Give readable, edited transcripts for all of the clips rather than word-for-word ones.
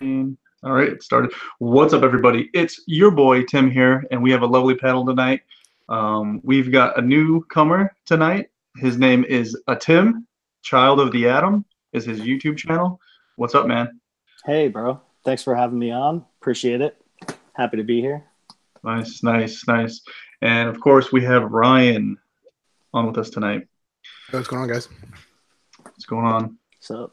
All right, it started. What's up, everybody? It's your boy Tim here, and we have a lovely panel tonight. We've got a newcomer tonight. His name is Tim, Child of the Atom, is his YouTube channel. What's up, man? Hey, bro. Thanks for having me on. Appreciate it. Happy to be here. Nice, nice, nice. And of course, we have Ryan on with us tonight. What's going on, guys? What's going on? So,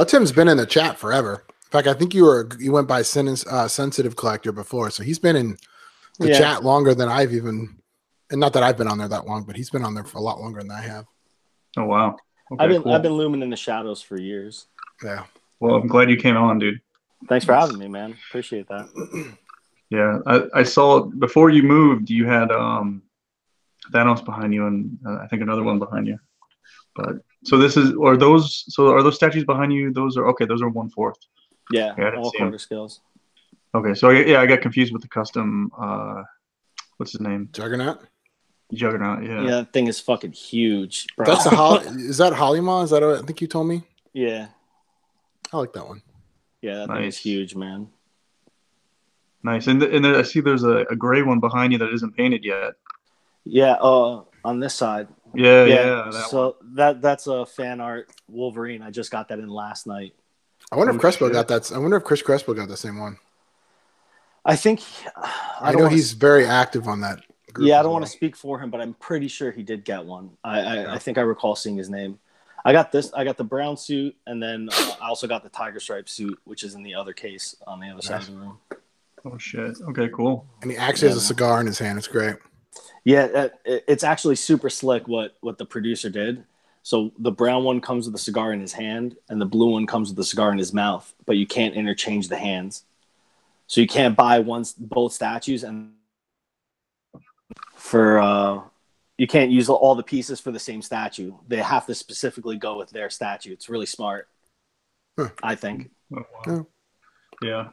Tim's been in the chat forever. In fact, I think you went by Sensitive Collector before, so he's been in the chat longer than I've even, and not that I've been on there that long, but he's been on there for a lot longer than I have. Oh wow! Okay, I've been looming in the shadows for years. Yeah. Well, I'm glad you came on, dude. Thanks for having me, man. Appreciate that. Yeah, I saw before you moved, you had Thanos behind you, and I think another one behind you. But so are those statues behind you? Those are 1/4. Yeah, I didn't all see 'em. quarter scales. Okay, so yeah, I got confused with the custom. What's his name? Juggernaut. Juggernaut. Yeah. Yeah, that thing is fucking huge, bro. That's is that Hollyma? Is that what I think you told me? Yeah. I like that one. Yeah, that thing is huge, man. Nice. And then I see there's a gray one behind you that isn't painted yet. Yeah, on this side. Yeah. That's a fan art Wolverine. I just got that in last night. I wonder if Crespo got that. I wonder if Chris Crespo got the same one. I think I know he's very active on that group. Yeah, I don't want to speak for him, but I'm pretty sure he did get one. I think I recall seeing his name. I got the brown suit, and then I also got the tiger stripe suit, which is in the other case on the other side of the room. Oh shit! Okay, cool. And he actually has a cigar in his hand. It's great. Yeah, it's actually super slick what the producer did. So the brown one comes with the cigar in his hand, and the blue one comes with the cigar in his mouth. But you can't interchange the hands, so you can't buy both statues, and you can't use all the pieces for the same statue. They have to specifically go with their statue. It's really smart, I think. Oh, wow. Yeah.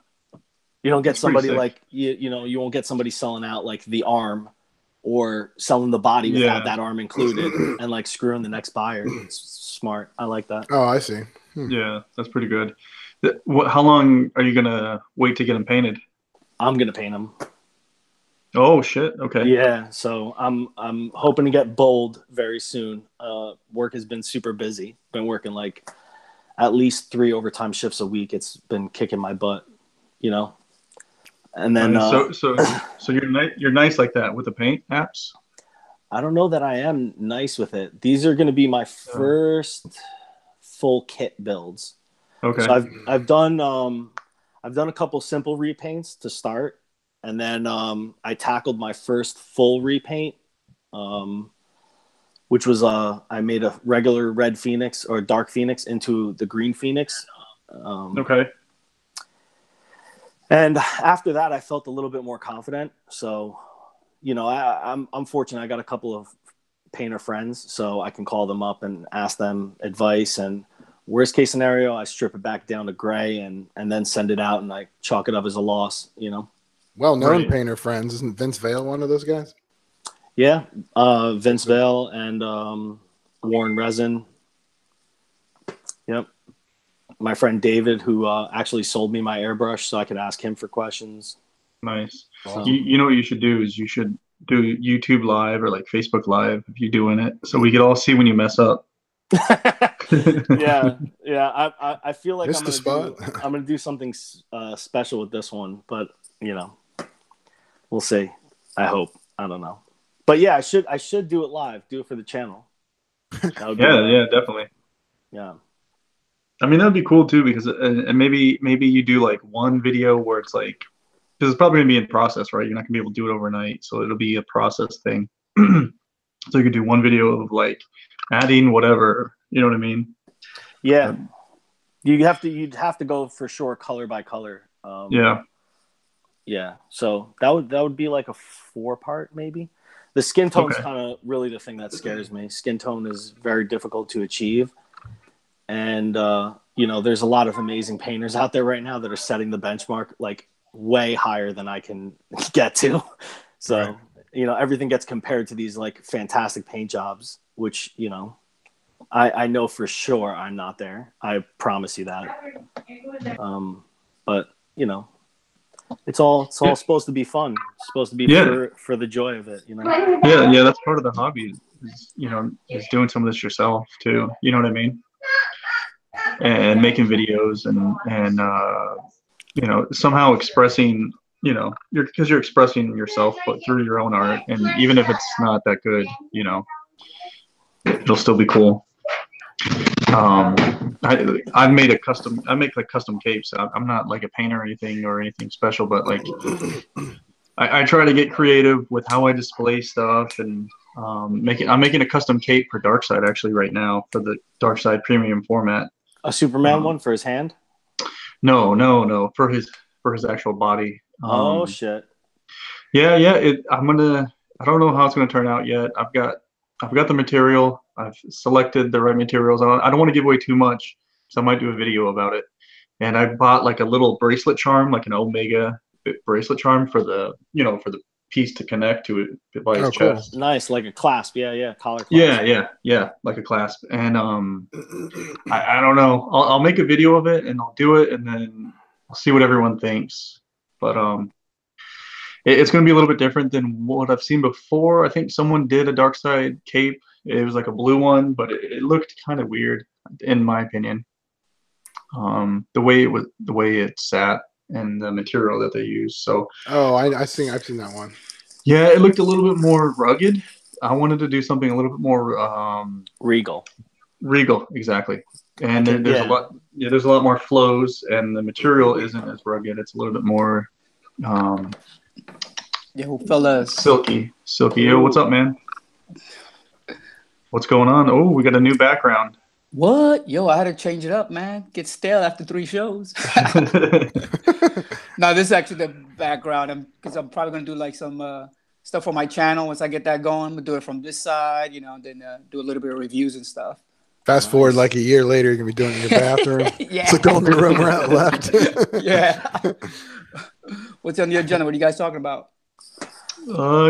You don't get somebody like you won't get somebody selling out like the arm or selling the body without that arm included and like screwing the next buyer. It's smart. I like that. Oh, I see. Yeah, that's pretty good. How long are you gonna wait to get them painted? I'm gonna paint them. Oh shit! Okay. Yeah, so I'm hoping to get bold very soon. Work has been super busy. Been working like at least 3 overtime shifts a week. It's been kicking my butt, And then so you're nice like that with the paint apps. I don't know that I am nice with it. These are going to be my first full kit builds. Okay. So I've done a couple simple repaints to start, and then I tackled my first full repaint, which was I made a regular red Phoenix or dark Phoenix into the green Phoenix. Okay. And after that, I felt a little bit more confident. So, I'm fortunate. I got a couple of painter friends, so I can call them up and ask them advice. And worst case scenario, I strip it back down to gray and then send it out, and I chalk it up as a loss. Well-known painter friends. Isn't Vince Vale one of those guys? Yeah, Vince Vale and Warren Resin. Yep. My friend David, who actually sold me my airbrush so I could ask him for questions. Nice. You know what you should do is you should do YouTube Live or like Facebook Live if you're doing it, so we could all see when you mess up. yeah. I feel like I'm gonna do something special with this one, but we'll see. I hope. I don't know, but yeah, I should do it live. Do it for the channel. Yeah, definitely. Yeah. I mean, that'd be cool too, because and maybe you do like one video where it's like, because it's probably gonna be in process, right? You're not gonna be able to do it overnight, so it'll be a process thing. So you could do one video of like adding whatever, you know what I mean? Yeah, you'd have to go for sure color by color. Yeah. So that would be like a 4-part maybe. The skin tone's kind of really the thing that scares me. Skin tone is very difficult to achieve. And, there's a lot of amazing painters out there right now that are setting the benchmark like way higher than I can get to. So, everything gets compared to these like fantastic paint jobs, which, I know for sure I'm not there. I promise you that. But you know, it's all supposed to be fun. It's supposed to be for the joy of it, you know. Yeah, that's part of the hobby. Is, you know, is doing some of this yourself too. You know what I mean? And making videos and you know, somehow expressing, you know, because you're expressing yourself, but through your own art, and even if it's not that good, you know, it'll still be cool. I make like custom capes. I'm not like a painter or anything special, but like I try to get creative with how I display stuff, and I'm making a custom cape for Darkseid actually right now for the Darkseid premium format. A Superman one for his hand? No, for his actual body. Oh shit. Yeah. I don't know how it's gonna turn out yet. I've got the material. I've selected the right materials. I don't want to give away too much, so I might do a video about it. And I bought like a little bracelet charm, like an Omega bracelet charm for the piece to connect to it by his chest. Cool. Nice, like a clasp. Yeah, collar clasp. Yeah, like a clasp. And I don't know. I'll make a video of it and I'll do it, and then I'll see what everyone thinks. But it's going to be a little bit different than what I've seen before. I think someone did a Darkseid cape. It was like a blue one, but it looked kind of weird, in my opinion. The way it sat and the material that they used. So. Oh, I've seen that one. Yeah, it looked a little bit more rugged. I wanted to do something a little bit more regal. Regal, exactly. And there's a lot more flows, and the material isn't as rugged. It's a little bit more. Yo, fellas. Silky. Yo, what's up, man? What's going on? Oh, we got a new background. What? Yo, I had to change it up, man. Get stale after 3 shows. No, this is actually the background. Because I'm probably going to do like some stuff for my channel. Once I get that going, I'm going to do it from this side, you know, then do a little bit of reviews and stuff. Fast forward like a year later, you're going to be doing it in your bathroom. Yeah. It's like the only room we're at left. Yeah. What's on the agenda? What are you guys talking about?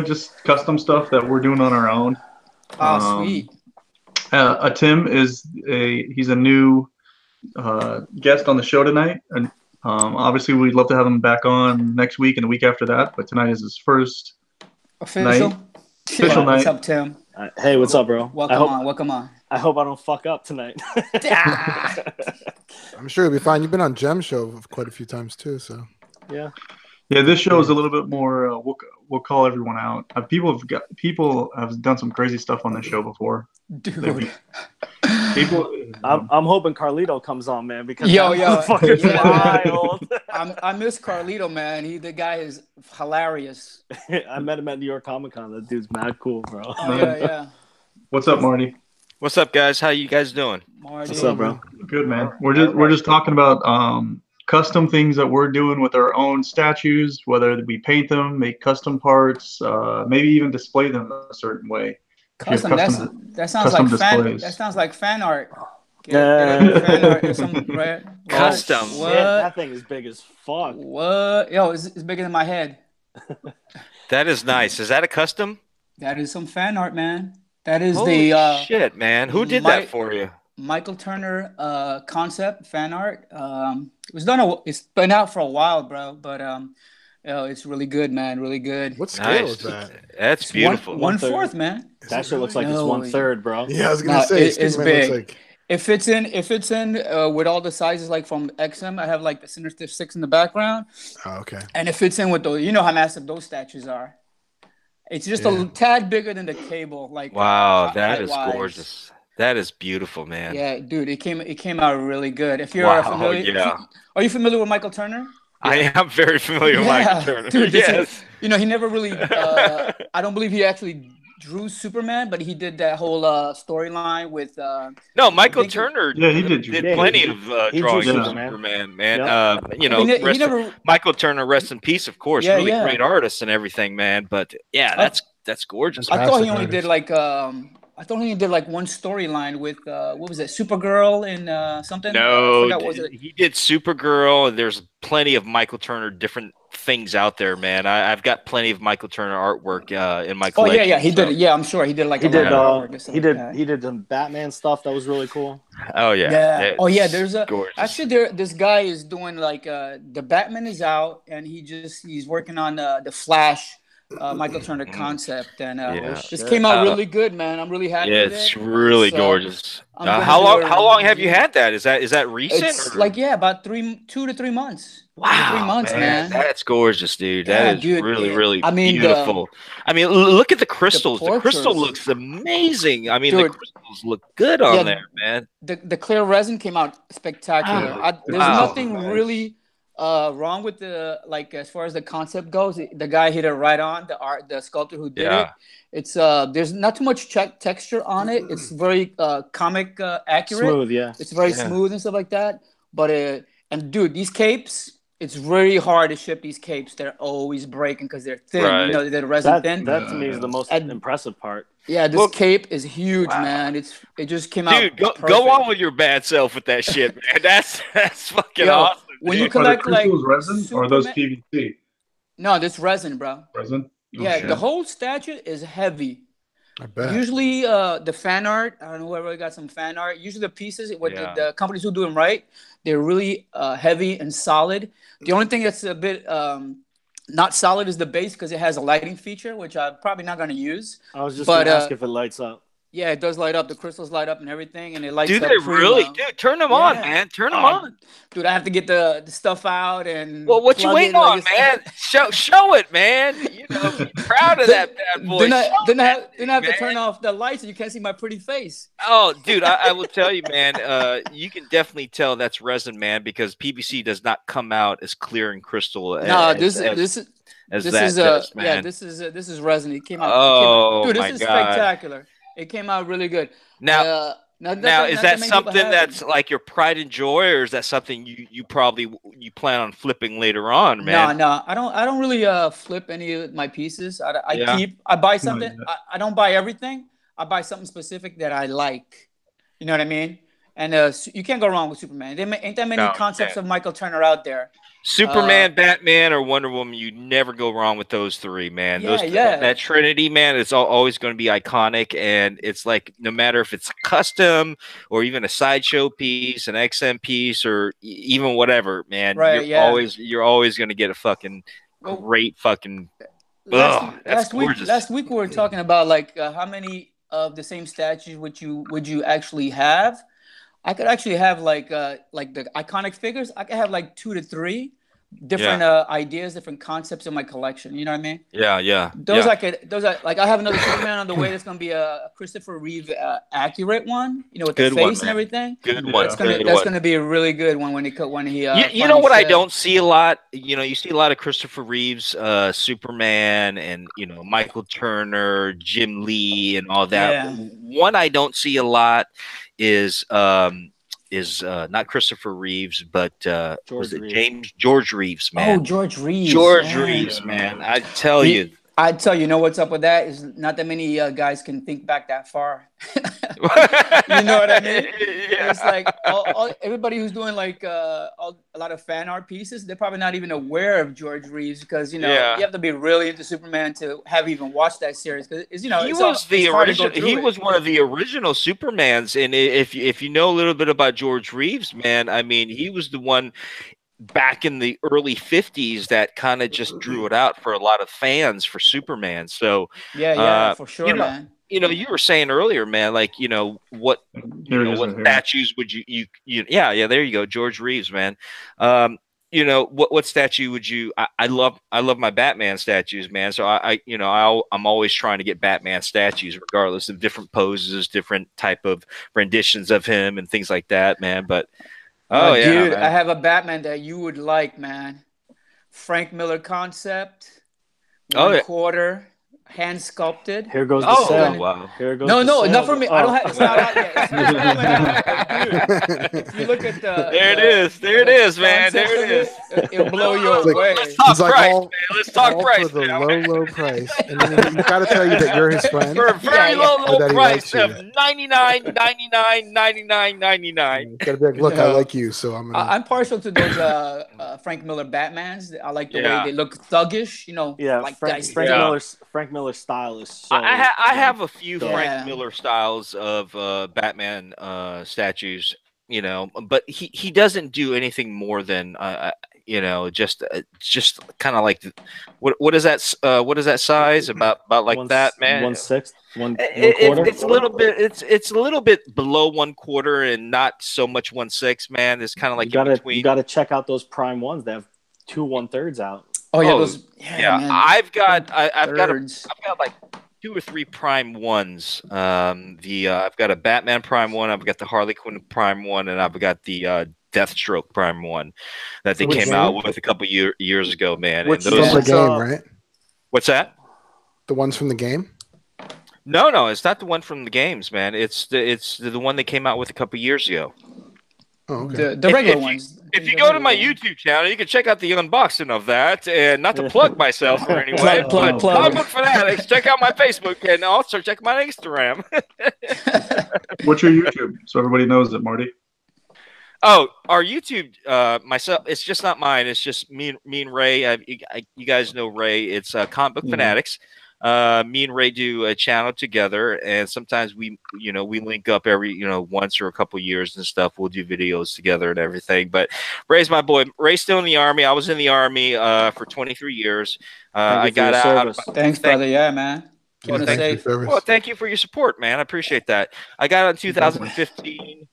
Just custom stuff that we're doing on our own. Oh, sweet. Tim he's a new guest on the show tonight, and obviously we'd love to have him back on next week and the week after that. But tonight is his first official night. What's up, Tim? Hey, what's up, bro? Welcome on. I hope I don't fuck up tonight. I'm sure it'll be fine. You've been on Gem Show quite a few times too, so yeah. Yeah, this show is a little bit more. We'll call everyone out. People have done some crazy stuff on this show before. Dude, I'm hoping Carlito comes on, man, because yo, fucking wild. I miss Carlito, man. The guy is hilarious. I met him at New York Comic Con. That dude's mad cool, bro. Oh yeah. What's up, Marty? What's up, guys? How you guys doing? Marty. What's up, bro? Good, man. We're just talking about custom things that we're doing with our own statues, whether we paint them, make custom parts, maybe even display them a certain way. Custom that sounds like displays. That sounds like fan art. Fan art or something, right? Custom. What? Yeah, that thing is big as fuck. What? Yo, it's bigger than my head. That is nice. Is that a custom? That is some fan art, man. That is Holy shit, man. Who did that for you? Michael Turner concept fan art. It's been out for a while, bro, but it's really good, man. Really good. What scale is that? That's beautiful. 1/4, man. That shit looks like it's 1/3, bro. Yeah, I was gonna say it's big. It fits in with all the sizes, like from XM. I have like the Sinister Six in the background. Oh, okay. And it fits in with those. You know how massive those statues are. It's just a tad bigger than the Cable. Like, wow, that is gorgeous. That is beautiful, man. Yeah, dude, it came out really good. If you're familiar, are you familiar with Michael Turner? I am very familiar with Michael Turner. Dude, yes. He never really. I don't believe he actually drew Superman, but he did that whole storyline with. No, Michael Turner. Yeah, he did plenty of drawings of Superman, man. Yep. Michael Turner, rest in peace, of course. Really great artist and everything, man. But yeah, that's gorgeous. I thought he only did like. I thought he did like one storyline with what was it, Supergirl and something. No, he did Supergirl, and there's plenty of Michael Turner different things out there, man. I've got plenty of Michael Turner artwork in my collection. Oh yeah, he did. Yeah, I'm sure he did like he did some Batman stuff that was really cool. Oh yeah. Oh yeah. There's this guy is doing like the Batman is out, and he's working on the Flash. Michael Turner concept, and this came out really good, man. I'm really happy. Yeah, it's really gorgeous. How long have you had that? Is that recent? It's about 2 to 3 months. Wow, 3 months, man. That's gorgeous, dude. That is really beautiful. Look at the crystals. The crystal looks amazing. The crystals look good on there, man. The clear resin came out spectacular. There's nothing really wrong with as far as the concept goes. The guy hit it right on. The sculptor who did it. It's there's not too much texture on it. It's very comic accurate. Smooth, yeah. It's very smooth and stuff like that. But and dude, these capes, it's really hard to ship these capes. They're always breaking because they're thin. Right. They're resin thin. That to me is the most impressive part. Yeah, this cape is huge, man. It just came out. Dude, go on with your bad self with that shit, man. That's fucking awesome. When you collect like resin or those PVC? No, this resin, bro. Resin? Yeah, the whole statue is heavy. I bet. Usually, the fan art. I don't know whoever got some fan art. Usually, the pieces, the companies who do them right, they're really heavy and solid. The only thing that's a bit not solid is the base because it has a lighting feature, which I'm probably not going to use. I was just going to ask if it lights up. Yeah, it does light up. The crystals light up and everything, and it lights up. Do they really? Dude, turn them on, man. Turn them on. Dude, I have to get the stuff out and. Well, what you waiting on, man? Show it, man. Be proud of that bad boy. Then I have to turn off the lights, and you can't see my pretty face. Oh, dude, I will tell you, man. You can definitely tell that's resin, man, because PVC does not come out as clear and crystal. This is resin. It came out. Dude, this is spectacular. It came out really good. Now is that something that's like your pride and joy, or is that something you plan on flipping later on, man? No, I don't really flip any of my pieces. I buy something. I don't buy everything. I buy something specific that I like. You know what I mean? And you can't go wrong with Superman. There ain't that many concepts of Michael Turner out there. Superman, Batman, or Wonder Woman, you never go wrong with those three, man. That Trinity, man, it's always going to be iconic, and it's like no matter if it's custom or even a sideshow piece, an XM piece, or even whatever, man. Right, you're always going to get a fucking great fucking. Last week we were talking about like how many of the same statues would you actually have? I could actually have like the iconic figures. I could have like 2 to 3 different ideas, different concepts in my collection. You know what I mean? Yeah. Those I have another Superman on the way. That's gonna be a Christopher Reeve accurate one. With the face and everything. Good one. That's gonna be a really good one when he. You know what I don't see a lot. You see a lot of Christopher Reeves, Superman, and Michael Turner, Jim Lee, and all that. Yeah. One I don't see a lot is not Christopher Reeves, but George Reeves, man. Oh, George Reeves. Reeves, man. I tell you. You know what's up with that is not that many guys can think back that far. You know what I mean? Yeah. It's like everybody who's doing like a lot of fan art pieces, they're probably not even aware of George Reeves because you have to be really into Superman to have even watched that series because he was the original. He was one of the original Supermans, and if you know a little bit about George Reeves, man, I mean, he was the one back in the early 50s that kind of just drew it out for a lot of fans for Superman. So for sure, man. You were saying earlier, man, like what statues would you there you go, George Reeves, man. What statue would you? I love my Batman statues, man. So I'm always trying to get Batman statues, regardless of different poses, different type of renditions of him and things like that, man. But dude, man. I have a Batman that you would like, man. Frank Miller concept. 1/4. hand sculpted. Here goes the sale. Wow. Here goes No, the no, sale. not for me. I don't have. It's not out yet. It's not coming out. Dude, if you look at there it is. There it is, man. There it is. It'll blow you It's like- away. Let's talk like price, all- man. Let's talk All price. for the man. low price. And then you got to tell you that you're his friend. For a very Yeah, low, Or low that he price likes of you. $99, $99, $99, $99. You gotta be like, look, I like you, so I'm gonna. I'm partial to those Frank Miller Batmans. I like the Yeah. way they look thuggish. You know, Yeah, like Frank, guys. Frank Yeah. Miller's style is so. I have a few Yeah. Frank Miller styles of Batman statues, you know, but he doesn't do anything more than you know, just kind of like what is that size about like that, man? 1/6, one quarter. It's a little bit it's a little bit below 1/4 and not so much 1/6, man. It's kind of like in between. You gotta check out those prime ones. They have 2 1/3s out. Oh yeah, Oh, those. Yeah, man. I've got Thirds. like 2 or 3 prime ones. I've got a Batman prime one, I've got the Harley Quinn prime one, and I've got the Deathstroke prime one that they Which came game? out with a couple years ago, man. Which And From those, the game, right? what's that? The ones from the game. No, it's not the one from the games, man. It's the one they came out with a couple years ago. Oh, okay. The regular ones. If you go to my YouTube channel, you can check out the unboxing of that. And not to plug myself or any way, Plug. but comic book fanatics, check out my Facebook and also check my Instagram. What's your YouTube? So everybody knows it, Marty. Oh, our YouTube, myself. It's just not mine. It's just me and Ray. You guys know Ray. It's Comic Book Fanatics. Me and Ray do a channel together, and sometimes we link up every once or a couple years and stuff. We'll do videos together and everything. But Ray's my boy. Ray's still in the Army. I was in the Army for 23 years. I got out. Thanks, brother. Yeah, man. Keep it safe. Well, thank you for your support, man. I appreciate that. I got out in 2015.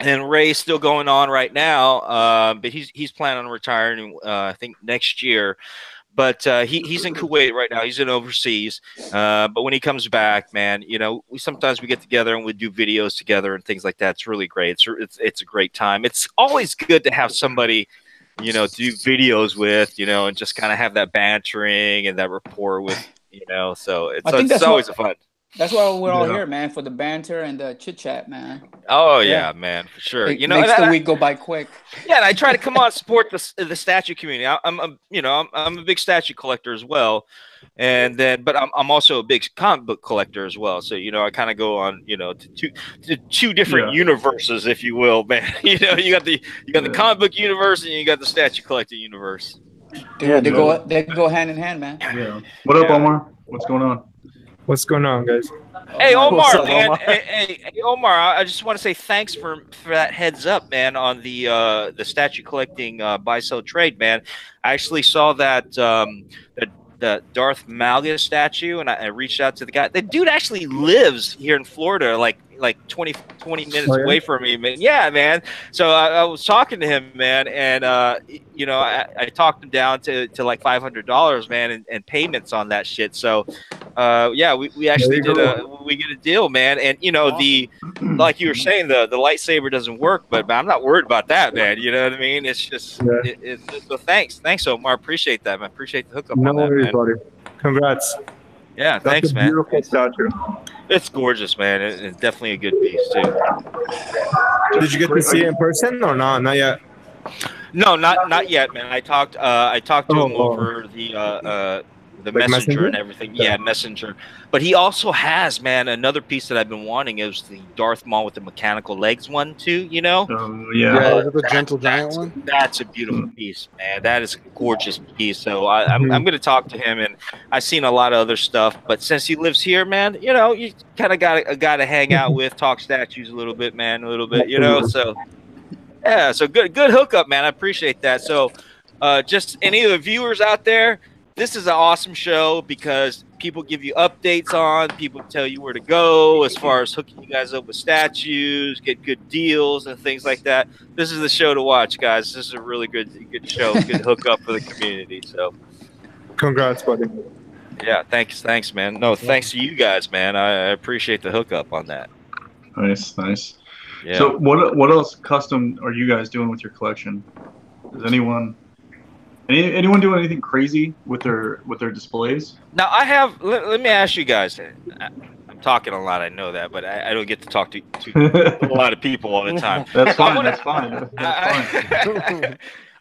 And Ray's still going on right now, but he's planning on retiring, I think, next year. But he's in Kuwait right now. He's in overseas. But when he comes back, man, we sometimes get together and we do videos together and things like that. It's really great. It's a great time. It's always good to have somebody, to do videos with, and just kind of have that bantering and that rapport with, So it's always a fun. That's why we're all here, man, for the banter and the chit chat, man. Oh yeah, man, for sure. It makes the week go by quick. Yeah, and I try to come on support the statue community. I'm a big statue collector as well, but I'm also a big comic book collector as well. So I kind of go on to two different universes, if you will, man. You got the comic book universe and you got the statue collecting universe. Dude, they go hand in hand, man. Yeah. What up, Omar? What's going on? What's going on, guys? Hey, Omar, up, man. Omar? Hey, Omar, I just want to say thanks for that heads up, man, on the statue collecting buy sell trade, man. I actually saw that the Darth Malgus statue, and I reached out to the guy. The dude actually lives here in Florida, like 20 minutes away from me, man. Yeah, man. So I was talking to him, man, and I talked him down to like $500, man, and payments on that shit. So we actually we get a deal, man. And awesome. Like you were saying, the lightsaber doesn't work, but I'm not worried about that, man. You know what I mean? It's just so thanks, Omar. Appreciate that, man. Appreciate the hookup on that, man. Buddy. Congrats. Yeah, That's thanks, a man. Beautiful statue. It's gorgeous, man. It's definitely a good piece too. Did you get to see it in person or not? Not yet. No, not yet, man. I talked to him over the messenger and everything. Yeah, messenger. But he also has, man, another piece that I've been wanting is the Darth Maul with the mechanical legs one too. Yeah. The gentle giant one. That's a beautiful piece, man. That is a gorgeous piece. So I'm going to talk to him, and I've seen a lot of other stuff. But since he lives here, man, you kind of got a guy to hang out with, talk statues a little bit, man, a little bit, So yeah, so good hookup, man. I appreciate that. So just any of the viewers out there, this is an awesome show because people give you updates on, people tell you where to go as far as hooking you guys up with statues, get good deals and things like that. This is the show to watch, guys. This is a really good show, good hookup for the community. So, congrats, buddy. Yeah, thanks, man. No, thanks to you guys, man. I appreciate the hookup on that. Nice. Yeah. So what else custom are you guys doing with your collection? Does anyone Anyone doing anything crazy with their displays? Now I have. Let me ask you guys. I'm talking a lot. I know that, but I don't get to talk to a lot of people all the time. That's fine. That's fine.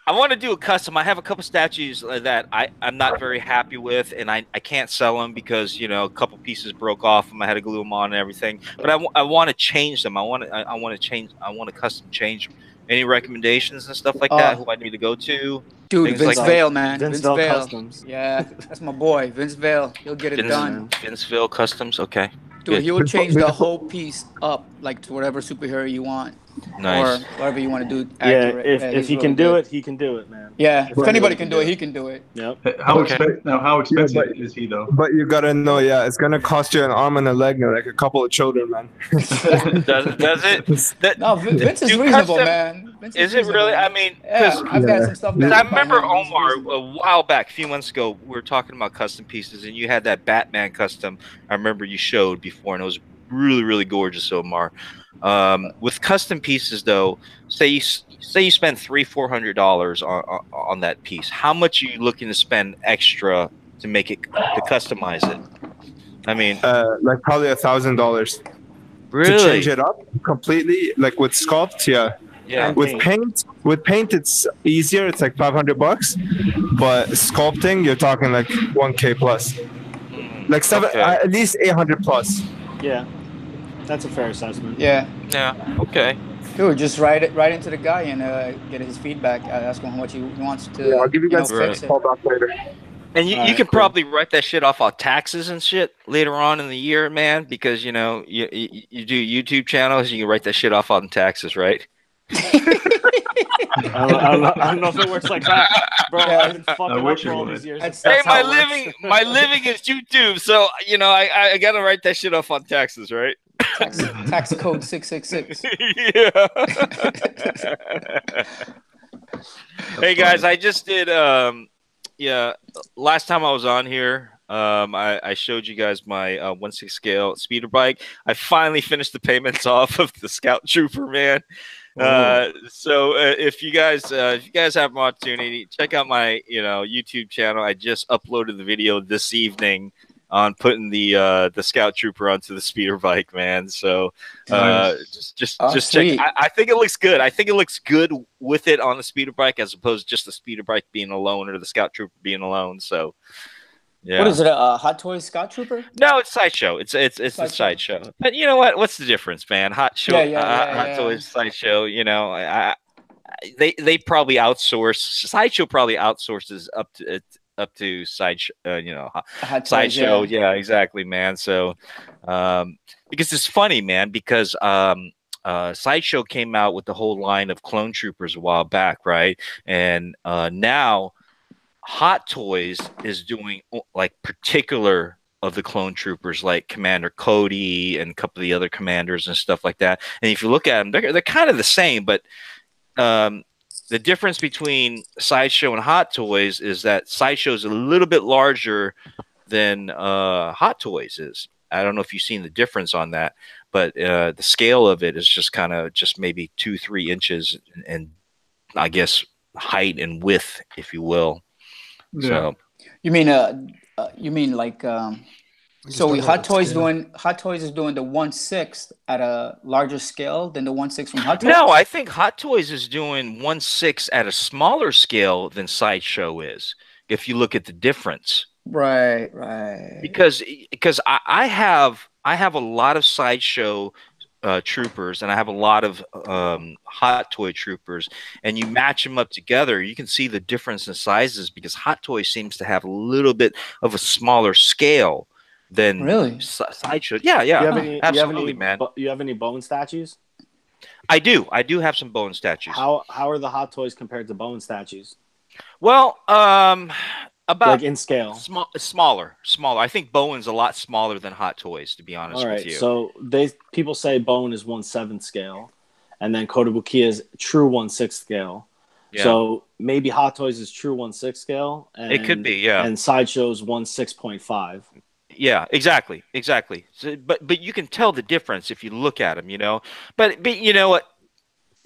I want to do a custom. I have a couple statues that I'm not very happy with, and I can't sell them because a couple pieces broke off them. I had to glue them on and everything. But I want to change them. I want to custom change them. Any recommendations and stuff like that? Who I need to go to? Dude, Vince Vale, man. Vince Vale Customs. Yeah, that's my boy, Vince Vale. He'll get it done. Vince Vale Customs. Okay. Dude, he will change the whole piece up, like to whatever superhero you want. Nice. Or whatever you want to do. Accurate. Yeah, if he can do it, he can do it, man. Yeah, if anybody can do it, he can do it. Yep. How expensive is he though? But you gotta know, it's gonna cost you an arm and a leg, like a couple of children, man. Does it? No, Vince is reasonable, man. Vince is it really? I mean, I've got some stuff. I remember Omar a while back, a few months ago, we were talking about custom pieces, and you had that Batman custom. I remember you showed before, and it was really, really gorgeous, Omar. With custom pieces, though, say you spend $300-400 on that piece. How much are you looking to spend extra to make it to customize it? I mean, like probably $1,000. Really? To change it up completely, like with sculpt, yeah. With paint, it's easier. It's like $500, but sculpting, you're talking like 1K plus, like at least 800 plus. Yeah. That's a fair assessment. Yeah. Yeah. Okay. Dude, just write into the guy and get his feedback. Ask him how much he wants to. Yeah, I'll give you guys fix a call back later. And you can probably write that shit off on taxes and shit later on in the year, man, because you do YouTube channels, you can write that shit off on taxes, right? I don't know if it works like that, bro. I've been fucking up for all these years. Hey, my living is YouTube, so I gotta write that shit off on taxes, right? Tax code 666. Yeah. Hey guys, I just did. Last time I was on here, I showed you guys my 1/6 scale speeder bike. I finally finished the payments off of the Scout Trooper, man. So if you guys have an opportunity, check out my YouTube channel. I just uploaded the video this evening on putting the Scout Trooper onto the speeder bike, man. So just check. I think it looks good. I think it looks good with it on the speeder bike as opposed to just the speeder bike being alone or the Scout Trooper being alone. So yeah. What is it? A Hot Toys Scout Trooper? No, it's Sideshow. It's a Sideshow. But you know what? What's the difference, man? Hot Toys, Sideshow. They probably outsource. Sideshow probably outsources up to Sideshow. Yeah, exactly, man. So because it's funny, man, because Sideshow came out with the whole line of clone troopers a while back, right? And now Hot Toys is doing like particular of the clone troopers, like Commander Cody and a couple of the other commanders and stuff like that. And if you look at them, they're kind of the same, but the difference between Sideshow and Hot Toys is that Sideshow is a little bit larger than Hot Toys is. I don't know if you've seen the difference on that, but the scale of it is just maybe 2-3 inches, and I guess height and width, if you will. Yeah. So you mean like so Hot Toys is doing the 1/6 at a larger scale than the 1/6 from Hot Toys? No, I think Hot Toys is doing 1/6 at a smaller scale than Sideshow is. If you look at the difference, right. Because I have a lot of Sideshow troopers, and I have a lot of Hot Toy troopers, and you match them up together, you can see the difference in sizes because Hot Toy seems to have a little bit of a smaller scale than Sideshow. Yeah, absolutely, man. You have any bone statues? I do have some bone statues. How are the Hot Toys compared to bone statues? Well, about like in scale, smaller. I think Bowen's a lot smaller than Hot Toys, to be honest with you. So people say Bowen is 1/7 scale, and then Kotobukiya is true 1/6 scale. Yeah. So maybe Hot Toys is true 1/6 scale, and it could be, yeah. And Sideshow's 1/6.5. Yeah, exactly. So, but you can tell the difference if you look at them, But you know what?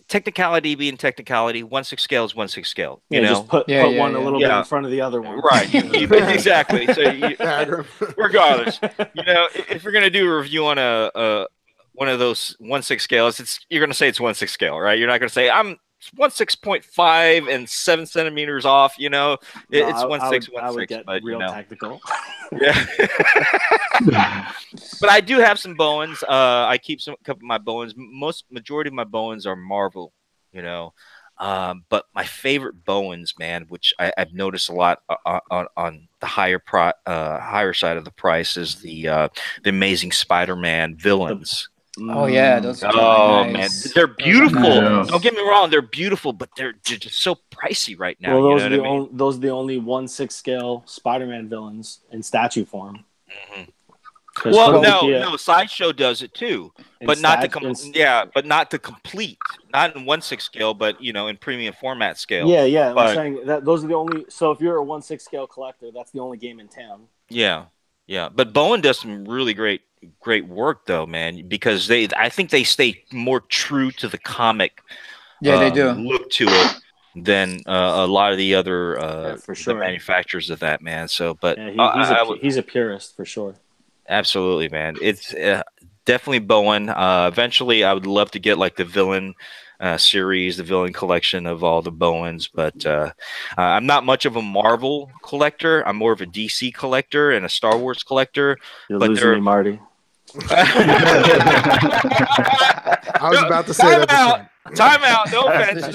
technicality being technicality, 1/6 scale is 1/6 scale. You know, just put one a little bit in front of the other one. Right. Exactly. So regardless, you know, if you're gonna do a review on one of those 1/6 scales, you're gonna say it's 1/6 scale, right? You're not gonna say I'm 1/6.5 and 7 centimeters off. You know, it's 1/6. I would get but real you know. technical. Yeah. But I do have some Bowens. I keep a couple of my Bowens. Majority of my Bowens are Marvel, you know. But my favorite Bowens, man, which I've noticed a lot on the higher side of the price, is the Amazing Spider-Man villains. Oh yeah, those are nice. Man, they're beautiful. Nice. Don't get me wrong, they're beautiful, but they're just so pricey right now. Well, those are the only 1/6 scale Spider-Man villains in statue form. Mm-hmm. Well, no, Sideshow does it too, but not to complete, not in 1/6 scale, but you know, in premium format scale. Yeah. I'm saying that those are the only. So if you're a 1/6 scale collector, that's the only game in town. Yeah. But Bowen does some really great work though, man, because I think they stay more true to the comic. Yeah, they do look to it than a lot of the other for sure. the manufacturers of that, man. So, but he's a purist for sure. Absolutely, man. It's definitely Bowen. Eventually, I would love to get like the villain series, the villain collection of all the Bowens, but I'm not much of a Marvel collector. I'm more of a DC collector and a Star Wars collector. You're losing me, Marty. I was about to say Time out. No offense.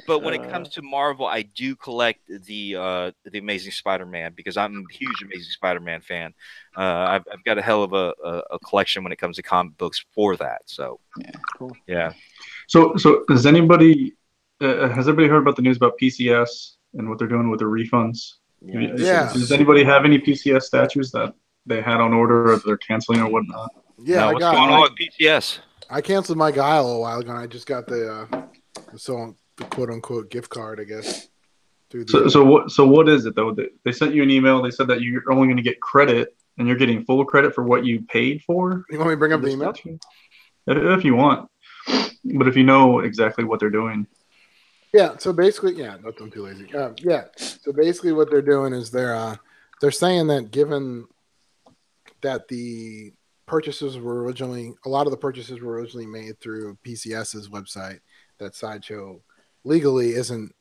But when it comes to Marvel, I do collect the Amazing Spider-Man because I'm a huge Amazing Spider-Man fan. I've got a hell of a collection when it comes to comic books for that. So yeah, cool. Yeah. So has anybody heard about the news about PCS and what they're doing with the refunds? Yeah. Does anybody have any PCS statues that they had on order or they're canceling or whatnot? Yeah, what's going on with PCS? I canceled my Guile a while ago, and I just got the quote unquote gift card, I guess. So what is it though? They sent you an email. They said that you're only going to get credit, and you're getting full credit for what you paid for. You want me to bring up the email? If you want, but if you know exactly what they're doing. Yeah. So basically, I'm too lazy. So basically, what they're doing is they're saying that given that a lot of the purchases were originally made through PCS's website, that Sideshow legally isn't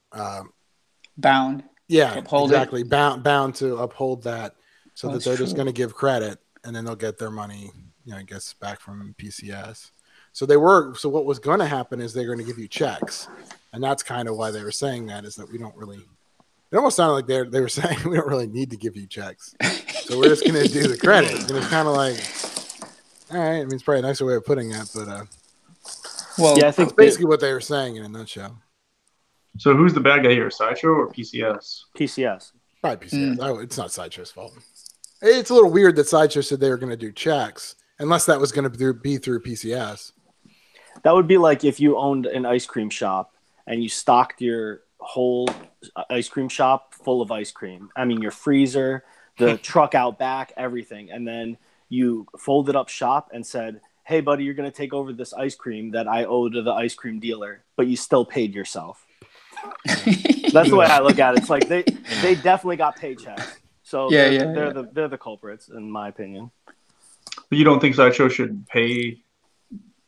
bound. Yeah, exactly. Bound to uphold that, so that they're just going to give credit, and then they'll get their money, I guess, back from PCS. So what was going to happen is they're going to give you checks, and that's kind of why they were saying that, is that we don't really. It almost sounded like they were saying we don't really need to give you checks, so we're just going to do the credit. And it's kind of like, all right. I mean, it's probably a nicer way of putting it, but well, yeah, I think that's basically what they were saying in a nutshell. So who's the bad guy here, Sideshow or PCS? PCS. Probably PCS. It's not Sideshow's fault. It's a little weird that Sideshow said they were going to do checks, unless that was going to be through PCS. That would be like if you owned an ice cream shop and you stocked your whole ice cream shop full of ice cream. I mean, your freezer, the truck out back, everything. And then you folded up shop and said, hey, buddy, you're going to take over this ice cream that I owe to the ice cream dealer, but you still paid yourself. That's the way I look at it. It's like they definitely got paychecks. So they're the culprits, in my opinion. But you don't think Sideshow should pay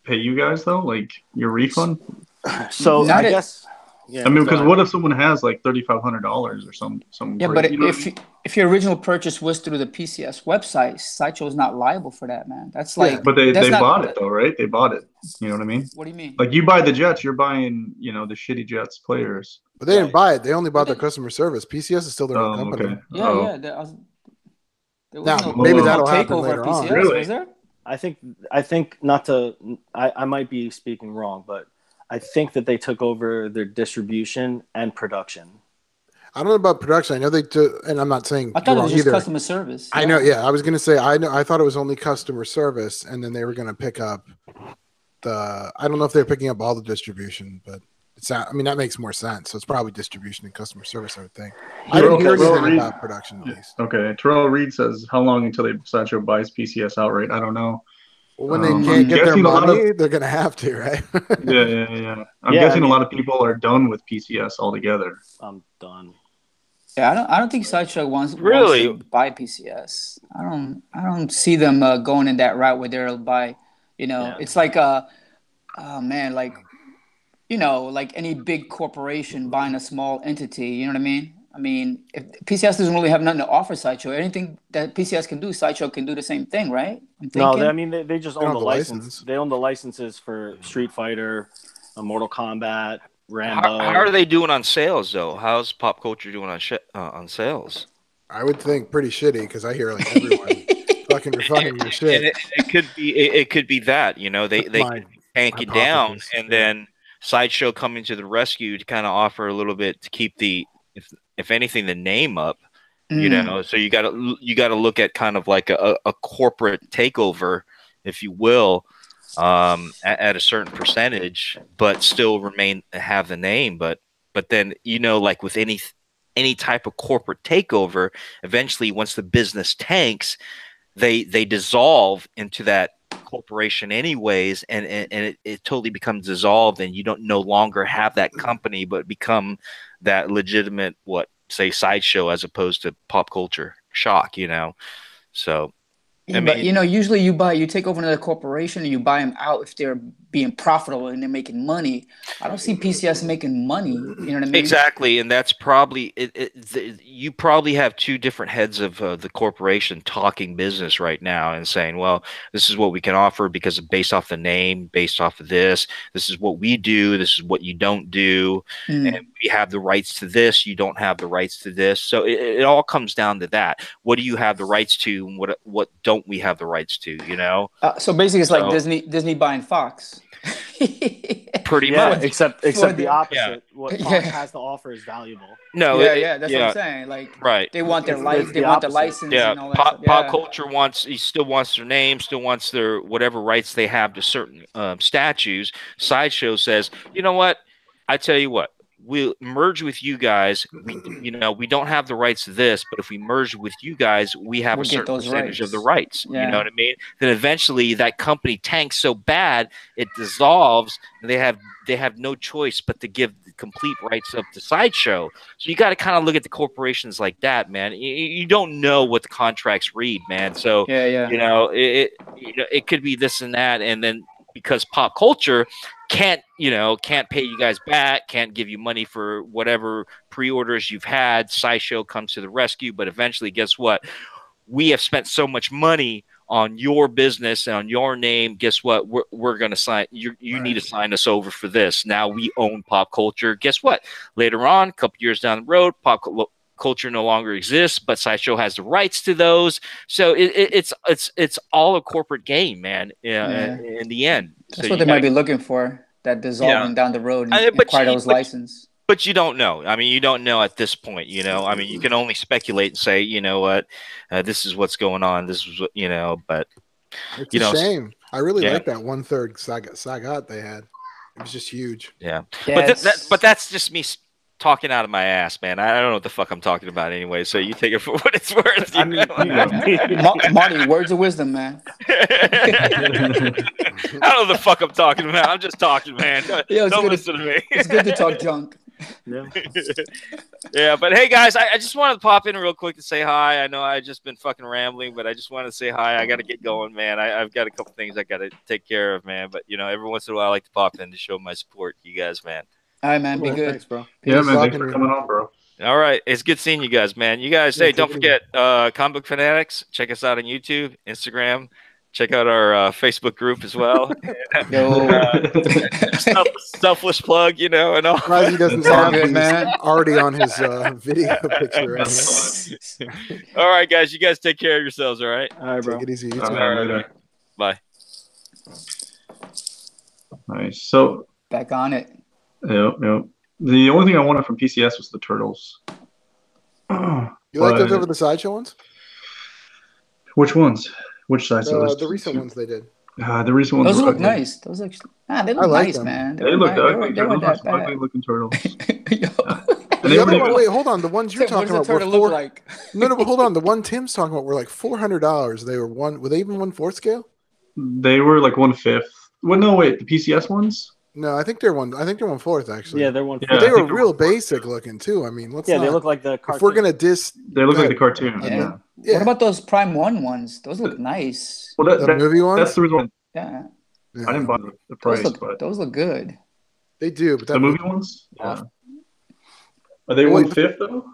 you guys though, like your refund? So I guess. Yeah, I mean, because what if someone has like $3,500 or some? Yeah, but if your original purchase was through the PCS website, Sideshow is not liable for that, man. That's like. But they bought it though, right? They bought it. You know what I mean? What do you mean? Like you buy the Jets, you're buying the shitty Jets players. But they didn't buy it. They only bought their customer service. PCS is still their own company. Okay. Yeah. Now maybe that'll happen later on. Really? Was there? I think not to. I might be speaking wrong, but I think that they took over their distribution and production. I don't know about production. I know they took, and I'm not saying I thought it was just customer service. I know. Yeah, I was going to say I thought it was only customer service, and then they were going to pick up the. I don't know if they're picking up all the distribution, but I mean that makes more sense. So it's probably distribution and customer service. I would think. I didn't hear anything about production at least. Okay, Terrell Reed says, "How long until Sideshow buys PCS outright?" I don't know. Well, when they can't get their money, they're gonna have to, right? yeah. I'm guessing a lot of people are done with PCS altogether. I'm done. Yeah, I don't think Sideshow wants to buy PCS. I don't see them going in that route where they'll buy. It's like like any big corporation buying a small entity. You know what I mean? I mean, if PCS doesn't really have nothing to offer Sideshow, anything that PCS can do, Sideshow can do the same thing, right? No, they just own the license. They own the licenses for Street Fighter, Mortal Kombat, Rambo. How are they doing on sales, though? How's Pop Culture doing on sales? I would think pretty shitty because I hear like everyone fucking refuting your shit. And it could be that they can tank it down, and then Sideshow coming to the rescue to kind of offer a little bit to keep the if anything the name up. So you got to look at kind of like a corporate takeover, if you will, at a certain percentage, but still have the name. But then like with any type of corporate takeover, eventually once the business tanks, they dissolve into that corporation anyways, and it totally becomes dissolved, and you don't no longer have that company, but become that legitimate Sideshow as opposed to Pop Culture Shock, So yeah, but usually you take over another corporation and you buy them out if they're being profitable and they're making money. I don't see PCS making money. You know what I mean? Exactly, and that's probably you probably have two different heads of the corporation talking business right now and saying, well, this is what we can offer because based off the name, based off of this is what we do, this is what you don't do, and we have the rights to this, you don't have the rights to this. So it all comes down to that. What do you have the rights to, and what don't we have the rights to? So basically, it's like Disney buying Fox. Pretty much, except the opposite. Yeah. What Fox has to offer is valuable. No, that's what I'm saying. Like, right? They want their license. They want the license. Yeah, and all that Pop Culture still wants their name, still wants their whatever rights they have to certain statues. Sideshow says, you know what? I tell you what. We'll merge with you guys. We don't have the rights to this, but if we merge with you guys, we have a certain percentage of the rights. Yeah. You know what I mean? Then eventually that company tanks so bad it dissolves, and they have no choice but to give the complete rights up to Sideshow. So you got to kind of look at the corporations like that, man. You don't know what the contracts read, man. So it could be this and that, and then because Pop Culture can't pay you guys back, can't give you money for whatever pre-orders you've had, Sideshow comes to the rescue. But eventually, guess what? We have spent so much money on your business and on your name. Guess what? We're going to sign. You need to sign us over for this. Now we own Pop Culture. Guess what? Later on, a couple years down the road, Pop Culture no longer exists, but Sideshow has the rights to those. So it's all a corporate game, man. In the end, that's what they might be looking for. That dissolving down the road and acquire those license. But you don't know. I mean, you don't know at this point. I mean, you can only speculate and say, you know what, this is what's going on. This is what But it's a shame. I really like that 1/3 Sagat they had. It was just huge. Yeah. But that's just me talking out of my ass, man. I don't know what the fuck I'm talking about anyway. So you take it for what it's worth. Marty, words of wisdom, man. I don't know what the fuck I'm talking about. I'm just talking, man. Don't listen to me. It's good to talk junk. Yeah, but hey, guys, I just wanted to pop in real quick to say hi. I know I've just been fucking rambling, but I just wanted to say hi. I got to get going, man. I've got a couple things I got to take care of, man. But, every once in a while, I like to pop in to show my support to you guys, man. All right, man. Be good. Thanks, bro. Yeah, man. Thanks for coming on, bro. All right. It's good seeing you guys, man. You guys, hey, don't forget Comic Book Fanatics. Check us out on YouTube, Instagram. Check out our Facebook group as well. Selfless plug, and all. He doesn't sound good, man. Already on his video picture. Right. All right, guys. You guys take care of yourselves, all right? All right, bro. Take it easy. All right. Bye. Nice. So back on it. Yep. The only thing I wanted from PCS was the turtles. You like those over the Sideshow ones? Which ones? Which side? The recent ones they did. The recent ones. Those look nice. Those actually, they look nice, them. Man. They look ugly. They weren't that bad. Ugly looking turtles. The other one, wait, hold on. The ones you're talking about were like? No, but hold on. The one Tim's talking about were like $400. They were they even 1/4 scale? They were like 1/5. Well, no, wait, the PCS ones. No, I think they're 1/4 actually. Yeah, they're 1/4. But they I were think they're real 1/4. basic looking too. I mean, let's Yeah, not, they look like the cartoon. if we're gonna diss, They look like that- the cartoon. Yeah. yeah, What about those Prime 1 ones? Those look nice. Well, the movie ones. that's the reason Yeah. Yeah, I didn't buy the Those price, look, but those look good. they do, but that the movie ones. off. Are they Well, 1/5 though?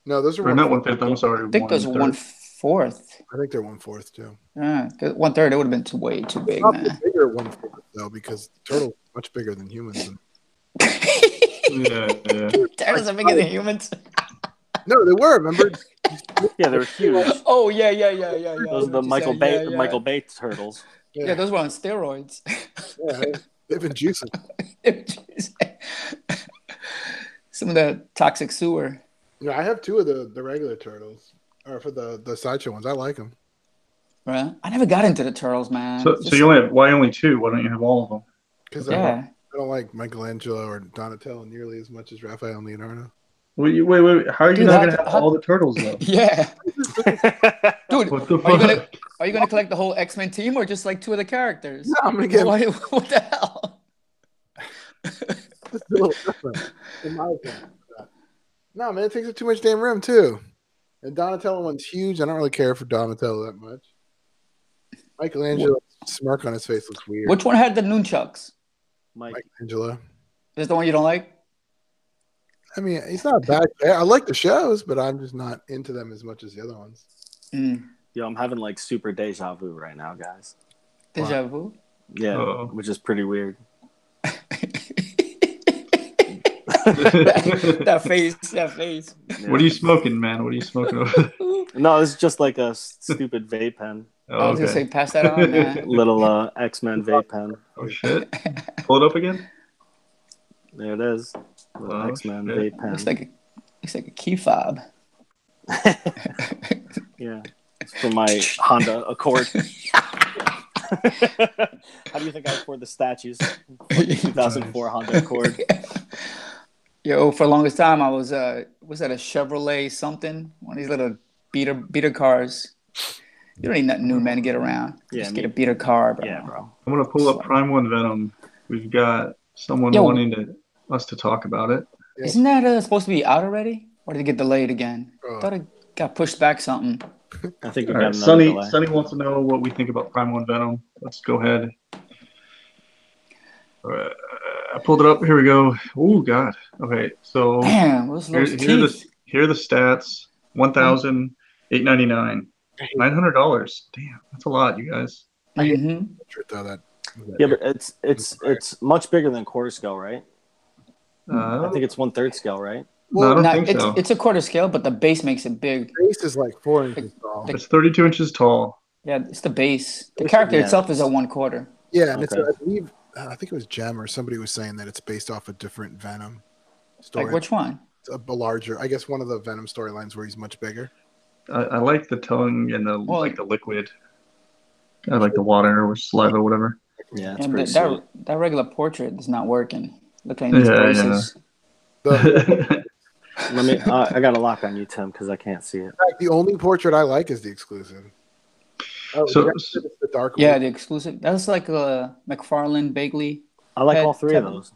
No, those are Or not 1/4. 1/5? I'm sorry. I think those are 1/4. I think they're 1/4 too. 1/3. It would have been way too big, Probably man. bigger 1/4 though, because turtles are much bigger than humans. Yeah. Turtles are bigger than humans. No, they were. Remember? Yeah, they were huge. Oh yeah. Those are the Michael Bay turtles. Yeah, those were on steroids. Yeah, they've been juicing. Some of the toxic sewer. Yeah, I have 2 of the regular turtles, or for the sideshow ones. I like them. Right? I never got into the turtles, man. So you only have why only 2? Why don't you have all of them? Because Yeah. I don't like Michelangelo or Donatello nearly as much as Raphael and Leonardo. Wait. How are you Dude, not gonna have all the turtles though? Yeah. Dude, What the are you gonna collect the whole X-Men team or just like 2 of the characters? No, I'm gonna get What the hell? it's a little different, in my opinion. No, man, it takes up too much damn room too. And Donatello one's huge. I don't really care for Donatello that much. Michelangelo's smirk on his face looks weird. Which one had the nunchucks? Michelangelo? Is the one you don't like? I mean, he's not bad. I like the shows, but I'm just not into them as much as the other ones. Yo, I'm having like super deja vu right now, guys. Deja vu? Yeah, Uh-oh. which is pretty weird. that face. Yeah. What are you smoking, man? What are you smoking over? No, it's just like a stupid vape pen. I was gonna say, pass that on, man. Little X-Men vape pen. Oh shit! Pull it up again. There it is. Little Oh, X-Men shit. vape pen. Looks like a key fob. Yeah, it's for my Honda Accord. How do you think I afford the statues? 2004 Honda Accord. Yo, for the longest time, I was that a Chevrolet something? One of these little beater cars. You don't need nothing new, man, to get around. Yeah, Just get a beater car, bro. Yeah, bro. I'm gonna pull up Prime 1 Venom. We've got someone Yo. wanting us to talk about it. Isn't that supposed to be out already? Or did it get delayed again? Oh. I thought it got pushed back something. I think we All got right, another delay. Sunny wants to know what we think about Prime 1 Venom. Let's go ahead. I pulled it up. Here we go. Oh God. Okay, so Damn, those teeth. here are the stats. 1,899. $900. Damn, that's a lot, you guys. Mm-hmm. Yeah, but it's much bigger than quarter scale, right? I think it's 1/3 scale, right? No, I don't think so. It's a quarter scale, but the base makes it big. Base is like 4 inches tall. It's 32 inches tall. Yeah, it's the base. The character itself is a 1/4. Yeah, and Okay. it's I believe I think it was Jem or somebody was saying that it's based off a different Venom story. Like which one? It's a larger, I guess, one of the Venom storylines where he's much bigger. I like the tongue and the liquid. I like the water or saliva, whatever. Yeah, it's And pretty sweet. that regular portrait is not working. Look at these braces. The, Let me. I got a lock on you, Tim, because I can't see it. in fact, the only portrait I like is the exclusive. Oh, So- it's the dark Yeah, one. the exclusive. That's like a McFarlane Bagley. I like Head all three of type. those.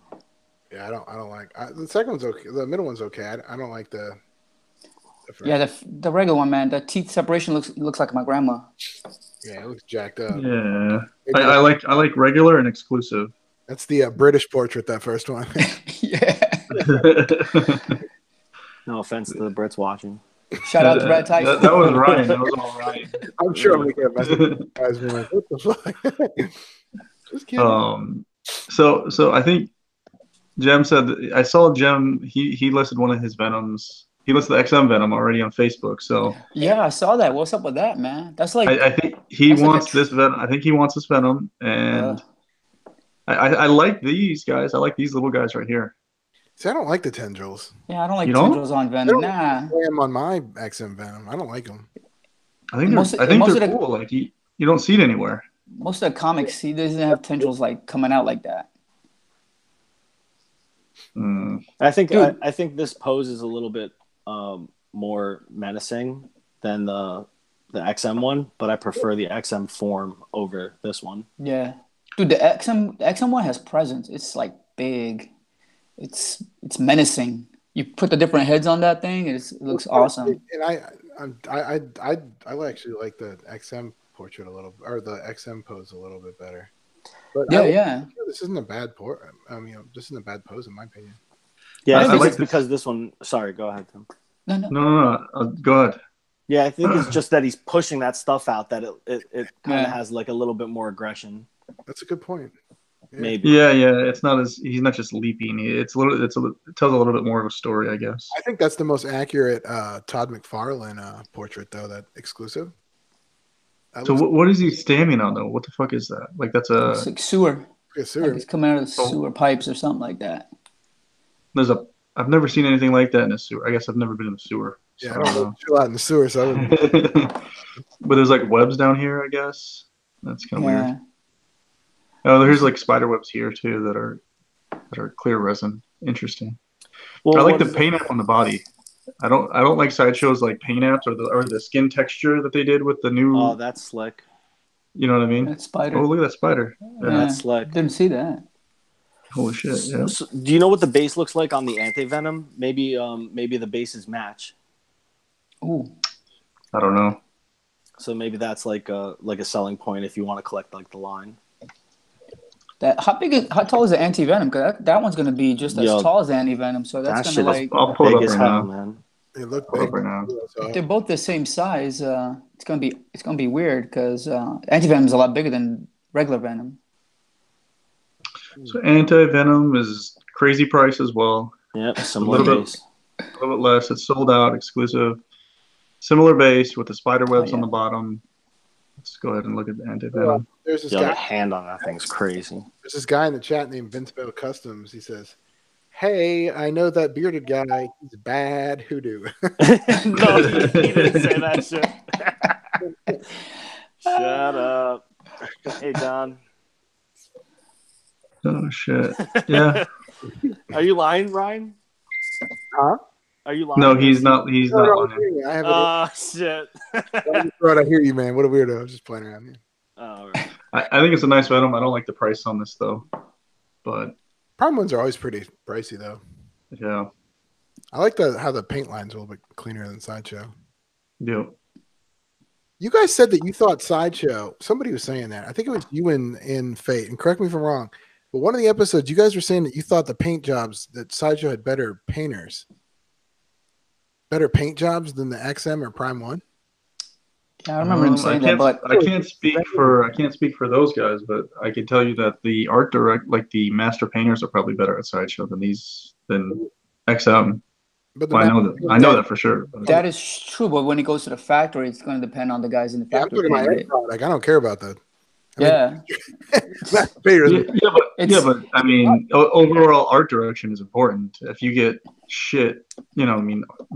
Yeah, I don't like the second one's okay. The middle one's okay. I don't like the first. Yeah, the regular one, man. The teeth separation looks like my grandma. Yeah, it looks jacked up. Yeah, I like regular and exclusive. That's the British portrait. That first one. Yeah. No offense to the Brits watching. Shout out to Brad Tyson. That was Ryan. That was all Ryan. I'm sure I'm gonna get messages from guys being like, "What the fuck?" Just kidding. So I think Jem said I saw Jem. He listed one of his Venoms. He listed the XM Venom already on Facebook. So Yeah, I saw that. What's up with that, man? That's like I think he that's like wants a- this Venom. I think he wants this Venom, and I like these guys. I like these little guys right here. See, I don't like the tendrils. yeah, I don't like You don't? tendrils on Venom. Nah. I am on my XM Venom. I don't like them. I think Most they're, of- I think most they're of the- cool. Like you don't see it anywhere. Most of the comics, he doesn't have tendrils like coming out like that. Mm. I think Dude. I think this pose is a little bit more menacing than the the XM one, but I prefer the XM form over this one. Yeah, dude, the XM one has presence. It's like big. It's menacing. You put the different heads on that thing, it looks awesome. And I actually like the XM portrait a little, or the XM pose a little bit better. But yeah. This isn't a bad this isn't a bad pose in my opinion. Yeah, I think it's because this one. Sorry, go ahead, Tim. No. Go ahead. Yeah, I think it's just that he's pushing that stuff out that it kind of has like a little bit more aggression. That's a good point. Yeah. Maybe. Yeah. It's not he's not just leaping. It tells a little bit more of a story, I guess. I think that's the most accurate Todd McFarlane portrait, though. That exclusive. So what is he standing on though? What the fuck is that? Like that's it's like sewer. Sewer. Like he's coming out of the sewer pipes or something like that. I've never seen anything like that in a sewer. I guess I've never been in the sewer. So yeah, I don't know. Chill out in the sewer, so. But there's like webs down here, I guess. That's kind of weird. Oh, there's like spider webs here too that are clear resin. Interesting. Well, I like the paint app on the body. I don't like Sideshow's like paint apps or the skin texture that they did with the new. Oh, that's slick. You know what I mean? That spider. Oh, look at that spider. Yeah, that's slick. Didn't see that. Holy shit! Yeah. So, do you know what the base looks like on the Anti-Venom? Maybe the bases match. Ooh. I don't know. So maybe that's like a selling point if you want to collect like the line. How tall is the Anti-Venom? Because that one's going to be just as tall as the Anti-Venom. So that's going to like. I'll pull it up right now, man. They look big right now. They're both the same size. It's gonna be weird because Anti-Venom is a lot bigger than regular Venom. So Anti-Venom is crazy price as well. Yep, a little bit less. It's sold out, exclusive. Similar base with the spider webs on the bottom. Let's go ahead and look at the Anti-Venom. There's this guy. The hand on that thing's crazy. There's this guy in the chat named Vince Bell Customs. He says, "Hey, I know that bearded guy. He's bad hoodoo." No, he didn't say that shit. Shut up. Hey, John. Oh shit! Yeah. Are you lying, Ryan? Huh? Are you lying? No, he's not. He's not lying. Oh shit! I hear you, man. What a weirdo! I was just playing around here. Oh, right. I think it's a nice Venom. I don't like the price on this though, but Prime ones are always pretty pricey though. Yeah. I like how the paint line's a little bit cleaner than Sideshow. Yeah. You guys said that you thought Sideshow. Somebody was saying that. I think it was you in Fate. And correct me if I'm wrong. But one of the episodes, you guys were saying that you thought the paint jobs, that Sideshow had better paint jobs than the XM or Prime 1. Yeah, I remember him saying that, but I can't speak for those guys, but I can tell you that the art direct, like the master painters, are probably better at Sideshow than XM. But I know that for sure. That is true, but when it goes to the factory, it's going to depend on the guys in the factory. I'm talking about product. I don't care about that. Yeah. But I mean, overall art direction is important. If you get shit,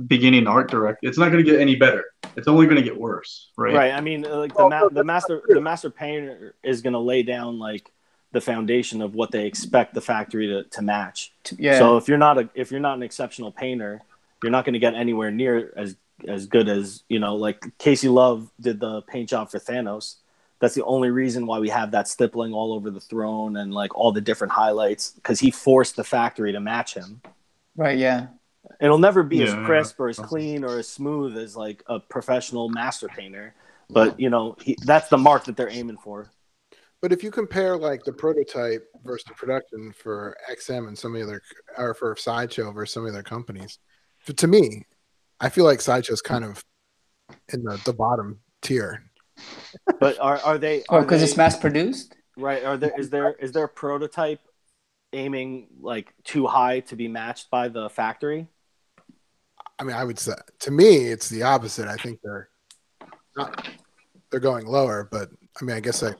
beginning art direct, it's not going to get any better. It's only going to get worse, right? Right. I mean, like the master painter is going to lay down like the foundation of what they expect the factory to match. Yeah. So if you're not an exceptional painter, you're not going to get anywhere near as good as like Casey Love did the paint job for Thanos. That's the only reason why we have that stippling all over the throne and like all the different highlights, because he forced the factory to match him. Right. Yeah. It'll never be as crisp or as clean or as smooth as like a professional master painter, but that's the mark that they're aiming for. But if you compare like the prototype versus the production for XM and some of the other, or for Sideshow versus some of the other companies, to me, I feel like Sideshow's kind of in the bottom tier. But are they? Because it's mass produced, right? Is there a prototype aiming like too high to be matched by the factory? I mean, I would say to me, it's the opposite. I think they're going lower, but I mean, I guess it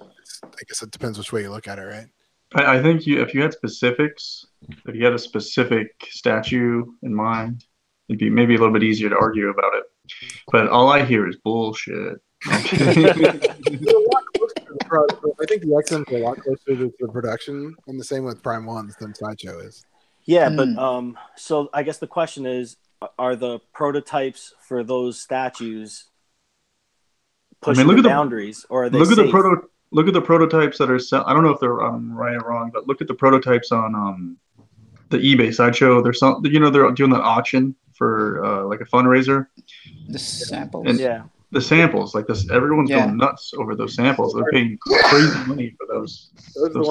depends which way you look at it, right? I think if you had specifics, if you had a specific statue in mind, it'd be maybe a little bit easier to argue about it. But all I hear is bullshit. I think the XM's are a lot closer to the production, and the same with Prime 1s than Sideshow is. Yeah, but so I guess the question is, are the prototypes for those statues pushing the boundaries, or are they look safe? Look at the prototypes that are I don't know if they're right or wrong, but look at the prototypes on the eBay sideshow. There's some, they're doing the auction for like a fundraiser. The samples. And the samples, like this, everyone's going nuts over those samples. They're paying crazy money for those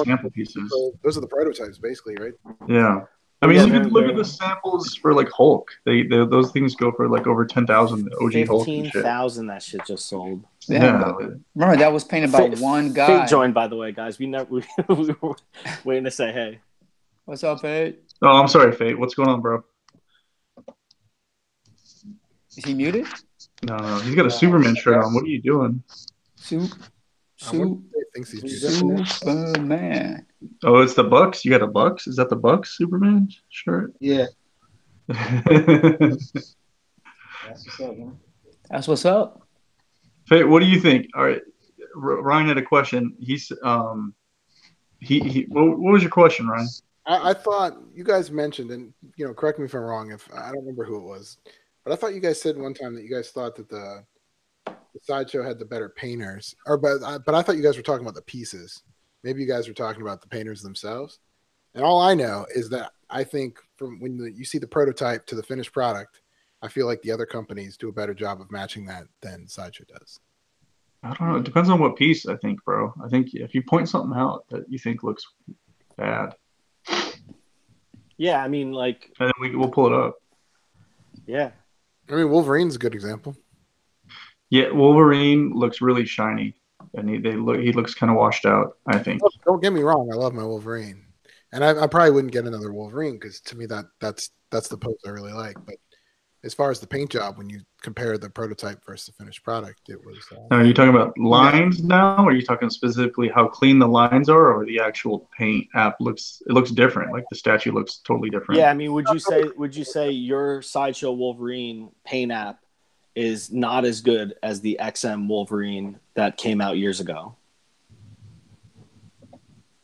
sample pieces. Those are the prototypes, basically, right? Yeah. I mean, look at the samples for like Hulk. Those things go for like over 10,000. OG Hulk. 15,000. That shit just sold. Yeah. Remember that was painted by one guy. Fate joined, by the way, guys. We were waiting to say hey. What's up, Fate? Oh, I'm sorry, Fate. What's going on, bro? Is he muted? No. He's got a Superman shirt on. What are you doing? Superman. Oh, it's the Bucks. You got a Bucks? Is that the Bucks Superman shirt? Yeah. That's what's up, man. That's what's up. Fate, what do you think? All right, Ryan had a question. What was your question, Ryan? I thought you guys mentioned, and correct me if I'm wrong, if I don't remember who it was, but I thought you guys said one time that you guys thought that the sideshow had the better painters, but I thought you guys were talking about the pieces. Maybe you guys were talking about the painters themselves. And all I know is that I think from when you see the prototype to the finished product, I feel like the other companies do a better job of matching that than Sideshow does. I don't know. It depends on what piece, I think, bro. I think if you point something out that you think looks bad. Yeah, I mean, like... And then we'll pull it up. Yeah. I mean, Wolverine's a good example. Yeah, Wolverine looks really shiny. And he looks kind of washed out, I think. Don't get me wrong. I love my Wolverine. And I probably wouldn't get another Wolverine because to me that's the pose I really like. But as far as the paint job, when you compare the prototype versus the finished product, it was. Now, are you talking about lines now? Or are you talking specifically how clean the lines are, or the actual paint app looks? It looks different. Like the statue looks totally different. Yeah, I mean, would you say your Sideshow Wolverine paint app is not as good as the XM Wolverine that came out years ago?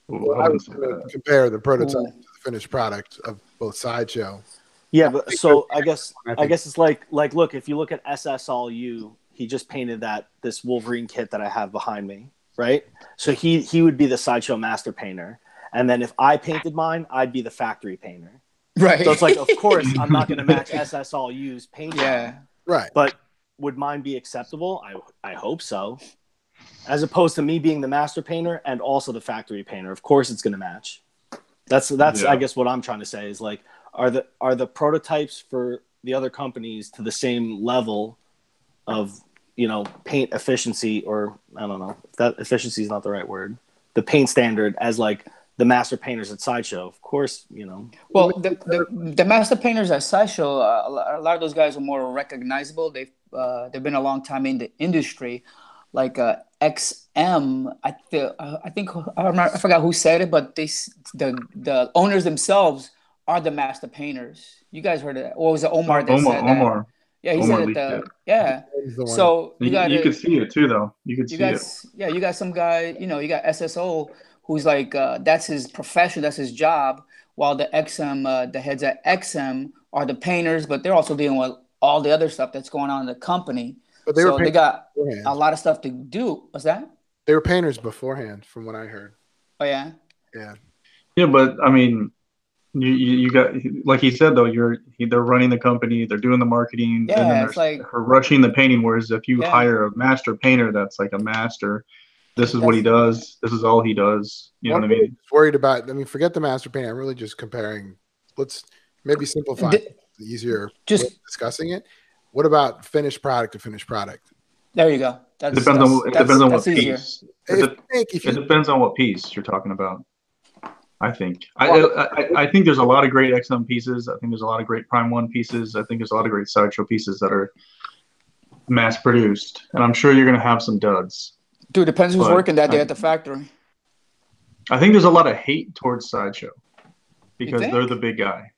Well, I was going to compare the prototype to the finished product of both Sideshow. Yeah, but so I guess it's like look, if you look at SS All U, he just painted this Wolverine kit that I have behind me, right? So he would be the Sideshow master painter, and then if I painted mine, I'd be the factory painter. Right. So it's like, of course, I'm not going to match SS All U's paint. Yeah. Right. But would mine be acceptable? I hope so. As opposed to me being the master painter and also the factory painter, of course it's going to match. That's I guess what I'm trying to say is like, are the prototypes for the other companies to the same level of paint efficiency, or I don't know if that efficiency is not the right word, the paint standard as like the master painters at Sideshow? Of course, Well, the master painters at Sideshow, a lot of those guys are more recognizable. They've been a long time in the industry. Like XM, I think I forgot who said it, but the owners themselves are the master painters. You guys heard it? Or was it Omar that said that? Omar. Yeah, he Omar said it. Yeah. So you could see it too, though. You could see it. Yeah, you got some guy. You got SSO who's like that's his profession, that's his job. While the XM, the heads at XM are the painters, but they're also dealing with all the other stuff that's going on in the company. But they got a lot of stuff to do. What's that? They were painters beforehand, from what I heard. Oh yeah. Yeah. Yeah, but I mean, you got, like he said though, they're running the company, they're doing the marketing, yeah, and then it's like they're rushing the painting. Whereas if you hire a master painter, that's like a master. This is what he does. This is all he does. You know what I mean? Worried about. I mean, forget the master painter. I'm really just comparing. Let's maybe simplify. The easier just discussing it. What about finished product to finished product? There you go. It depends on what piece. It depends on what piece you're talking about. I think. I think there's a lot of great XM pieces. I think there's a lot of great Prime 1 pieces. I think there's a lot of great Sideshow pieces that are mass produced. And I'm sure you're going to have some duds. Dude, depends who's working that day at the factory. I think there's a lot of hate towards Sideshow because they're the big guy.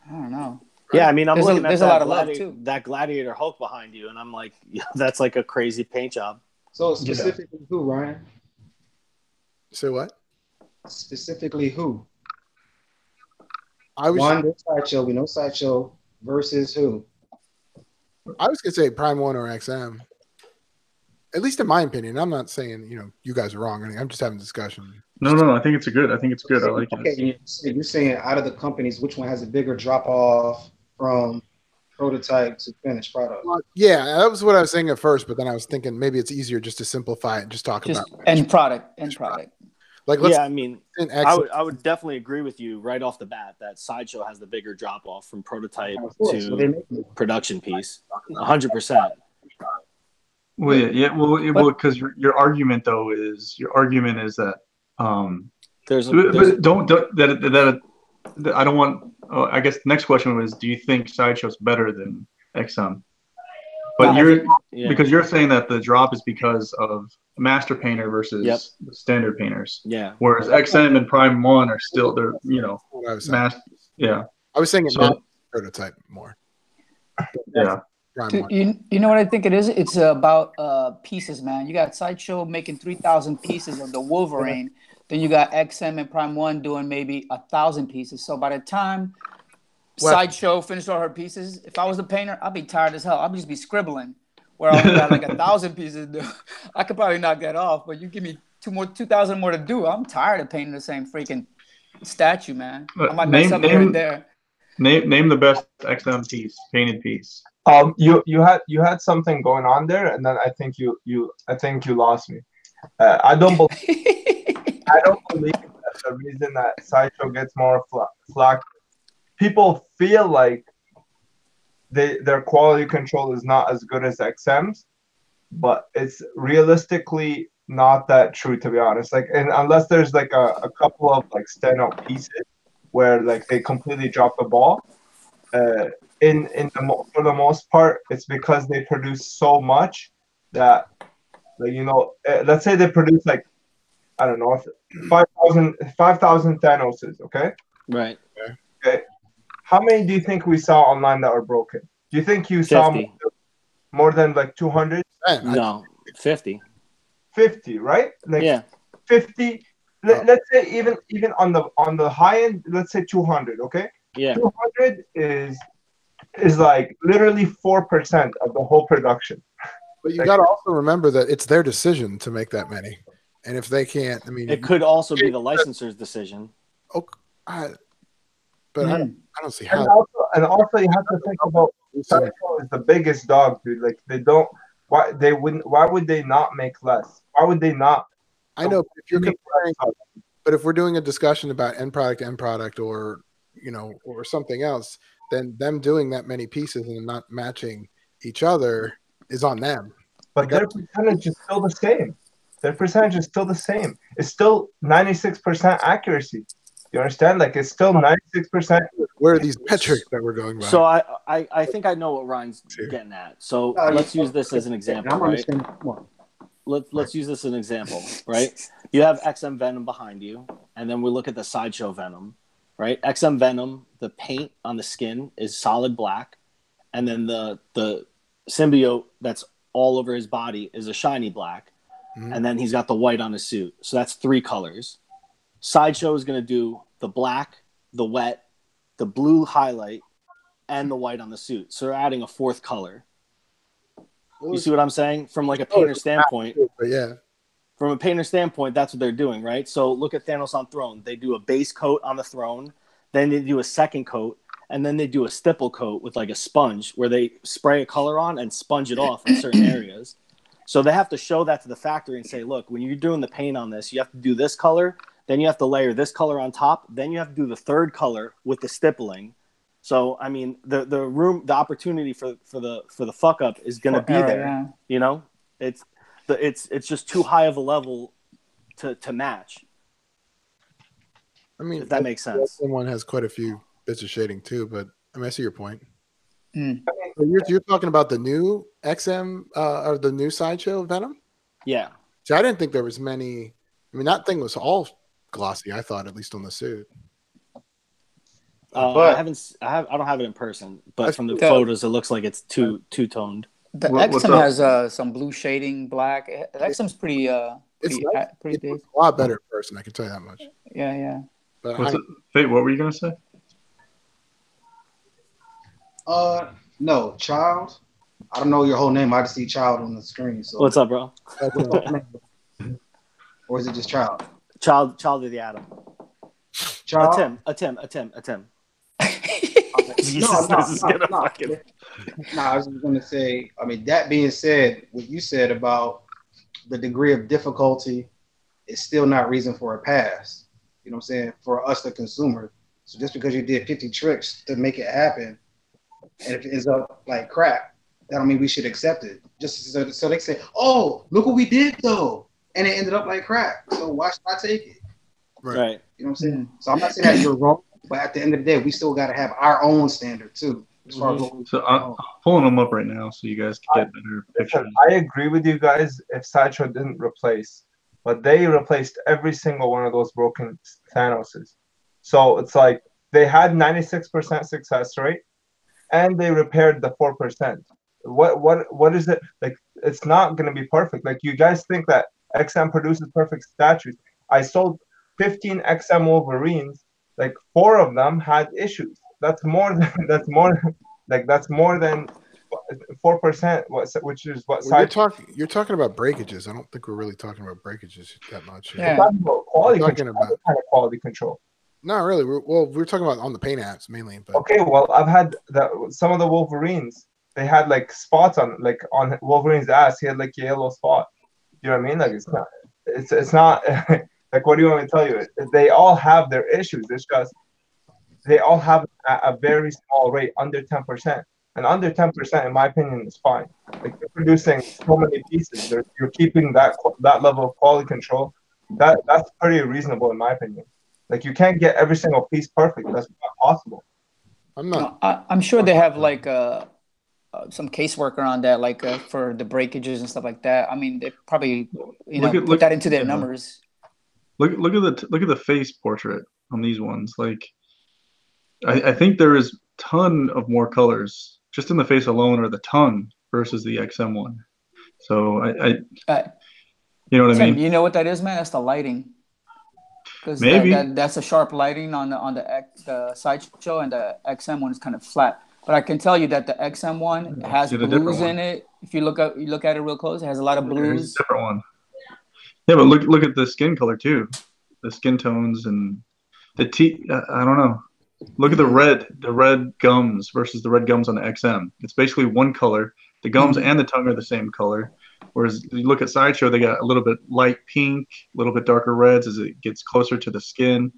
I don't know. Yeah, I mean, I'm looking at a lot of love too. That Gladiator Hulk behind you, and I'm like, yeah, that's like a crazy paint job. So specifically who, Ryan? Say what? Specifically who? Sideshow. We know Sideshow versus who? I was gonna say Prime 1 or XM. At least in my opinion. I'm not saying you guys are wrong or anything. I'm just having a discussion. No. I think it's good. I like it. Okay, you're saying out of the companies, which one has a bigger drop off from prototype to finished product? Yeah, that was what I was saying at first, but then I was thinking maybe it's easier just to simplify it and just talk about end product. Like, I mean, I would definitely agree with you right off the bat that Sideshow has the bigger drop off from prototype to production piece, 100%. Well, yeah. Well, because your argument though is that I don't want. I guess the next question was, do you think Sideshow's better than XM? But because you're saying that the drop is because of Master Painter versus standard painters. Yeah. Whereas XM and Prime 1 are still Yeah. I was saying it's prototype more. Yeah. You know what I think it is? It's about pieces, man. You got Sideshow making 3,000 pieces of the Wolverine. Then you got XM and Prime 1 doing maybe 1,000 pieces. So by the time Sideshow finished all her pieces, if I was a painter, I'd be tired as hell. I'd just be scribbling. Where I only got like 1,000 pieces to do. I could probably knock that off, but you give me 2,000 more to do. I'm tired of painting the same freaking statue, man. I might mess up here and there. Name the best XM piece, painted piece. You had something going on there, and then I think you lost me. I don't believe that the reason that Sideshow gets more flack, people feel like their quality control is not as good as XM's, but it's realistically not that true, to be honest. Like, and unless there's like a couple of like standout pieces where like they completely drop the ball, for the most part, it's because they produce so much that, like, let's say they produce like, I don't know, 5,000 Thanoses, okay? Right. Okay. How many do you think we saw online that were broken? Do you think you 50. saw more than like 200? No, 50. 50, right? Like, yeah. 50. Let's say even on the high end, let's say 200, okay? Yeah. 200 is like literally 4% of the whole production. But you got to also remember that it's their decision to make that many. And if they can't, I mean, it could also be the licensor's decision. Okay. But I don't see how. And also, you have to think about Sideshow is the biggest dog, dude. Like, why would they not make less? Why would they not? I know, but if you're comparing, but if we're doing a discussion about end product, or or something else, then them doing that many pieces and not matching each other is on them. But their percentage is still the same. It's still 96% accuracy. You understand? Like, it's still 96%. Where are these metrics that we're going by? So I think I know what Ryan's getting at. So let's use this as an example, right? Let's use this as an example, right? You have XM Venom behind you, and then we look at the Sideshow Venom, right? XM Venom, the paint on the skin is solid black, and then the symbiote that's all over his body is a shiny black, and then he's got the white on his suit. So that's 3 colors. Sideshow is going to do the black, the wet, the blue highlight, and the white on the suit. So they're adding a 4th color. You see what I'm saying? From like a painter standpoint. Yeah. From a painter standpoint, that's what they're doing, right? So look at Thanos on Throne. They do a base coat on the throne, then they do a second coat, and then they do a stipple coat with like a sponge where they spray a color on and sponge it off in certain areas. So they have to show that to the factory and say, look, when you're doing the paint on this, you have to do this color, then you have to layer this color on top, then you have to do the 3rd color with the stippling. So I mean, the opportunity for the fuck up is going to be there. Yeah. It's just too high of a level to match. I mean, if that makes sense. Someone has quite a few bits of shading too, but I mean, I see your point. You're talking about the new XM or the new Sideshow Venom? Yeah. See, I didn't think there was many. I mean, that thing was all glossy. I thought, at least on the suit. I don't have it in person, but from the photos, it looks like it's two toned. The XM has some blue shading, black. The XM's pretty big. It's a lot better in person. I can tell you that much. Yeah. But Fate, what were you gonna say? No, Child. I don't know your whole name. I just see Child on the screen. So What's up, bro? Or is it just Child? Child of the Atom. Child. A Tim. No, I was just going to say, I mean, that being said, what you said about the degree of difficulty is still not reason for a pass. You know what I'm saying? For us, the consumer. So just because you did 50 tricks to make it happen, and if it ends up like crap, that don't mean we should accept it. Just so they say, oh, look what we did though. And it ended up like crap. So why should I take it? Right. You know what I'm saying? So I'm not saying that you're wrong, but at the end of the day, we still got to have our own standard too. As far as what we so I'm pulling them up right now so you guys can get better pictures. I agree with you guys if Sideshow didn't replace, but they replaced every single one of those broken Thanoses. So it's like they had 96% success rate and they repaired the 4%. What is it? Like, it's not going to be perfect. Like, you guys think that XM produces perfect statues. I sold 15 XM Wolverines, like 4 of them had issues. That's more than 4%, which is what you're talking about breakages. I don't think we're really talking about breakages that much. Yeah. We're talking about quality control. Kind of quality control. Not really. We're talking about on the paint apps mainly. But okay, well, I've had some of the Wolverines. They had like spots on Wolverine's ass. He had like a yellow spot. You know what I mean? Like it's not like, what do you want me to tell you? They all have their issues. It's just they all have a very small rate, under 10%. And under 10%, in my opinion, is fine. Like, you're producing so many pieces. You're keeping that level of quality control. That's pretty reasonable, in my opinion. Like, you can't get every single piece perfect. That's not possible. I'm sure they have like some casework around that, like for the breakages and stuff like that. I mean, they probably put that into their numbers. Look at the face portrait on these ones. Like, I think there is ton of more colors just in the face alone, or the tongue versus the XM one. So you know what I mean? You know what that is, man? That's the lighting. Because that's a sharp lighting on the Sideshow, and the XM one is kind of flat. But I can tell you that the XM one has blues in it. If you look at it real close, it has a lot of blues. It's a different one. Yeah, but look at the skin color too, the skin tones and the teeth. I don't know. Look at the red gums versus the red gums on the XM. It's basically one color. The gums and the tongue are the same color. Whereas you look at Sideshow, they got a little bit light pink, a little bit darker reds as it gets closer to the skin,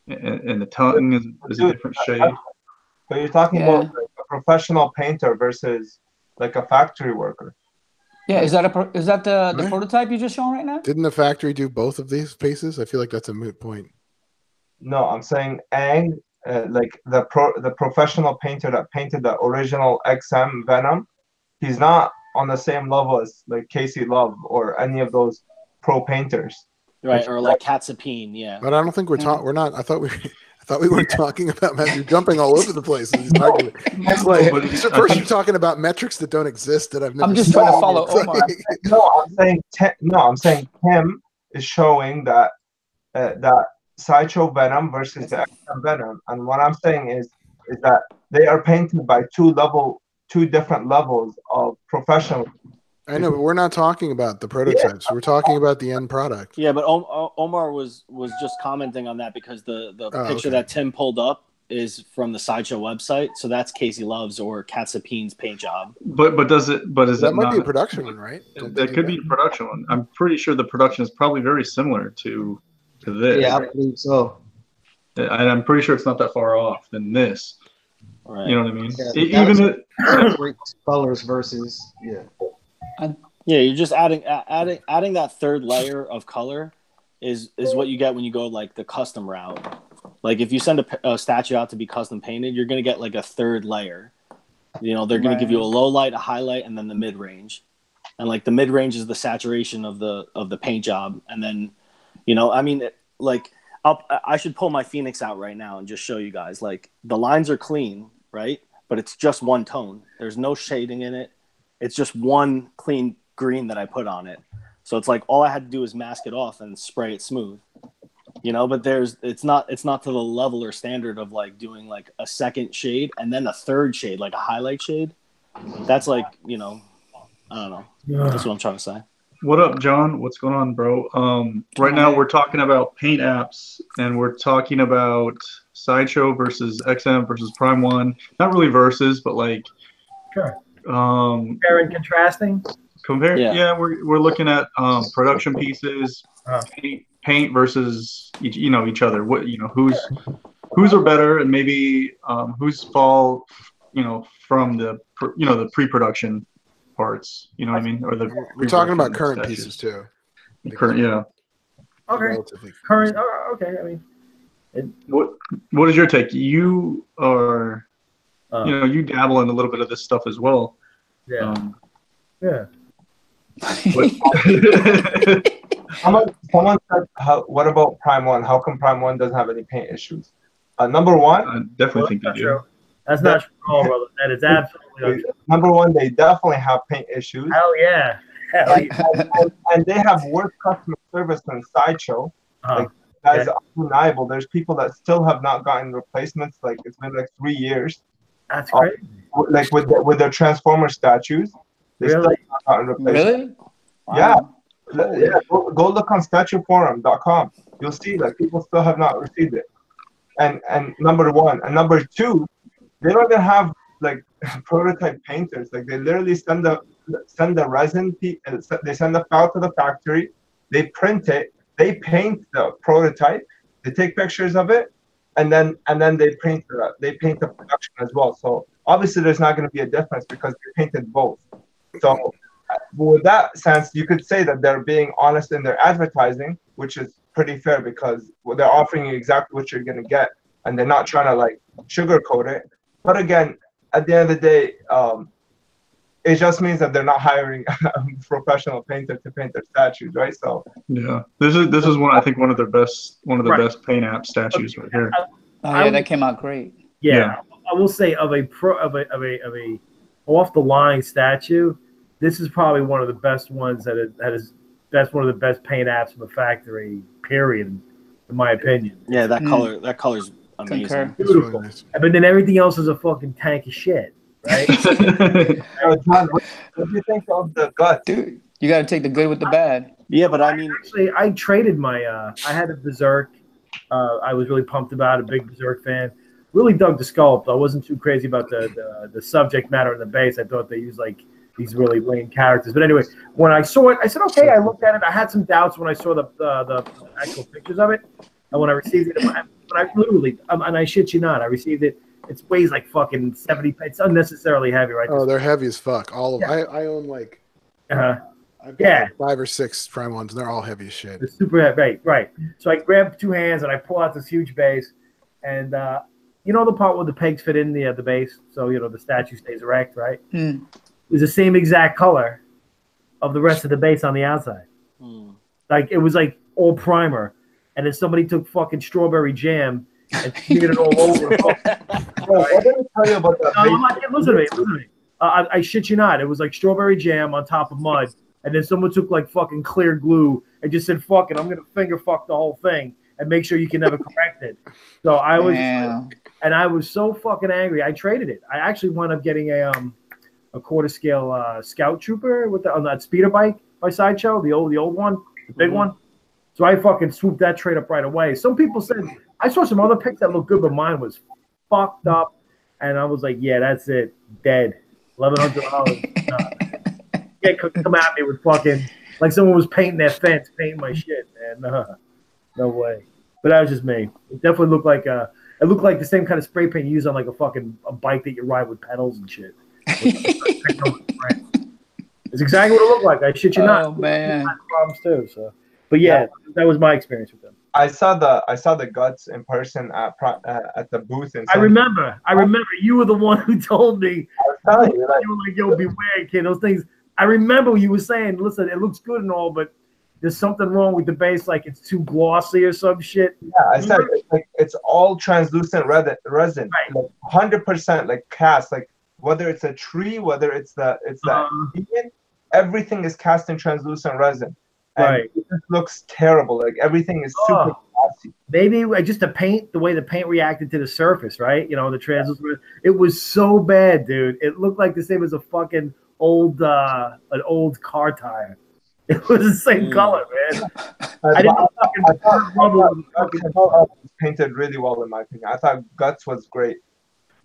and the tongue is a different shade. But you're talking about like a professional painter versus like a factory worker. Yeah, is that the prototype you just showing right now? Didn't the factory do both of these pieces? I feel like that's a moot point. No, I'm saying Ang, like the professional painter that painted the original XM Venom, he's not on the same level as like Casey Love or any of those pro painters. Right, or like Katsapine, yeah. But I don't think we're not. I thought we weren't talking about You're jumping all over the place. First, you're talking about metrics that don't exist that I've never. I'm just trying to follow Omar. I'm saying Tim is showing that Sideshow Venom versus the XM Venom, and what I'm saying is that they are painted by two different levels of professional. I know, but we're not talking about the prototypes. We're talking about the end product. Yeah, but Omar was just commenting on that because the picture that Tim pulled up is from the Sideshow website, so that's Casey Love's or Katsapine's paint job. But is that might be a production one, right? That could be a production one. I'm pretty sure the production is probably very similar to this. Yeah, I believe so. And I'm pretty sure it's not that far off than this. Right. You know what I mean? Even colors versus you're just adding that third layer of color is what you get when you go like the custom route. Like if you send a statue out to be custom painted, you're gonna get like a third layer. You know, they're gonna give you a low light, a highlight, and then the mid range. And like the mid range is the saturation of the paint job, and then I mean, like I should pull my Phoenix out right now and just show you guys. Like the lines are clean, right? But it's just one tone. There's no shading in it. It's just one clean green that I put on it. So it's like all I had to do is mask it off and spray it smooth. But it's not to the level or standard of like doing like a second shade and then a third shade, like a highlight shade. That's like, you know, I don't know. That's what I'm trying to say. What up, John? What's going on, bro? Right now we're talking about paint apps, and we're talking about Sideshow versus XM versus Prime One. Not really versus, but like, sure. Comparing, contrasting. Yeah, we're looking at production pieces, paint versus each other. What whose are better, and maybe whose fall from the the pre-production parts. You know what I mean? Or we're talking about current pieces too. Current, yeah. Okay. Current. Okay. I mean, what is your take? You are, you dabble in a little bit of this stuff as well. Yeah. Yeah. Someone said, what about Prime One? How come Prime One doesn't have any paint issues? Number one, I definitely think they do. True. That's not true at all, brother. That is absolutely untrue. Number one, they definitely have paint issues. Hell yeah. And they have worse customer service than Sideshow. Like, that's undeniable. There's people that still have not gotten replacements. Like, it's been like 3 years. That's crazy. Like with their Transformer statues, they still have not gotten replacements. Really? Wow. Yeah. Go look on statueforum.com. You'll see like people still have not received it. And number one, and number two, they don't even have like prototype painters. Like they literally send the resin. They send the file to the factory. They print it. They paint the prototype. They take pictures of it, and then they paint the production as well. So obviously there's not going to be a difference because they painted both. So with that sense, you could say that they're being honest in their advertising, which is pretty fair because they're offering you exactly what you're going to get, and they're not trying to like sugarcoat it. But again, at the end of the day, it just means that they're not hiring a professional painter to paint their statues, right? So yeah, this is one of their best best paint app statues right here. Oh yeah, that came out great. Yeah, I will say of a off the line statue, this is probably one of the best ones that's one of the best paint apps from the factory. Period, in my opinion. Yeah, that color's amazing. Beautiful. But then everything else is a fucking tank of shit, right? John, what do you think of the gut? Dude, you got to take the good with the bad. Yeah, but I mean, actually, I traded my. I had a Berserk. I was really pumped about, a big Berserk fan. Really dug the sculpt. I wasn't too crazy about the subject matter in the base. I thought they used like these really lame characters. But anyway, when I saw it, I said, okay. I looked at it. I had some doubts when I saw the actual pictures of it, and when I received it, I literally, and I shit you not, I received it. It weighs like fucking 70. It's unnecessarily heavy, right? Oh, they're heavy as fuck. All of I own like I've got like 5 or 6 Prime ones, and they're all heavy as shit. They're super heavy, right? So I grab 2 hands and I pull out this huge base, and you know the part where the pegs fit in the base, so the statue stays erect, right? It's the same exact color of the rest of the base on the outside. Like it was like all primer, and then somebody took fucking strawberry jam and smeared it all over. What did I tell you about that? Listen to me. I shit you not. It was like strawberry jam on top of mud, and then someone took like fucking clear glue and just said, "Fuck it, I'm gonna finger fuck the whole thing and make sure you can never correct it." So I was, and I was so fucking angry. I traded it. I actually wound up getting a quarter scale Scout Trooper on that speeder bike by Sideshow, the old one, the big one. So I fucking swooped that trade up right away. Some people said I saw some other picks that looked good, but mine was fucked up, and I was like, yeah, that's it, dead. $1,100. Can't come at me with fucking like someone was painting their fence, painting my shit, man. No way. But that was just me. It definitely looked like the same kind of spray paint you use on like a bike that you ride with pedals and shit. It's exactly what it looked like. I shit you not. Oh man, problems too. So, but yeah, that was my experience with them. I saw the guts in person at the booth. I remember. You were the one who told me. I was telling you, you were like, "Yo, beware, kid." Those things. I remember you were saying, "Listen, it looks good and all, but there's something wrong with the base. Like it's too glossy or some shit." Yeah, I said it's all translucent resin, right. Like 100% like cast. Like whether it's a tree, whether it's the everything is cast in translucent resin. And right. it just looks terrible. Like everything is super maybe just the paint, the way the paint reacted to the surface, right? You know, the translucent. It was so bad, dude. It looked like the same as a fucking an old car tire. It was the same color, man. I thought Guts was painted really well, in my opinion. I thought Guts was great.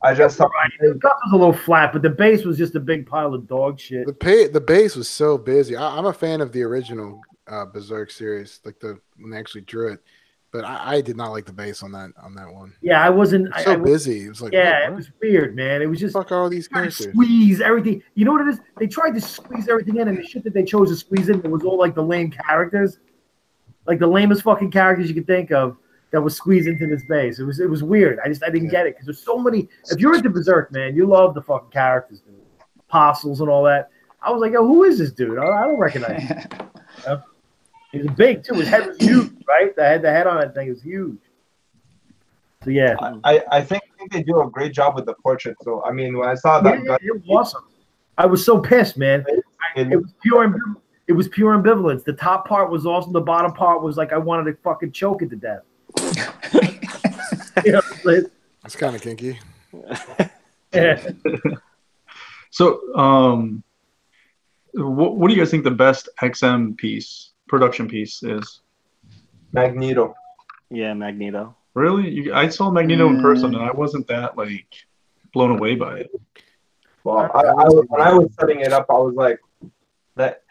I just thought Guts was a little flat, but the base was just a big pile of dog shit. The base was so busy. I'm a fan of the original Berserk series, like when they actually drew it. But I did not like the base on that one. Yeah, I wasn't so busy. It was like, it was weird, man. It was just fuck all these characters. Squeeze everything. You know what it is? They tried to squeeze everything in, and the shit that they chose to squeeze in, it was all like the lame characters, like the lamest fucking characters you could think of that was squeezed into this base. It was weird. I didn't get it because there's so many. If you're into Berserk, man, you love the fucking characters, dude. Apostles and all that. I was like, yo, who is this dude? I don't recognize him. He was big too. His head was huge, right? The head on that thing was huge. So yeah, I think they do a great job with the portrait. So I mean, when I saw that, it was awesome. I was so pissed, man. It was pure. It was pure ambivalence. The top part was awesome. The bottom part was like I wanted to fucking choke it to death. You know, that's kind of kinky. Yeah. So, what do you guys think the best XM production piece is? Magneto. Yeah, Magneto. Really? I saw Magneto in person, and I wasn't that blown away by it. Well, when I was setting it up, I was like that.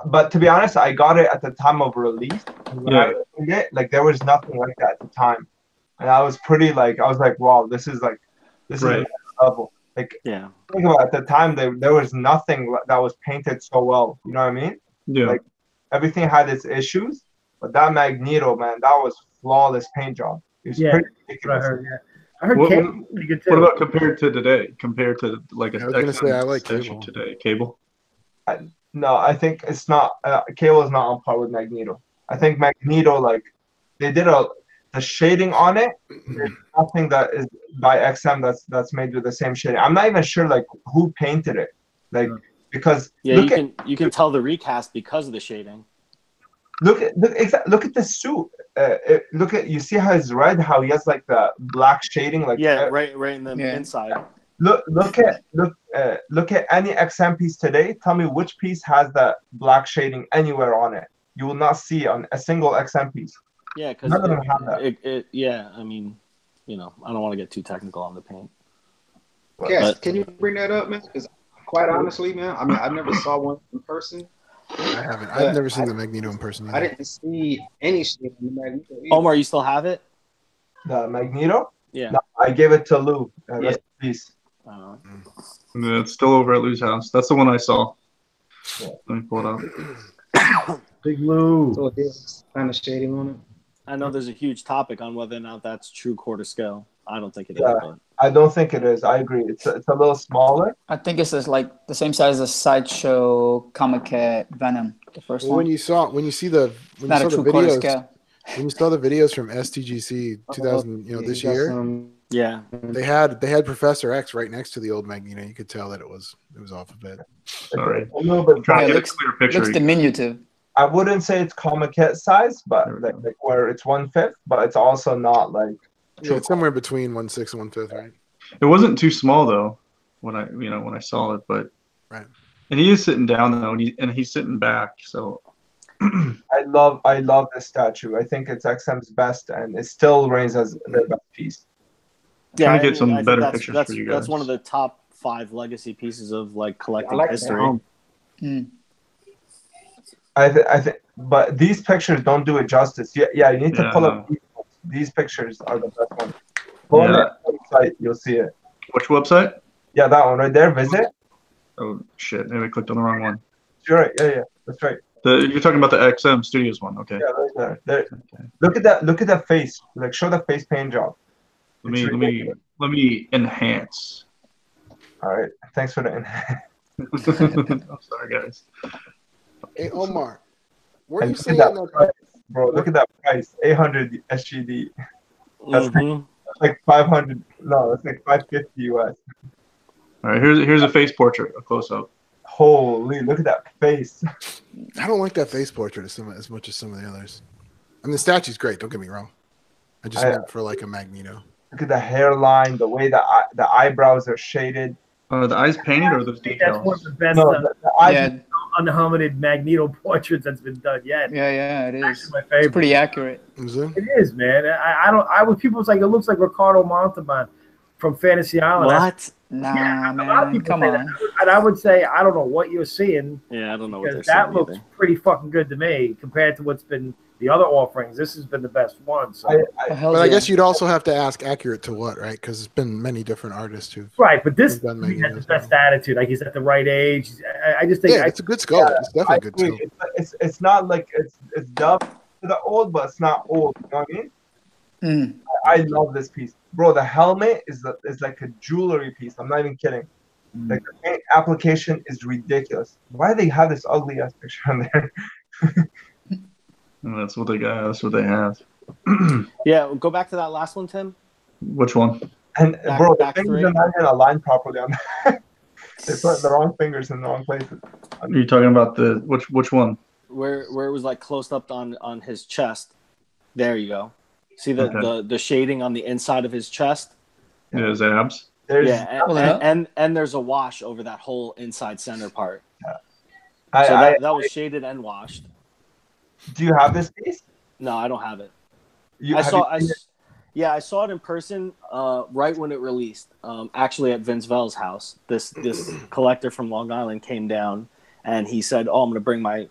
But to be honest, I got it at the time of release. When I opened it, there was nothing like that at the time, and I was pretty I was like, wow, this is right. Another level. Think about it, at the time there was nothing that was painted so well. You know what I mean? Yeah. Everything had its issues, but that Magneto, man, that was flawless paint job. It was pretty ridiculous. I heard Cable pretty good too. What about compared to today? Compared to I was gonna say I like Cable today. Cable. No, I think it's not. Cable is not on par with Magneto. I think Magneto, they did the shading on it. There's nothing that is by XM that's made with the same shading. I'm not even sure who painted it, because you can tell the recast because of the shading. Look at the suit. You see how it's red? How he has the black shading? Right in the inside. Look at any XM piece today. Tell me which piece has that black shading anywhere on it. You will not see on a single XM piece. Yeah, because none of them have that. I mean, I don't want to get too technical on the paint. Yes, can you bring that up, man? Because quite honestly, man, I mean, I never saw one in person. I haven't. I've never seen the Magneto in person either. I didn't see any shit in the Magneto either. Omar, you still have it? The Magneto? Yeah. No, I gave it to Lou. Rest in peace. Yeah, it's still over at Lou's house. That's the one I saw. Yeah. Let me pull it up. Big Lou. So it's kind of shading on it. I know there's a huge topic on whether or not that's true quarter scale. I don't think it is. But... I don't think it is. I agree. It's a little smaller. I think it's the same size as Sideshow Comiket Venom, the first one. When you saw the videos, when you saw the videos from STGC 2000, this year, they had Professor X right next to the old Magneto. You could tell that it was off a bit. Sorry, a little bit. Looks diminutive. I wouldn't say it's Comiket size, but where it's 1/5, but it's also not it's somewhere between 1/6 and 1/5, right? It wasn't too small though when I saw it, but right. And he is sitting down though, and he's sitting back. So I love this statue. I think it's XM's best, and it still reigns as their best piece. Yeah, trying to get some better pictures for you guys. That's one of the top 5 legacy pieces of collecting history. I think, but these pictures don't do it justice. Yeah, you need to pull up these pictures are the best ones. Go on that website, you'll see it. Which website? Yeah, that one right there. Visit. Oh shit! Maybe I clicked on the wrong one. You're right. Yeah, that's right. You're talking about the XM Studios one, okay? Yeah, right there. Okay. Look at that. Look at that face. Show the face paint job. Let me enhance. All right. Thanks for the enhance. I'm sorry, guys. Hey Omar, what are you saying? Bro, look at that price. 800 SGD. That's like 500. No, that's like 550 US. All right, here's a face portrait, a close up. Holy, look at that face. I don't like that face portrait as much as some of the others. I mean, the statue's great. Don't get me wrong. I just meant for like a Magneto. Look at the hairline, the way the eyebrows are shaded. Are the eyes painted or those details? That's one of the best the eyes unhelmeted Magneto portraits that's been done yet. Yeah, it is. Actually, my favorite. It's pretty accurate. Is it? It is, man. I was people was like, it looks like Ricardo Montalban from Fantasy Island. What? Nah, a lot of man. people Come say on. that. And I would say I don't know what you're seeing. Yeah, I don't know what they're Because that saying looks either. pretty fucking good to me compared to what's been the other offerings. This has been the best one. So. But I guess you'd also have to ask accurate to what, right? Because there's been many different artists who've Right, but this done he has the Magnetos. best attitude. Like he's at the right age. I just think Yeah, it's a good sculpt. Yeah, It's definitely a good agree. sculpt. It's not like it's dumb to the old, but it's not old. You know what I mean? I love this piece, bro. The helmet is like a jewelry piece. I'm not even kidding. Like the paint application is ridiculous. Why do they have this ugly ass picture on there? And that's what they got. That's what they have. Yeah, go back to that last one, Tim. Which one? And Back- bro, the back fingers three. are not even aligned properly on that. They put the wrong fingers in the wrong places. Are you talking about the which one? Where it was like close up on his chest. There you go. See the shading on the inside of his chest? Yeah, his abs. There's Yeah, and there's a wash over that whole inside center part. I, So I, that was shaded and washed. do you have this piece? No, I don't have it. Have you seen it? I saw it in person right when it released. Actually, at Vince Vell's house, this collector from Long Island came down and he said, "Oh, I'm going to bring my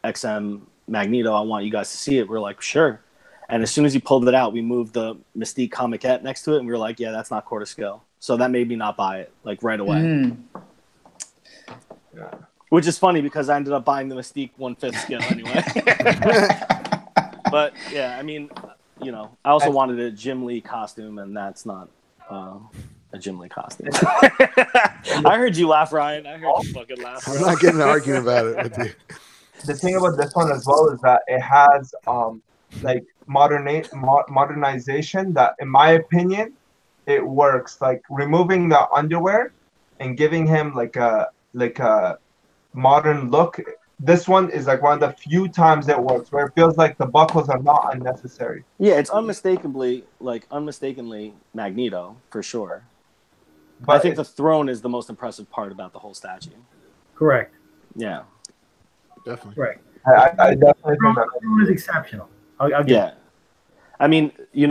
XM Magneto. I want you guys to see it." We're like, "Sure." And as soon as he pulled it out, we moved the Mystique Comiquette next to it, and we were like, "Yeah, that's not quarter scale." So that made me not buy it like right away. Yeah. Which is funny because I ended up buying the Mystique 1/5 scale anyway. But yeah, I mean, I also wanted a Jim Lee costume, and that's not a Jim Lee costume. I heard you laugh, Ryan. I heard you fucking laugh. I'm not getting an argument about it with you. The thing about this one as well is that it has like modernization that, in my opinion, it works. Like removing the underwear and giving him like a modern look. This one is like one of the few times it works where it feels like the buckles are not unnecessary. Yeah, it's unmistakably Magneto for sure. But I think the throne is the most impressive part about the whole statue. Correct. Yeah. Definitely. Right. I definitely think that. Throne is exceptional. I'll get Yeah. I mean, if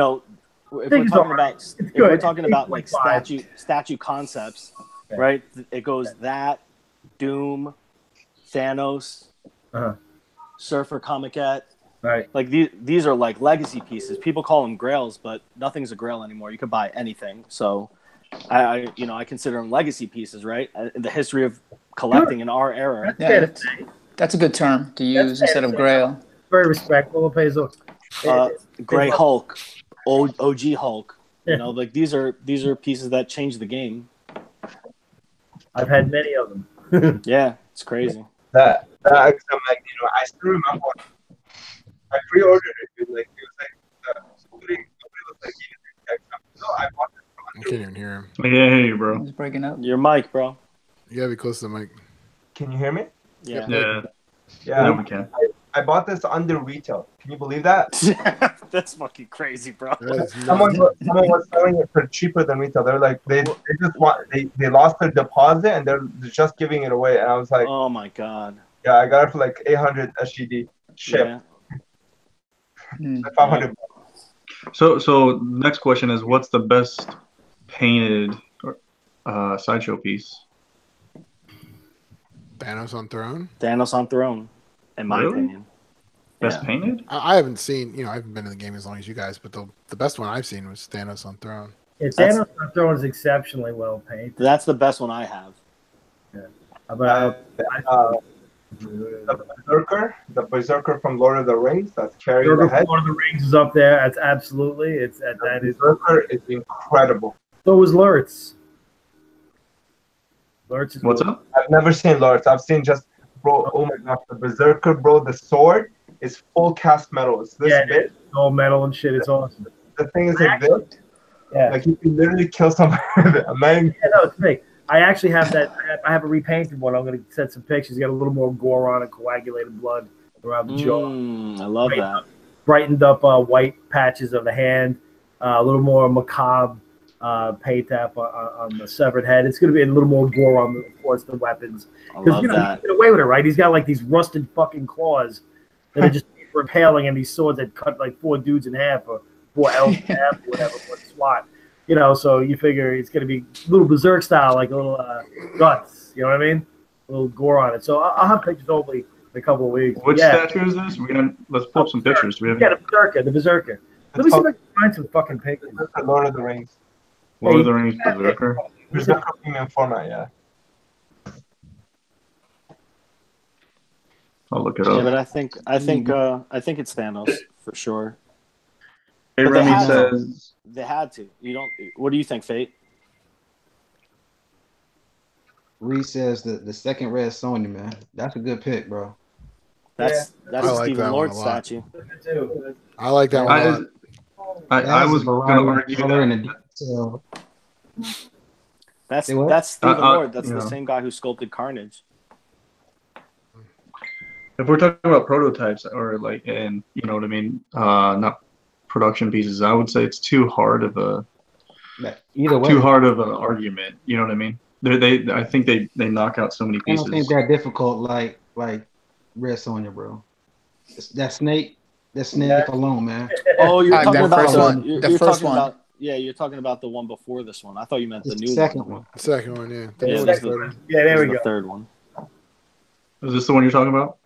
we're talking about like statue concepts, right? It goes that, Doom, Thanos, Surfer Comiquette. Right. Like these are like legacy pieces. People call them grails, but nothing's a grail anymore. You could buy anything. So I consider them legacy pieces, right? In the history of collecting in our era. Yeah, that's a good term to use instead of grail. Very respectful. Peso. Gray Hulk, OG Hulk. Like these are pieces that changed the game. I've had many of them. Yeah, it's crazy. That XM Magneto, I still remember. I pre-ordered it. It was like nobody was like XM. So I bought it. I can't even hear him. I can't hear you, bro. It's breaking up. Your mic, bro. You gotta be close to the mic. Can you hear me? Yeah. Yeah. Yeah. No, we can. I bought this under retail. Can you believe that? That's fucking crazy, bro. Someone was selling it for cheaper than retail. They're like they lost their deposit and they're just giving it away. And I was like, Oh my god. yeah, I got it for like 800 SGD shipped. Yeah. Like 500. So next question is, what's the best painted sideshow piece? Thanos on Throne. Thanos on Throne, in my Really? opinion. Best Yeah. painted? I haven't seen, I haven't been in the game as long as you guys, but the best one I've seen was Thanos on Throne. Yeah, Thanos on Throne is exceptionally well painted. That's the best one I have. About The Berserker from Lord of the Rings, that's carrying the head. Lord of the Rings is up there. That's absolutely. That is. Berserker is incredible. So was Lurtz. Lurtz is What's up? I've never seen Lords. I've seen just, bro, oh my gosh, the Berserker, bro, the sword is full cast metal. It's this big. It's all metal and shit. It's awesome. The thing is like this. Yeah. Like you can literally kill somebody with it. It's big. I actually have that. I have a repainted one. I'm going to send some pictures. Got a little more gore on it, coagulated blood around the jaw. I love that. brightened up white patches of the hand, a little more macabre paint app on the severed head. It's going to be a little more gore on, of course, the weapons. Because He's get away with it, right? He's got like these rusted fucking claws that are just impaling, and these swords that cut like 4 dudes in half or 4 elves in half or whatever, one SWAT. You know, so you figure it's going to be a little berserk style, like a little guts. You know what I mean? A little gore on it. So I'll have pictures hopefully in a couple of weeks. Which statue is this? Let's pull up some pictures. The Berserker. Let me see if I can find some fucking pictures. Lord of the Rings. Lord of the Rings Berserker. Berserker premium format, yeah. I'll look it up. Yeah, but I think it's Thanos for sure. Hey, Remy says they had to. You don't. What do you think, Fate? Reed says the second Red Sonja, man. That's a good pick, bro. That's I a like Stephen that Lord one a lot. statue. I like that one a lot. I was going to argue that. That's Stephen Lord. That's you the know. same guy who sculpted Carnage. If we're talking about prototypes or like, and you know what I mean, not production pieces, I would say it's too hard of a argument. You know what I mean? I think they knock out so many I pieces. don't think they're difficult like Red Sonja, bro. That snake alone, man. Oh, you're talking about first one. You're first talking one. about, yeah, you're talking about the one before this one. I thought you meant the It's new the second one. one. Second one, yeah. Yeah, That's this is Yeah, there we the go. third one. Is this the one you're talking about?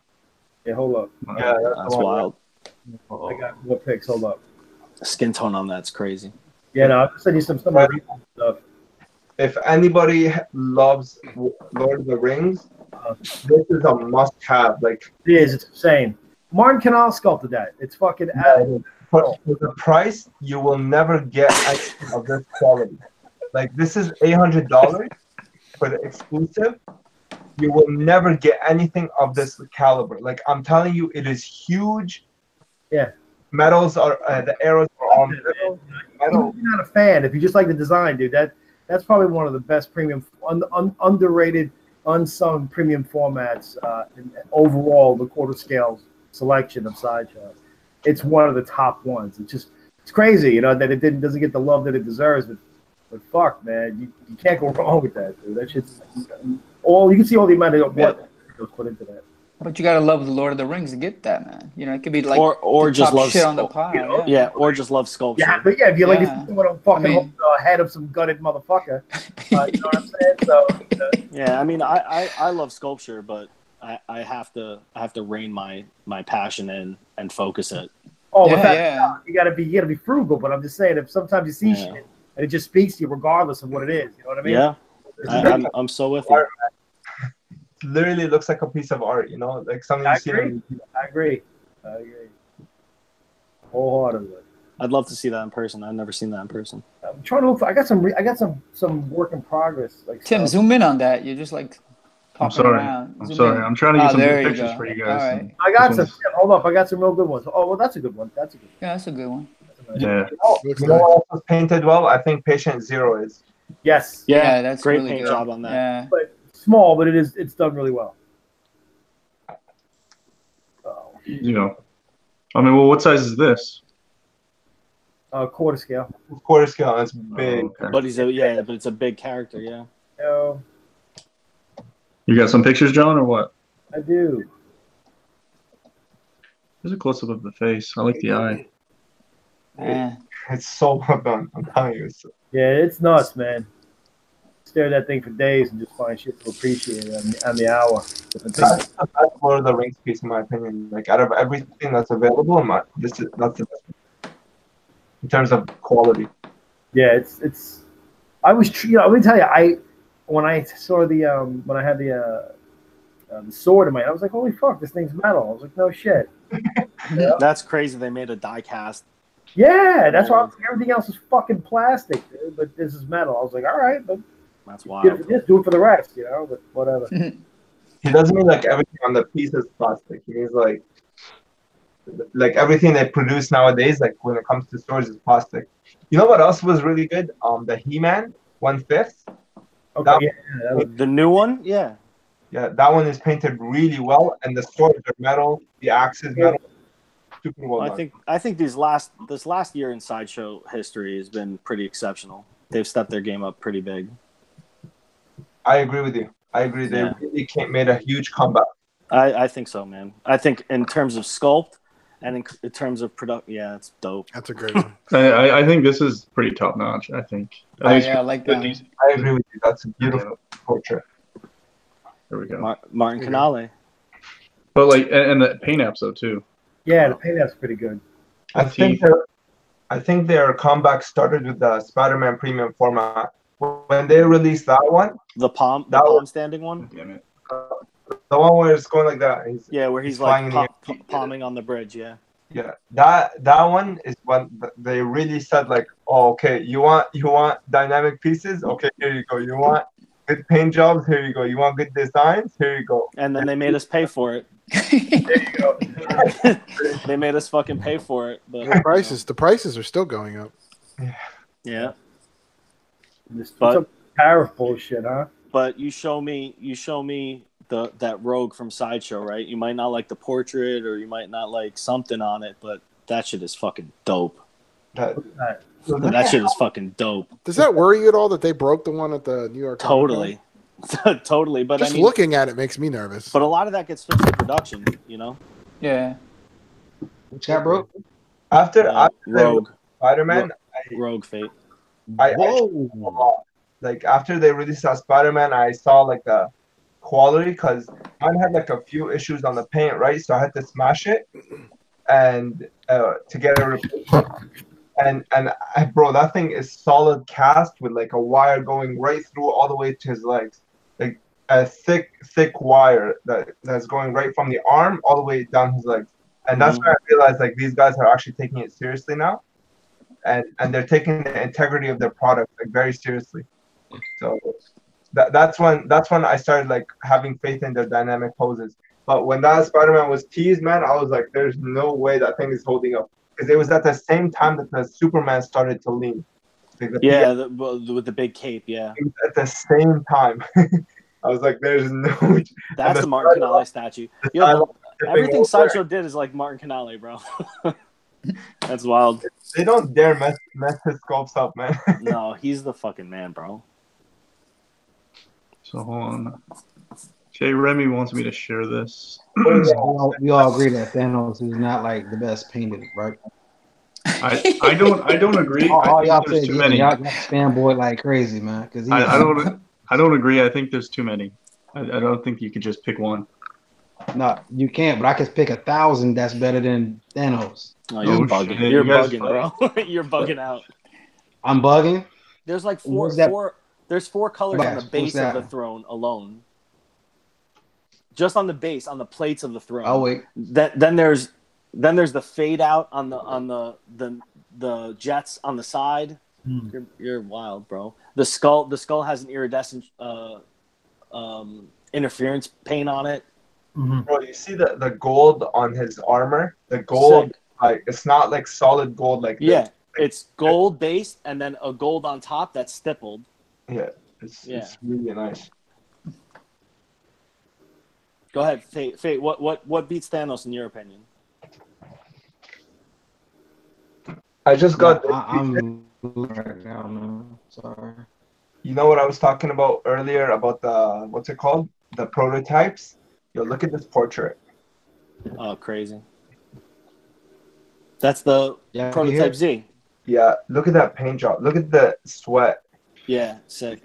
Yeah, hold up. Yeah, That's wild. I got more pics. Hold up. Skin tone on that's crazy. Yeah, no, I'll send you some of the stuff. If anybody loves Lord of the Rings, this is a must-have. Like, It is. It's insane. Martin Canal sculpted that. It's fucking. for the price, you will never get anything of this quality. Like, this is $800 for the exclusive. You will never get anything of this caliber. Like, I'm telling you, it is huge. Yeah. Metals are the arrows are all metal. Even if you're not a fan, if you just like the design, dude, that's probably one of the best premium, underrated, unsung premium formats in overall the quarter scale selection of Sideshow. It's one of the top ones. It's crazy, you know, that it doesn't get the love that it deserves. But fuck, man, you can't go wrong with that, dude. That shit's you can see all the amount of work that was put into that. But you gotta love the Lord of the Rings to get that, man. You know, it could be like or the just top love shit on the pile. Yeah, or just love sculpture. Yeah, but yeah, if you like Yeah. to someone fucking hold the head of some gutted motherfucker, you know what I'm saying? So, you know. Yeah, I mean, I love sculpture, but I have to rein my passion in and focus it. Oh, Yeah, you gotta be frugal. But I'm just saying, if sometimes you see Yeah. shit and it just speaks to you, regardless of what it is. You know what I mean? Yeah, I'm so with you. It literally looks like a piece of art, you know, like something you see. I agree. Wholeheartedly. I'd love to see that in person. I've never seen that in person. I'm trying to look for. I got some work in progress. Like Tim, stuff. zoom in on that. You're just like I'm popping sorry. around. I'm Zoom sorry. in. I'm trying to get some there good you pictures go. for you All guys. right. I got This some. one's- Hold up. I got some real good ones. Oh, well, that's a good one. Yeah, that's a good one. Yeah. Looks You know nice. what else was painted well? I think Patient Zero is. Yes. Yeah, that's great really paint good. job on that. Yeah. But small, but it's done really well. You know, I mean, well, what size is this? Quarter scale. Quarter scale, that's big. Okay. But but it's a big character. Yeah. No, You got some pictures, John, or what? I do. There's a close up of the face. I like the eye. Yeah. It's so well done. I'm telling you. Yeah, it's nuts, man. Stare at that thing for days and just find shit to appreciate on the hour. That's the best Lord of the Rings piece, in my opinion. Like, out of everything that's available, that's the best one. In terms of quality. Yeah, it's. I was, let me tell you, when I saw when I had the sword in my hand, I was like, holy fuck, this thing's metal. I was like, no shit. That's crazy. They made a die cast. Yeah, that's why everything else is fucking plastic, dude, but this is metal. I was like, all right, but That's get wild. it for this, do it for the rest, you know, but whatever. He doesn't mean like everything on the piece is plastic. He means like everything they produce nowadays, like when it comes to stores, is plastic. You know what else was really good? The He-Man 1/5. Okay, yeah, The new one, yeah. Yeah, that one is painted really well, and the swords are metal. The axe is metal. super well done. I think this last year in Sideshow history has been pretty exceptional. They've stepped their game up pretty big. I agree with you. I agree. They really made a huge comeback. I think so, man. I think in terms of sculpt and in terms of product, yeah, it's dope. That's a great one. I think this is pretty top notch. I think. I like that. I agree with you. That's a beautiful portrait. There we go. Martin Canale. But like, and the paint apps though too. Yeah, the paint app's pretty good. I think their comeback started with the Spider-Man premium format. When they released that one, the palm standing one. Damn it. The one where it's going like that. Where he's like palming on the bridge. Yeah. Yeah, that one is when they really said like, oh, okay, you want dynamic pieces? Okay, here you go. You want good paint jobs? Here you go. You want good designs? Here you go. And then they made us pay for it. There you go. They made us fucking pay for it. But the prices are still going up. Yeah. Some tariff bullshit, huh? But you show me that Rogue from Sideshow, right? You might not like the portrait or you might not like something on it, but that shit is fucking dope. That shit is fucking dope. Does that worry you at all that they broke the one at the New York? Totally. Totally. But just looking at it makes me nervous. But a lot of that gets fixed in production, you know? Yeah. Which got broke? After Rogue. Spider-Man. Rogue Fate. Like after they released that Spider-Man, I saw like the quality because mine had like a few issues on the paint, right? So I had to smash it and to get it replaced. And bro, that thing is solid cast with like a wire going right through all the way to his legs, like a thick wire that's going right from the arm all the way down his legs. And that's where I realized like these guys are actually taking it seriously now, and they're taking the integrity of their product like very seriously. So that's when I started like having faith in their dynamic poses. But when that Spider-Man was teased, man, I was like, there's no way that thing is holding up. Because it was at the same time that the Superman started to lean. Like with the big cape, yeah. It was at the same time. I was like, there's no... That's a Martin Canale statue. Everything Sideshow did is like Martin Canale, bro. That's wild. They don't dare mess his sculpts up, man. No, he's the fucking man, bro. So hold on. Jay Remy wants me to share this. We all agree that Thanos is not like the best painted, right? I don't agree. All y'all there's say too many. Y'all fanboy like crazy, man. Because I don't agree. I think there's too many. I don't think you could just pick one. No, you can't. But I could pick 1,000 that's better than Thanos. Oh, you're bugging. You're bugging, bro. You're bugging out. I'm bugging. There's like four. There's 4 colors on the base of the throne alone. Just on the base, on the plates of the throne. Oh wait. Then there's the fade out on the jets on the side. You're wild, bro. The skull has an iridescent interference paint on it. Bro, you see the gold on his armor? The gold, like it's not like solid gold like this. Yeah, it's gold based and then a gold on top that's stippled. Yeah, it's really nice. Go ahead, Fate. What beats Thanos in your opinion? I just got. I'm right now, man. Sorry. You know what I was talking about earlier about the what's it called? The prototypes. Yo, look at this portrait. Oh, crazy. That's the prototype Z. Yeah, look at that paint job. Look at the sweat. Yeah, sick.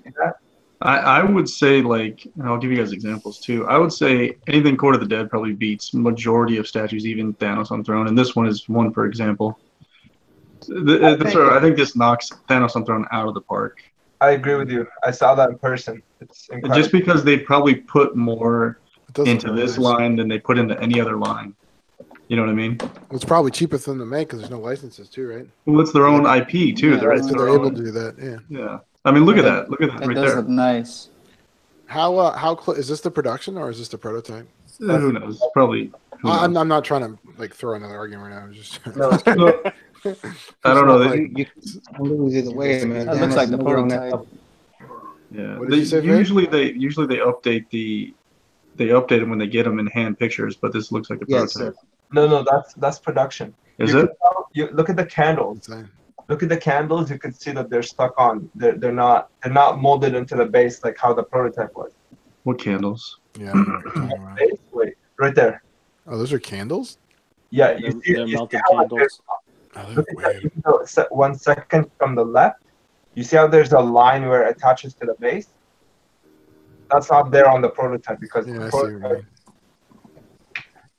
I would say, like, and I'll give you guys examples too. I would say anything Court of the Dead probably beats majority of statues, even Thanos on Throne. And this one is one, for example. I think this knocks Thanos on Throne out of the park. I agree with you. I saw that in person. It's incredible. Just because they probably put more into this line than they put into any other line. You know what I mean? It's probably cheaper for them to make because there's no licenses too, right? Well, it's their own IP too. Yeah, so they're able to do that. Yeah. I mean, look at that. Look at that right there. Look nice. How is this the production or is this the prototype? Who knows? Probably. I'm not trying to like throw another argument right now. Just I don't know. You lose either way, man. That looks like the prototype. Yeah. Usually they update them when they get them in hand pictures, but this looks like the prototype. No, that's production. Is it? You look at the candles. Look at the candles. You can see that they're stuck on. They're not molded into the base like how the prototype was. What candles? Yeah. I know what you're talking about. Wait, right there. Oh, those are candles? Yeah, They're melted candles. Look at that. You can go 1 second from the left. You see how there's a line where it attaches to the base? That's not there on the prototype because Yeah, the I see what you prototype, mean.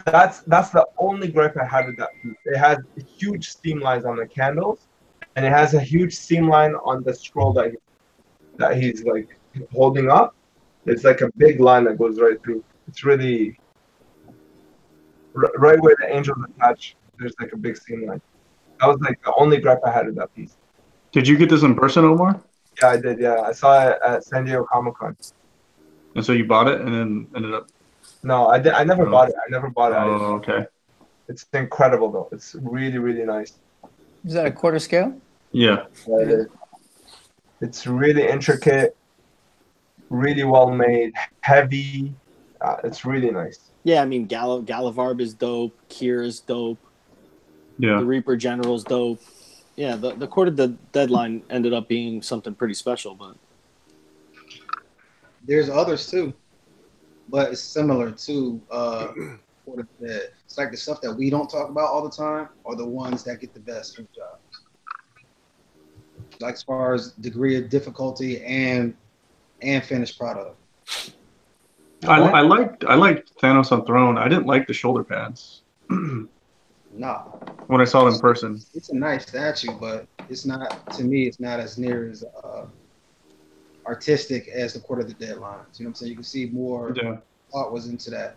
that's the only gripe I had with that piece. It has huge seam lines on the candles, and it has a huge seam line on the scroll that he's like holding up. It's like a big line that goes right through. It's really right where the angels attach. There's like a big seam line. That was like the only gripe I had with that piece. Did you get this in person, Omar? Yeah, I did. Yeah, I saw it at San Diego Comic-Con. And so you bought it and then ended up. No, I did. I never bought it. Oh, okay. It's incredible though. It's really, really nice. Is that a quarter scale? Yeah. It's really intricate, really well made, heavy. It's really nice. Yeah, I mean, Galavarb is dope. Kier is dope. Yeah. The Reaper General's dope. Yeah, the Court of the Deadline ended up being something pretty special, but there's others too, but it's similar to Court of the Dead. It's like the stuff that we don't talk about all the time are the ones that get the best from jobs. Like as far as degree of difficulty and finished product. I liked Thanos on Throne. I didn't like the shoulder pads. Nah. When I saw it in person. It's a nice statue, but it's not, to me, it's not as near as artistic as the Court of the Dead lines. You know what I'm saying? You can see more thought was into that.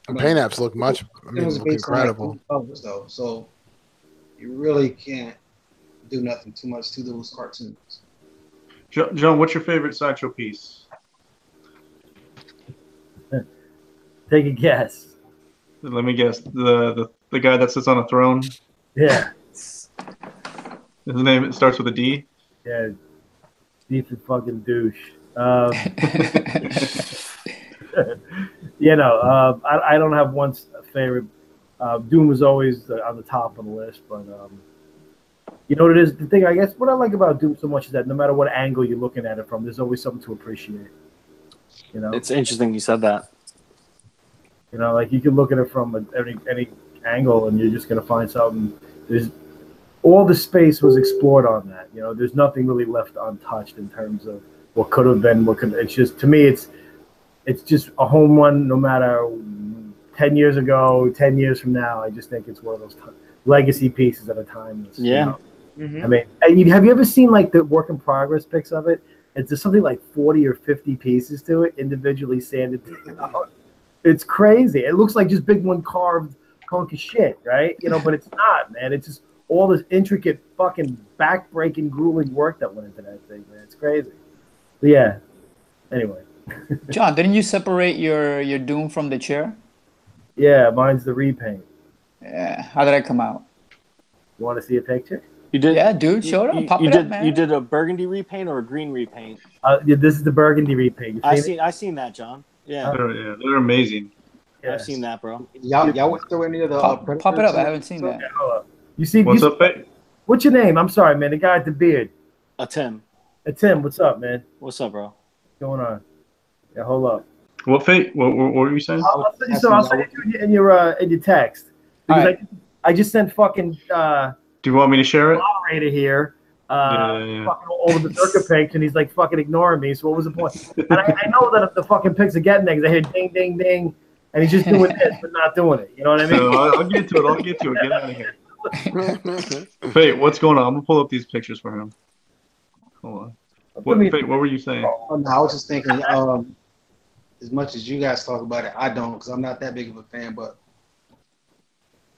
The paint apps look look incredible. Covers, though, so you really can't do nothing too much to those cartoons. John, what's your favorite Sideshow piece? Take a guess. Let me guess. The guy that sits on a throne. Yeah. His name, it starts with a D. Yeah. Deep fucking douche. I don't have one favorite. Doom was always on the top of the list, but you know what it is? The thing, I guess, what I like about Doom so much is that no matter what angle you're looking at it from, there's always something to appreciate. You know, it's interesting you said that. You know, like you can look at it from any angle, and you're just gonna find something. There's all the space was explored on that. You know, there's nothing really left untouched in terms of what could have been. It's just, to me, it's just a home run. No matter 10 years ago, 10 years from now, I just think it's one of those legacy pieces that are timeless. Yeah. You know? I mean, have you ever seen like the work in progress pics of it? It's just something like 40 or 50 pieces to it, individually sanded. It's crazy. It looks like just big one carved hunk of shit, right? You know, but it's not, man. It's just all this intricate, fucking back-breaking, grueling work that went into that thing, man. It's crazy. But yeah. Anyway. John, didn't you separate your Doom from the chair? Yeah, mine's the repaint. Yeah. How did that come out? You want to see a picture? You did? Yeah, dude. Show it up. Pop it up, man. You did a burgundy repaint or a green repaint? Yeah, this is the burgundy repaint. I seen that, John. Yeah. They're amazing. Yeah. I've seen that, bro. Y'all went through any of the pop it up. I haven't seen that. You see? What's up, Fate? What's your name? I'm sorry, man. The guy with the beard. Tim. Tim, what's up, man? What's up, bro? What's going on? Yeah, hold up. What, Fate? What were you saying? I'll send you in your text. Because right. I just sent fucking. Do you want me to share it? Moderator here. Fucking all over the circuit pics, and he's like fucking ignoring me. So what was the point? And I know that the fucking pics are getting there because I hear ding, ding, ding, and he's just doing this but not doing it. You know what I mean? No, I'll get to it. Get out of here. Fate, what's going on? I'm gonna pull up these pictures for him. Hold on. Fate, what were you saying? Oh, no, I was just thinking. As much as you guys talk about it, I don't, because I'm not that big of a fan. But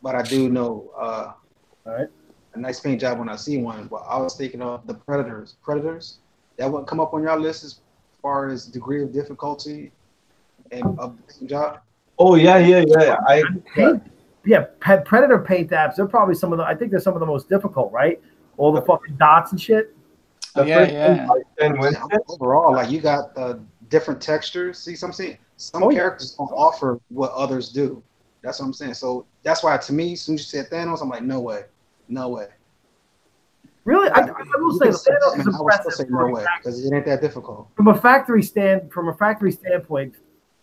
I do know. All right. A nice paint job when I see one. But I was thinking of the Predators. That wouldn't come up on your list as far as degree of difficulty and of the paint job. Oh yeah. Predator paint apps. They're probably some of the. I think they're some of the most difficult, right? All the fucking dots and shit. Yeah. Overall, like you got different textures. See, some characters don't offer what others do. That's what I'm saying. So that's why, to me, as soon as you said Thanos, I'm like, no way, no way. Really, I will say Thanos is I would still impressive. say no way because it ain't that difficult. From a factory standpoint,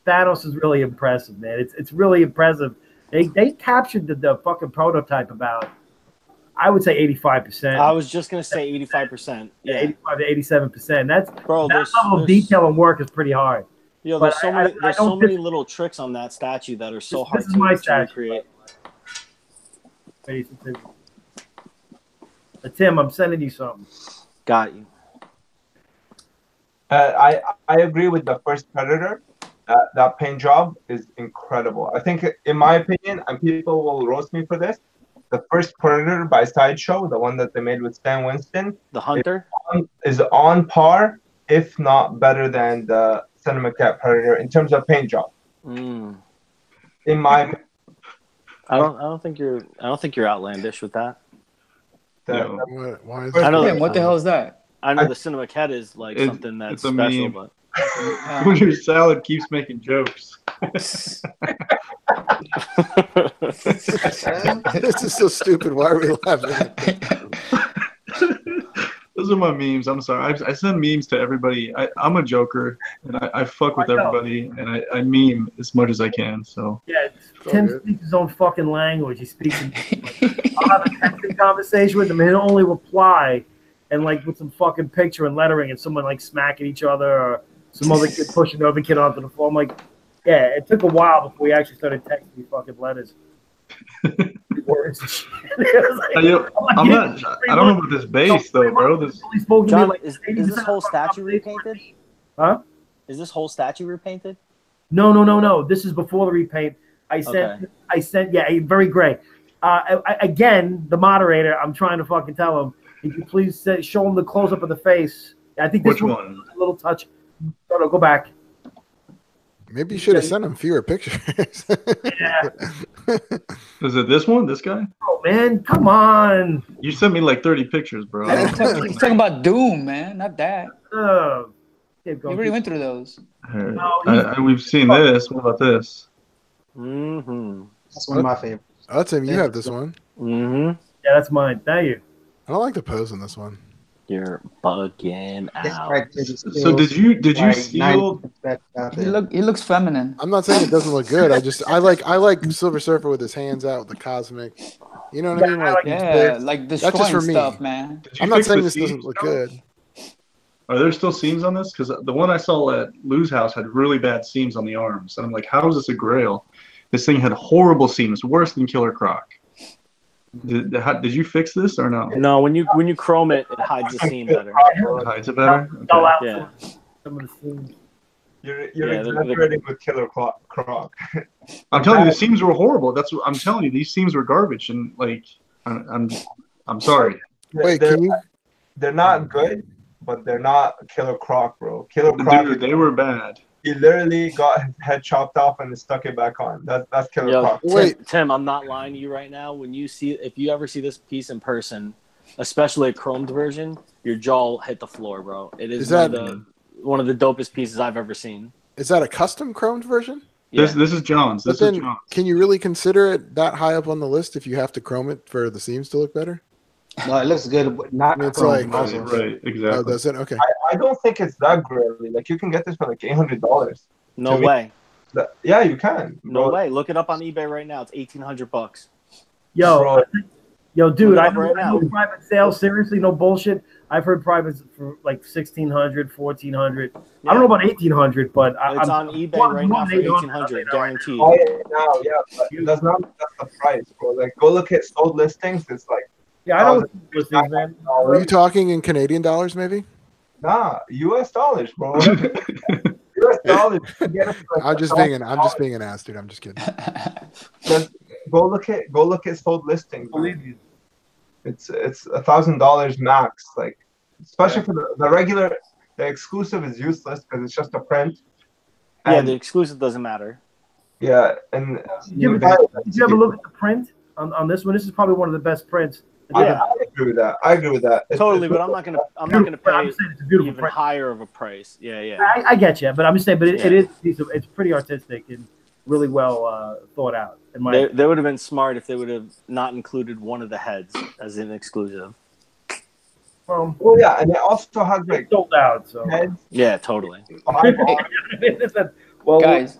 Thanos is really impressive, man. It's really impressive. They captured the fucking prototype about, I would say 85%. I was just gonna say 85%. Yeah, 85 to 87%. That there's level of detail and work is pretty hard. You know, there's so many little tricks on that statue that are so hard to recreate. Tim, I'm sending you something. Got you. I agree with the first Predator. That paint job is incredible. I think, in my opinion, and people will roast me for this, the first Predator by Sideshow, the one that they made with Stan Winston, the Hunter, is on par, if not better than the CinemaCat Predator in terms of paint job. In my opinion. I don't think you're outlandish with that. Why is what the hell is that? I know the CinemaCat is like something that's special, meme. but Your salad keeps making jokes. This is so stupid. Why are we laughing? Those are my memes. I'm sorry. I send memes to everybody. I'm a joker, and I fuck with everybody, and I meme as much as I can. So yeah, Tim speaks his own fucking language. He speaks. I'll have a texting conversation with him, and he'll only reply, and like with some fucking picture and lettering, and someone like smacking each other, or some other kid pushing another kid onto the floor. I'm like, yeah, it took a while before we actually started texting me fucking letters. Words and shit. I don't know about this base though, bro. John, is this whole statue repainted? Huh? Is this whole statue repainted? No. This is before the repaint. I sent. Yeah, very gray. Again, the moderator. I'm trying to fucking tell him. If you please show him the close up of the face. I think this one a little touch. No, go back. Maybe you should have sent him fewer pictures. Yeah. Is it this one? This guy? Oh man, come on! You sent me like 30 pictures, bro. He's talking about Doom, man, not that. Oh, you already went through those. We've seen this. What about this? That's one of my favorites. Oh, Tim, you have this one. Yeah, that's mine. Thank you. I don't like the pose in this one. You're bugging out. So did you steal? He looks feminine. I'm not saying it doesn't look good. I like Silver Surfer with his hands out, the cosmic. You know what I mean? Like that's just for me. Stuff, man. I'm not saying this doesn't look good. Are there still seams on this? Because the one I saw at Lou's house had really bad seams on the arms, and I'm like, how is this a Grail? This thing had horrible seams, worse than Killer Croc. Did you fix this or no? No, when you chrome it, it hides the seam better. It hides it better? Okay. Yeah. Some of the seams. You're exaggerating with Killer Croc. I'm telling you, the seams were horrible. That's what I'm telling you. These seams were garbage, and like, I'm sorry. Wait, they're not good, but they're not Killer Croc, bro. Killer Croc. Dude, they were bad. He literally got his head chopped off and stuck it back on. That's Killer Croc. Wait, Tim, I'm not lying to you right now. If you ever see this piece in person, especially a chromed version, your jaw will hit the floor, bro. It is one of the dopest pieces I've ever seen. Is that a custom chromed version? Yeah. This is John's. This is John's. Can you really consider it that high up on the list if you have to chrome it for the seams to look better? No, it looks good, but not. It's chrome. like right, exactly. Oh, does it? Okay. I don't think it's that great. Like you can get this for like $800. No way. Yeah, you can. No way. Look it up on eBay right now. It's $1,800. Yo, dude, I right now. know private sales. Seriously, no bullshit. I've heard privates for like $1,600, $1,400. Yeah. I don't know about $1,800, but it's on eBay right now for $1,800, guaranteed. Oh, yeah, but that's the price, bro. Like, go look at sold listings. It's like I know listings, man. Are you talking in Canadian dollars, maybe? Nah, U.S. dollars, bro. U.S. dollars. I'm just being an ass, dude. I'm just kidding. Just go look at sold listings. It's $1,000 max. Like, especially for the exclusive is useless because it's just a print. Yeah, the exclusive doesn't matter. Yeah, and did you ever look at the print on this one? This is probably one of the best prints. Yeah, I agree with that. Totally, but I'm not gonna pay even higher of a price. Yeah. I get you, but I'm just saying, but it is. It's pretty artistic, and really well thought out. They would have been smart if they would have not included one of the heads as an exclusive. Well, yeah, and it also has like sold out. So heads. Yeah, totally. Well, guys,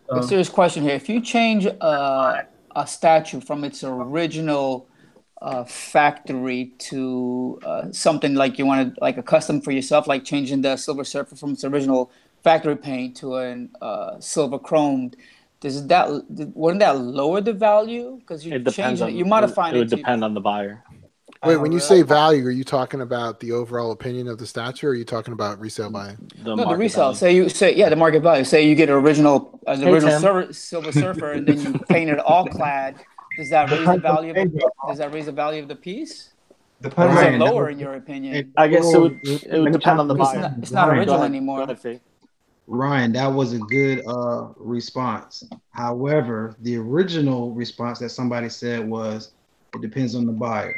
a serious question here. If you change a statue from its original factory to something like you wanted, like a custom for yourself, like changing the Silver Surfer from its original factory paint to an silver chromed, wouldn't that lower the value? Because you change it, you modify it. It would depend on the buyer. Wait, when you say value, are you talking about the overall opinion of the statue, or are you talking about resale value? The resale. Value. The market value. Say you get an original Silver Surfer, and then you paint it all clad. Does that raise the value? Does that raise the value of the piece? Or is it lower in your opinion? I guess it would depend on the buyer. It's not original anymore. Ryan, that was a good response. However, the original response that somebody said was, it depends on the buyer.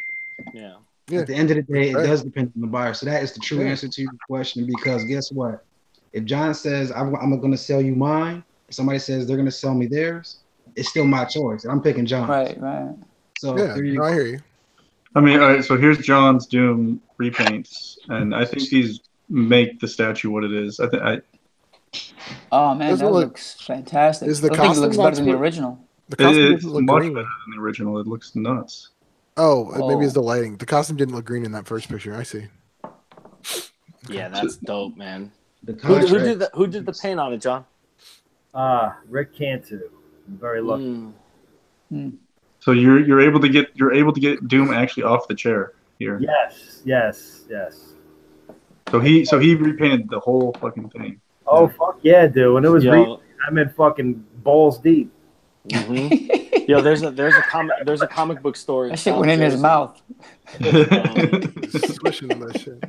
Yeah. At the end of the day, it does depend on the buyer. So that is the true answer to your question, because guess what? If John says, I'm going to sell you mine, if somebody says they're going to sell me theirs, it's still my choice. I'm picking John. Right. So I hear you. I mean, all right, so here's John's Doom repaints, and I think these make the statue what it is. Oh man, that looks fantastic. Is the costume it looks better than the original? The costume it's look much green. better than the original. It looks nuts. Oh, maybe it's the lighting. The costume didn't look green in that first picture. I see. Yeah, that's dope, man. Who did the paint on it, John? Rick Cantu. I'm very lucky. So you're able to get Doom actually off the chair here. Yes. So he repainted the whole fucking thing. Oh fuck yeah, dude! When it was I meant fucking balls deep. Mm-hmm. Yo, there's a comic book store. That shit went in his mouth. Swishing on that shit.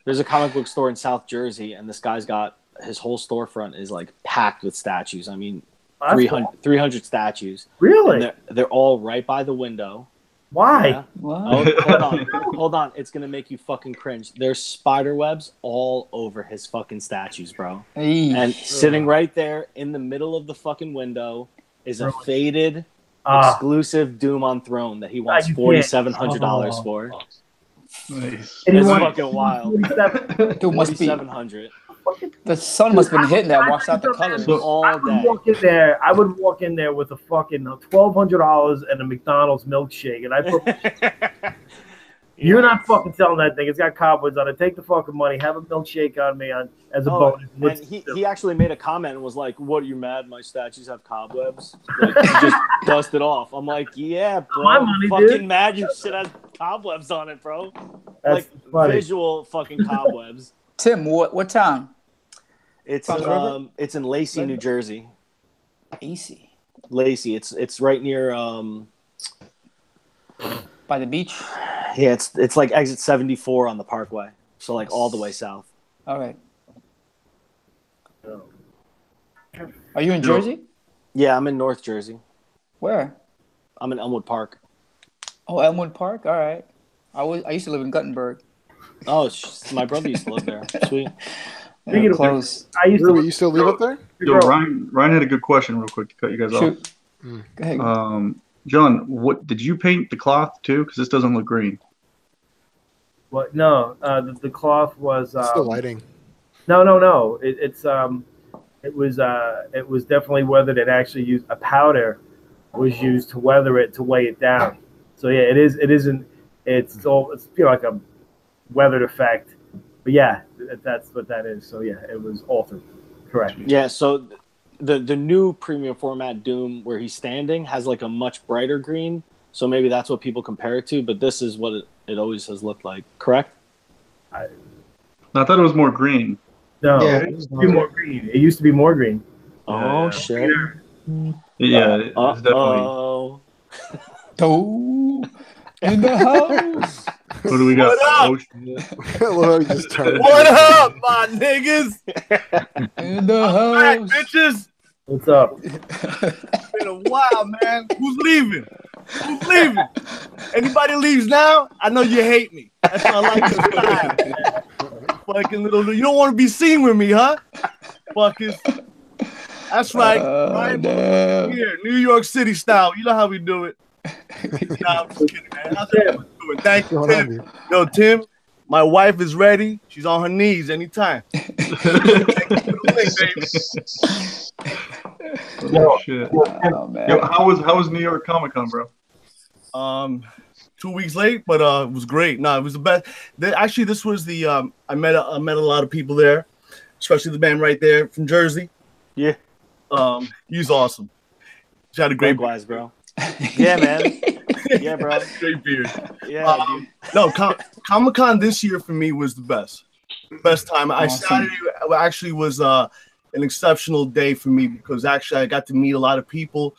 There's a comic book store in South Jersey, and this guy's got his whole storefront is like packed with statues. I mean, 300 statues. Really? And they're all right by the window. Why? Yeah. Oh, hold on. It's gonna make you fucking cringe. There's spider webs all over his fucking statues, bro. And sitting right there in the middle of the fucking window is a faded exclusive Doom on Throne that he wants $4,700 for. Nice. It's fucking wild. Dude, must be $4,700. The sun must have been hitting that, washed out the colors all day. I would walk in there with a fucking $1,200 and a McDonald's milkshake, and I put. You're not fucking selling that thing. It's got cobwebs on it. Take the fucking money. Have a milkshake on me as a bonus. And he actually made a comment and was like, "What, are you mad? My statues have cobwebs? Like, you just dust it off." I'm like, "Yeah, bro. My money, fucking dude. mad your shit has cobwebs on it, bro. That's like funny. visual fucking cobwebs." Tim, what town? It's River? it's in Lacey, New Jersey. Lacey. It's right near by the beach. Yeah, it's like exit 74 on the Parkway, so like all the way south. All right. Are you in Jersey? Yeah, I'm in North Jersey. Where? I'm in Elmwood Park. Oh, Elmwood Park. All right. I used to live in Guttenberg. Oh, my brother used to live there. Sweet. Yeah, close. You still live up there? Yo, Ryan had a good question real quick to cut you guys off. Go ahead. John, what did you paint the cloth too? Because this doesn't look green. What? No, the cloth was. It's the lighting. No. It was definitely weathered. It actually used a powder was used to weather it to weigh it down. So yeah, it isn't. It's like a weathered effect. But yeah, that's what that is. So yeah, it was altered. Correct. Yeah. So the new premium format Doom where he's standing has like a much brighter green. So maybe that's what people compare it to. But this is what it always has looked like. Correct? I thought it was more green. No, it used to be more green. It used to be more green. Oh shit! Yeah, it's definitely. Oh, in the house. What do we got? What up, my niggas? In the house, bitches. What's up? It's been a while, man. Who's leaving? Anybody leaves now? I know you hate me. That's why I like your style. Fucking little, you don't want to be seen with me, huh? Fuckers. That's right. Ryan here, New York City style. You know how we do it. Nah, I'm just kidding, man. How's everyone doing? Thank you, Tim. Yo, Tim, my wife is ready. She's on her knees anytime. Oh shit! Oh, man. Yo, how was New York Comic Con, bro? 2 weeks late, but it was great. No, it was the best. Actually, this was the I met a lot of people there, especially the man right there from Jersey. Yeah. He's awesome. He had a great Likewise, bro. Yeah, man. Yeah, bro. Great beard. Yeah. No, Comic Con this year for me was the best. Best time. Saturday actually was an exceptional day for me because actually I got to meet a lot of people.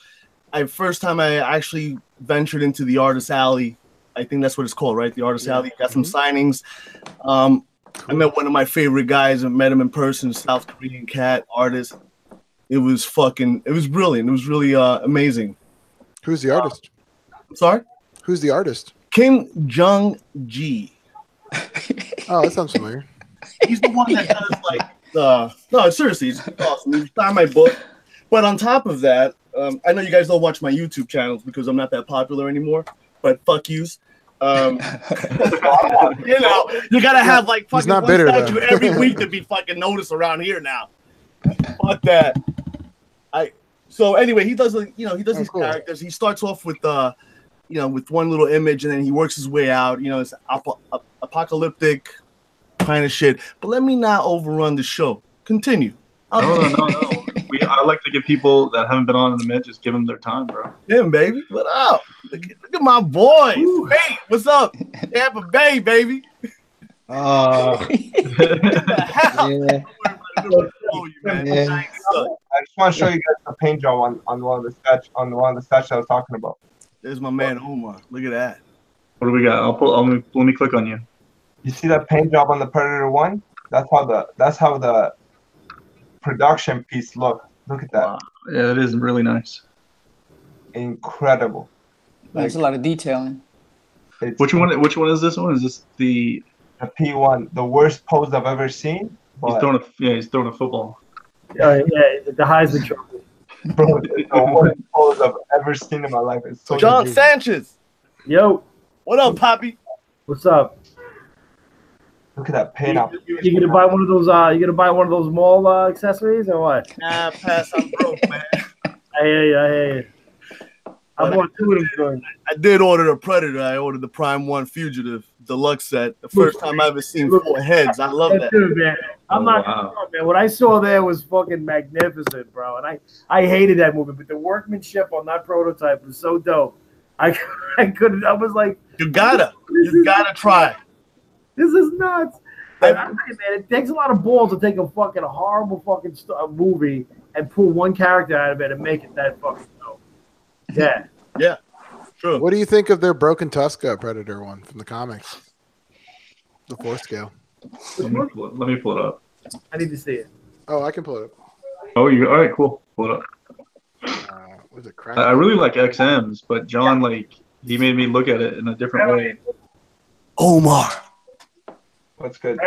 First time I actually ventured into the Artist Alley. I think that's what it's called, right? The Artist Alley. Got some signings. I met one of my favorite guys. I met him in person, South Korean cat artist. It was brilliant. It was really amazing. Who's the artist? Sorry? Who's the artist? Kim Jung-ji. Oh, that sounds familiar. He's the one that does no, seriously, he's awesome. He signed my book. But on top of that, I know you guys don't watch my YouTube channels because I'm not that popular anymore. But fuck yous. You gotta have like fucking one statue every week to be fucking noticed around here now. Fuck that. So anyway, he does these characters. He starts off with with one little image and then he works his way out. It's apocalyptic kind of shit. But let me not overrun the show. Continue. No. I like to give people that haven't been on in a minute, just give them their time, bro. Yeah, baby. What up? Look at my boys. Hey, what's up? Tampa Bay, baby. Yeah. I just want to show you guys the paint job on one of the statues I was talking about. There's my man Omar. Look at that. What do we got? Let me click on you. You see that paint job on the Predator 1? That's how the production piece look. Look at that. Wow. Yeah, it is really nice. Incredible. There's a lot of detailing. Which one is this one? Is this the P1? The worst pose I've ever seen. He's throwing a football. Yeah, the Heisman Trophy. Bro, it's the worst pose I've ever seen in my life. It's so John Sanchez. Yo. What up, Poppy? What's up? Look at that paint up. You gonna buy one of those? You gonna buy one of those mall accessories or what? Nah, pass. I'm broke, man. I hear you. I bought two of them. I did order the Predator. I ordered the Prime 1 Fugitive Deluxe set. The first time I ever seen 4 heads. I love that. Too, man. I'm not sure, man. What I saw there was fucking magnificent, bro. And I hated that movie, but the workmanship on that prototype was so dope. I couldn't. I was like, you gotta try. This is nuts. Man, it takes a lot of balls to take a horrible fucking movie and pull one character out of it and make it that fucking dope. Yeah. Yeah. True. What do you think of their Broken Tuska Predator one from the comics? The 4 scale. Let me pull it up. I need to see it. Oh, I can pull it up. Oh, you all right? Cool. Pull it up. Was it crack? I really like XMs, but John he made me look at it in a different way. Omar. What's good?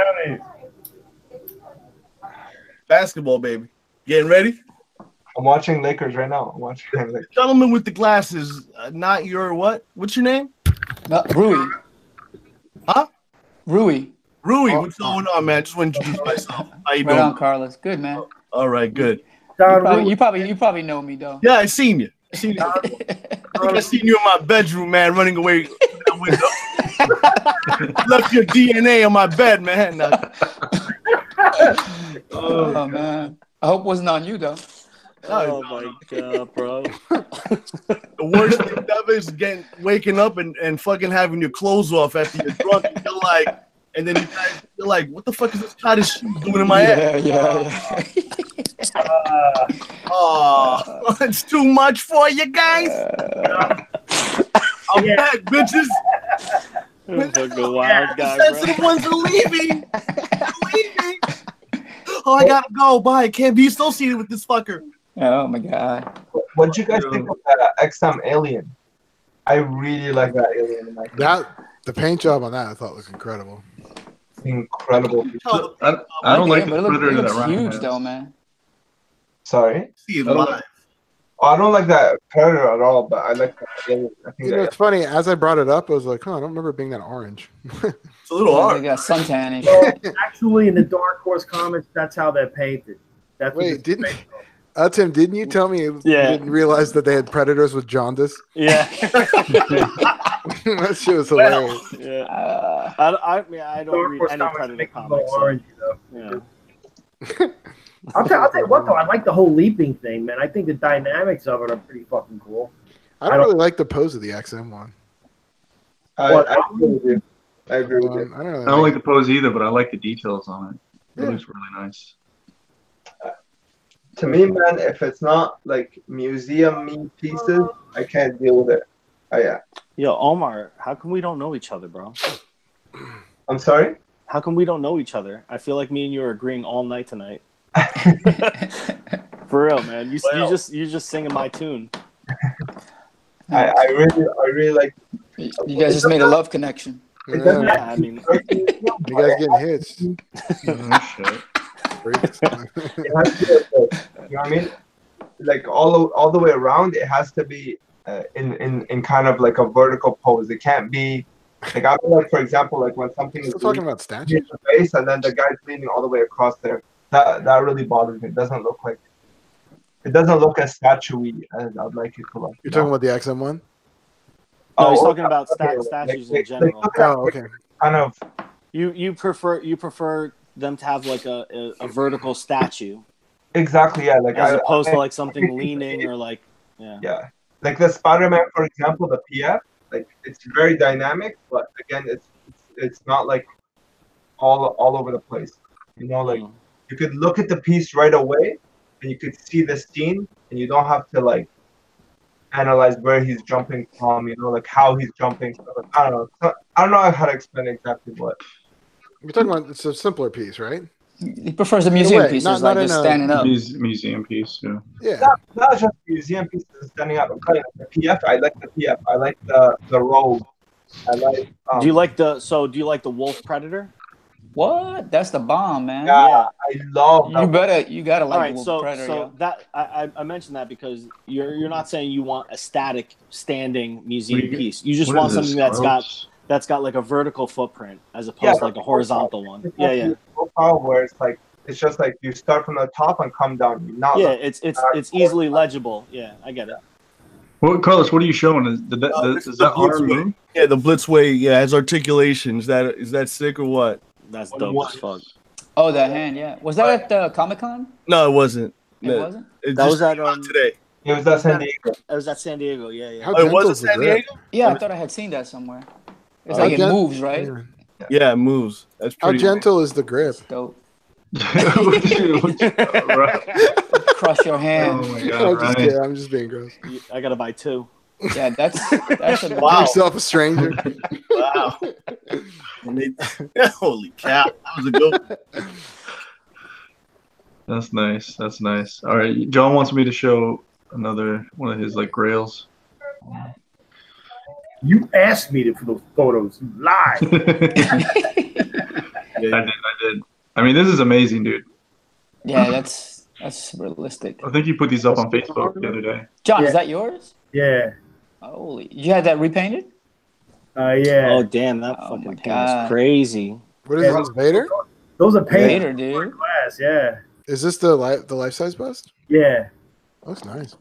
Basketball, baby. Getting ready? I'm watching Lakers right now. Gentleman with the glasses, not your what? What's your name? Rui. Huh? Rui. What's going on, man? Just want to introduce myself. How you doing? Right on, Carlos. Good, man. All right, good. You probably know me though. Yeah, I seen you. I think I seen you in my bedroom, man, running away from that window. Left your DNA on my bed, man. Oh man. I hope it wasn't on you though. Oh my god, bro. The worst thing ever is waking up and fucking having your clothes off after you're drunk. And you're like, and then you're like, what the fuck is this cottage shoes doing in my head? Yeah. Oh, it's too much for you guys. I'm back, bitches. Fucking wild guy, the sensitive ones are leaving. Oh, I gotta go. Bye. Can't be associated with this fucker. Oh my god. What did you guys think of that XM alien? I really like that alien. The paint job on that I thought was incredible. Incredible. I don't like the Predator that looks Ryan huge has. though, man. Sorry? See it live. I don't like that Predator at all, but I like that. I think It's funny. As I brought it up, I was like, "Huh, I don't remember being that orange." It's a little Like hard. a suntan. Well, actually, in the Dark Horse comics, that's how they're painted. That's what Wait, it's didn't based on. Tim? Didn't you tell me you didn't realize that they had predators with jaundice? Yeah. That shit was hilarious. Yeah. I mean, I don't Dark read Horse any comics Predator make them a comics. little orange, though. Yeah. I'll tell you what, though. I like the whole leaping thing, man. I think the dynamics of it are pretty fucking cool. I don't really like the pose of the XM one. I agree with you. I agree with you. I don't, really I don't like the pose either, but I like the details on it. It looks really nice. To me, man, if it's not like museum pieces, I can't deal with it. Yeah. Yo, Omar, how come we don't know each other, bro? I'm sorry? How come we don't know each other? I feel like me and you are agreeing all night tonight. For real, man. You're just singing my tune. I really like. You guys just made a love connection. Yeah, I mean, you guys getting hits. Shit. It has to be, you know what I mean? Like all the way around, it has to be in kind of like a vertical pose. It can't be like, I mean, like, for example, like when something is talking about statues, the face and then the guy's leaning all the way across there. That really bothers me. It doesn't look as statuey as I'd like it to look. You're talking about the XM one? No, he's talking about statues in general. Oh, okay. Kind of. You prefer them to have like a vertical statue. Exactly. Yeah. Like as opposed to like something leaning or like Yeah. Like the Spider-Man, for example, the PF. Like it's very dynamic, but again, it's not like all over the place. You know, like you could look at the piece right away, and you could see the scene, and you don't have to like analyze where he's jumping from. You know, like how he's jumping. I don't know. I don't know how to explain exactly what. You're talking about it's a simpler piece, right? He prefers the museum pieces, like just standing up. Museum piece, yeah. Yeah. Not just museum pieces standing up. The PF, I like the PF. I like the robe. I like. Do you like the Wolf Predator? What? That's the bomb, man. Yeah, I love. You gotta like all right, Wolf so Predator. so that I mentioned that because you're not saying you want a static standing museum piece. You just want something that's got like a vertical footprint as opposed to like a horizontal one. Yeah. Profile where it's just like you start from the top and come down. It's easily legible. Yeah, I get it. Well, Carlos, what are you showing? Is that arm move? Yeah, the Blitzway. Yeah, has articulation. Is that sick or what? That's dope as fuck. Oh, that hand. Yeah. Was that at Comic-Con? No, it wasn't. It wasn't. That was at today. It was at San Diego. It was at San Diego. Yeah. How it was at gentle San Diego? Yeah, I thought I had seen that somewhere. It's like it moves, right? Yeah, it moves. That's pretty. How gentle is the grip? Dope. Crush your hand. Oh my God, I'm just being gross. I gotta buy two. Yeah, that's a Wow. Yourself a stranger. Wow. Holy cow! That was a good one. That's nice. That's nice. All right, John wants me to show another one of his like grails. You asked me for those photos. You lied. I did. I mean, this is amazing, dude. Yeah, that's realistic. I think you put these up on Facebook the other day. John, is that yours? Yeah. Holy, you had that repainted? Yeah. Oh damn, that fucking paint is crazy. What is this, Vader? Those are painted. Vader, dude. Glass, yeah. Is this the life size bust? Yeah. That's nice.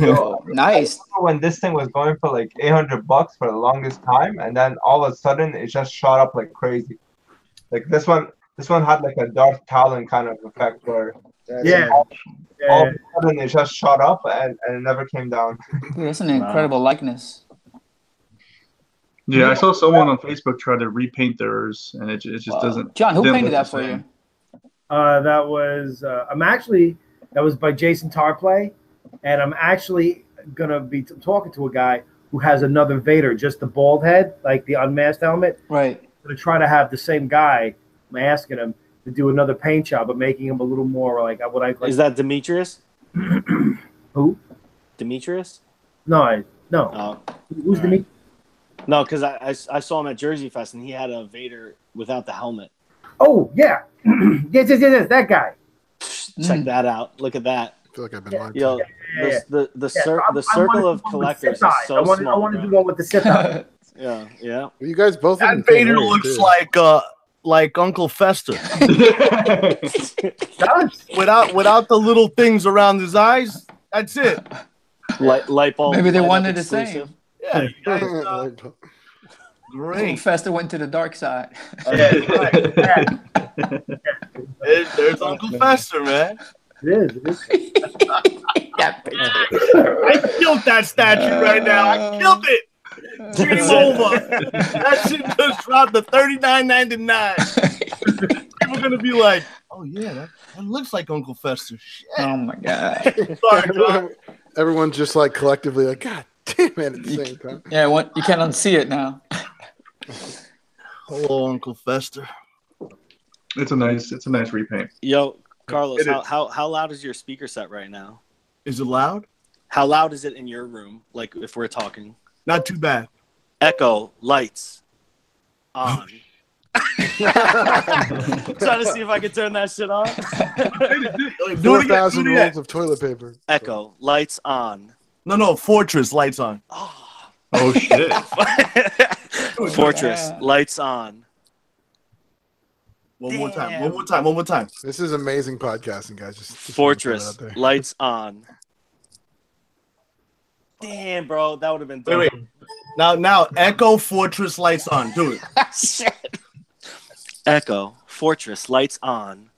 Oh, nice. When this thing was going for like $800 for the longest time, and then all of a sudden it just shot up like crazy. Like this one had like a Darth Talon kind of effect where all of a sudden it just shot up and it never came down. Dude, that's an incredible likeness. Yeah, I saw someone on Facebook try to repaint theirs, and it just doesn't. John, who painted that for you? That was that was by Jason Tarplay, and I'm actually gonna be talking to a guy who has another Vader, just the bald head, like the unmasked helmet. Right. I'm gonna try to have the same guy. I'm asking him to do another paint job, but making him a little more like what I like. Is that Demetrius? Who? Demetrius? No. Oh. Who's Demetrius? No, because I saw him at Jersey Fest and he had a Vader without the helmet. Oh yeah, yes, that guy. Check that out. Look at that. feel like I've been lied to. Yo, the circle of collectors is so small. I want to do one with the Sith Eye. Yeah. Well, you guys both. That Vader looks like Uncle Fester. without the little things around his eyes. That's it. Light bulb. Maybe they wanted the same. Yeah. You guys, great. Fester went to the dark side. There's Uncle Fester, man. It is. I killed that statue right now. I killed it. Game over. That shit just dropped to $39.99. People are gonna be like, "Oh yeah, that looks like Uncle Fester." Shit. Oh my god. Sorry, John. Everyone's just like collectively like, God damn it! At the same time. Yeah, you can't unsee it now. Hello, Uncle Fester. It's a nice repaint. Yo, Carlos, how loud is your speaker set right now? Is it loud? How loud is it in your room? Like if we're talking. Not too bad. Echo, lights, on. Trying to see if I can turn that shit on. 4,000 rolls of toilet paper. Echo, lights on. No, Fortress, lights on. Oh shit. Fortress, lights on. One more time. This is amazing podcasting, guys. Just Fortress, lights on. Damn, bro, that would have been dope. Wait. Now, Echo, Fortress, lights on. Do it. Shit. Echo, Fortress, lights on.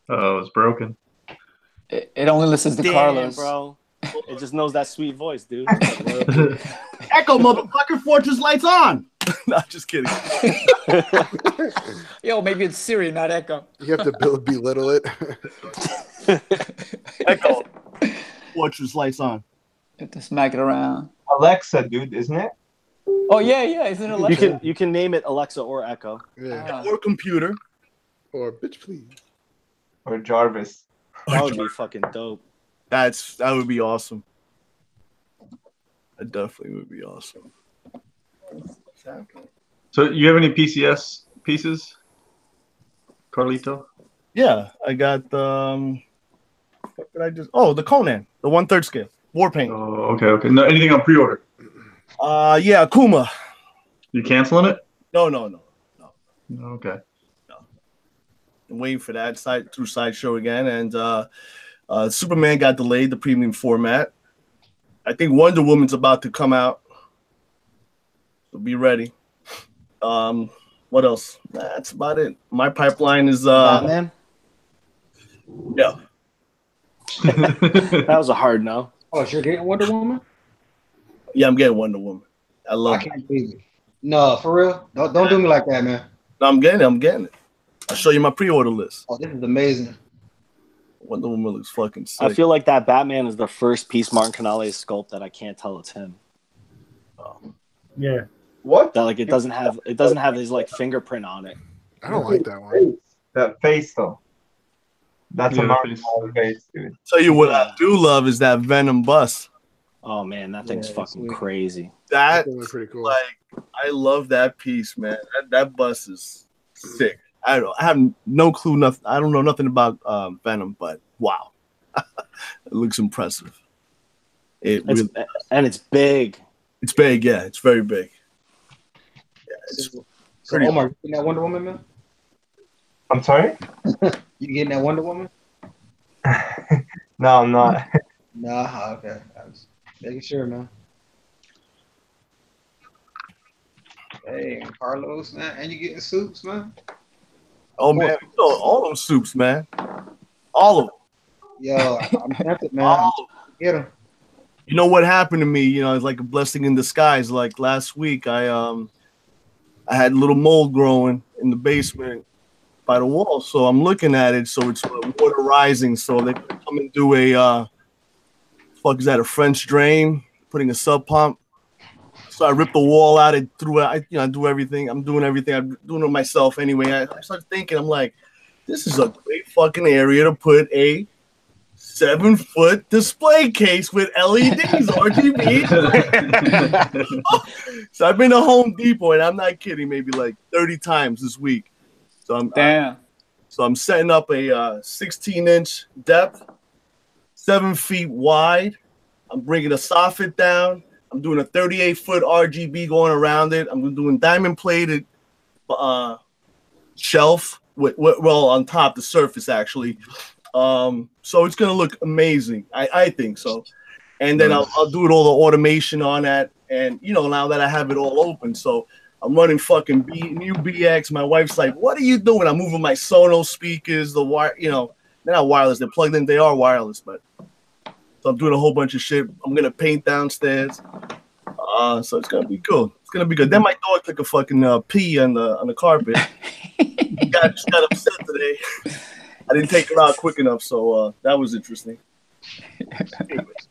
Oh, it's broken. It only listens to Carlos, bro. It just knows that sweet voice, dude. Echo, motherfucker, Fortress, lights on. No, just kidding. Yo, maybe it's Siri, not Echo. You have to belittle it. Echo, Fortress, lights on. You have to smack it around. Alexa, dude, isn't it? Oh yeah, isn't it Alexa? You can name it Alexa or Echo. Yeah. Or computer. Or bitch, please. Or Jarvis. That would be fucking dope. That would be awesome. That definitely would be awesome. So you have any PCS pieces, Carlito? Yeah, I got the. What did I just? Oh, the Conan, the 1/3 scale, Warpaint. Oh, okay. No, anything on pre-order? Yeah, Akuma. You canceling it? No. Okay. I'm waiting for that through Sideshow again, and Superman got delayed, the premium format. I think Wonder Woman's about to come out, so be ready. What else? That's about it. My pipeline is Batman. Yeah. That was a hard no. Oh, you're getting Wonder Woman? Yeah, I'm getting Wonder Woman. I can't believe it. No, for real. Don't do me like that, man. No, I'm getting it. I'll show you my pre-order list. Oh, this is amazing. Wonder Woman looks fucking sick. I feel like that Batman is the first piece Martin Canales sculpt that I can't tell it's him. Yeah. What? That like it doesn't have his like fingerprint on it. I don't like that one. That face though. That's a Martin face, dude. Tell you what I do love is that Venom bust. Oh man, that thing's fucking crazy. That's pretty cool. Like I love that piece, man. That bust is sick. I have no clue. Nothing. I don't know nothing about Venom, but wow, it looks impressive. And it's big. It's big, yeah. It's very big. Yeah, it's So pretty. Omar, you getting that Wonder Woman, man? I'm sorry? You getting that Wonder Woman? No, I'm not. Nah, okay. I was making sure, man. Hey, Carlos, man, and you getting soups, man? Oh man, all them soups, man. All of them. Yo, I'm tempted, man. Get them. You know what happened to me? You know, it's like a blessing in disguise. Like last week, I had a little mold growing in the basement by the wall. So I'm looking at it. So it's water rising. So they come and do a a French drain, putting a sub pump. So I ripped the wall out. I threw it. I do everything. I'm doing everything. I'm doing it myself anyway. I started thinking, I'm like, this is a great fucking area to put a 7-foot display case with LEDs, RGB. So I've been to Home Depot, and I'm not kidding, maybe like 30 times this week. So I'm So I'm setting up a 16-inch depth, 7 feet wide. I'm bringing a soffit down. I'm doing a 38-foot RGB going around it. I'm doing diamond-plated shelf, well, on top, the surface, actually. So it's going to look amazing. I think so. And then I'll do it all the automation on that. And, you know, now that I have it all open, so I'm running fucking new BX. My wife's like, what are you doing? I'm moving my Sonos speakers, the wire, you know, they're not wireless. They're plugged in. They are wireless, but so I'm doing a whole bunch of shit. I'm going to paint downstairs. So it's going to be cool. It's going to be good. Then my dog took a fucking pee on the carpet. She got upset today. I didn't take her out quick enough, so that was interesting.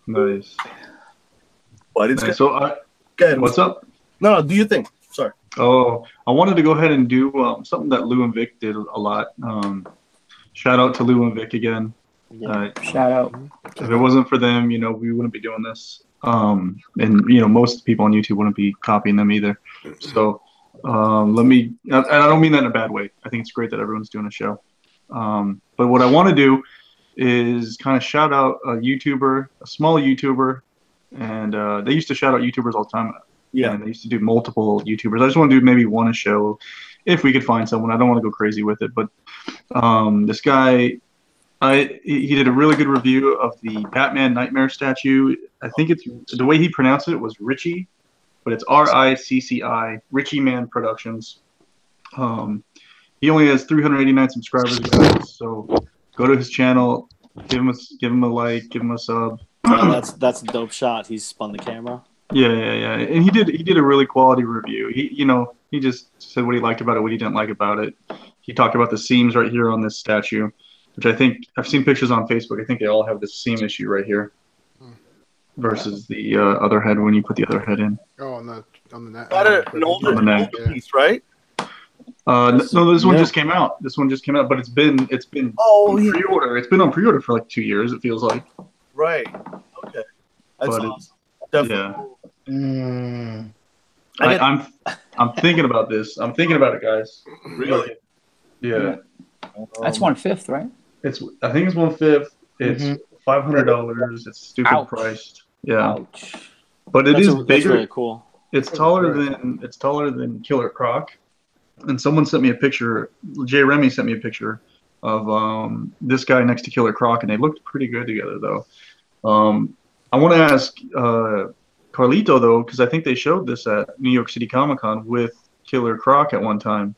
Nice. But it's good. So, good. What's up? No, do you think? Sorry. Oh, I wanted to go ahead and do something that Lou and Vic did a lot. Shout out to Lou and Vic again. Shout out. If it wasn't for them, you know, we wouldn't be doing this. And, you know, most people on YouTube wouldn't be copying them either. So let me, and I don't mean that in a bad way. I think it's great that everyone's doing a show. But what I want to do is kind of shout out a YouTuber, a small YouTuber, and they used to shout out YouTubers all the time. Yeah, and they used to do multiple YouTubers. I just want to do maybe one a show, if we could find someone. I don't want to go crazy with it, but this guy, he did a really good review of the Batman Nightmare statue. I think it's the way he pronounced it was Richie, but it's RICCI, Richie Man Productions. He only has 389 subscribers, guys. So go to his channel, give him a like, give him a sub. That's a dope shot. He's spun the camera. Yeah, and he did a really quality review. He just said what he liked about it, what he didn't like about it. He talked about the seams right here on this statue, which I think I've seen pictures on Facebook. I think they all have this seam issue right here versus the other head when you put the other head in. Oh, on the neck. An older piece, right? No, this one just came out. This one just came out, but it's been on pre-order. It's been on pre-order for like 2 years. It feels like. Right. Okay. That's awesome. Definitely. Yeah. I'm thinking about this. I'm thinking about it, guys. Really? Yeah. That's 1/5, right? I think it's 1/5. It's $500. It's stupid priced. Yeah. Ouch. But it is bigger. That's really cool. It's taller than Killer Croc. And someone sent me a picture. Jay Remy sent me a picture of this guy next to Killer Croc, and they looked pretty good together, though. I want to ask Carlito, though, because I think they showed this at New York City Comic Con with Killer Croc at one time.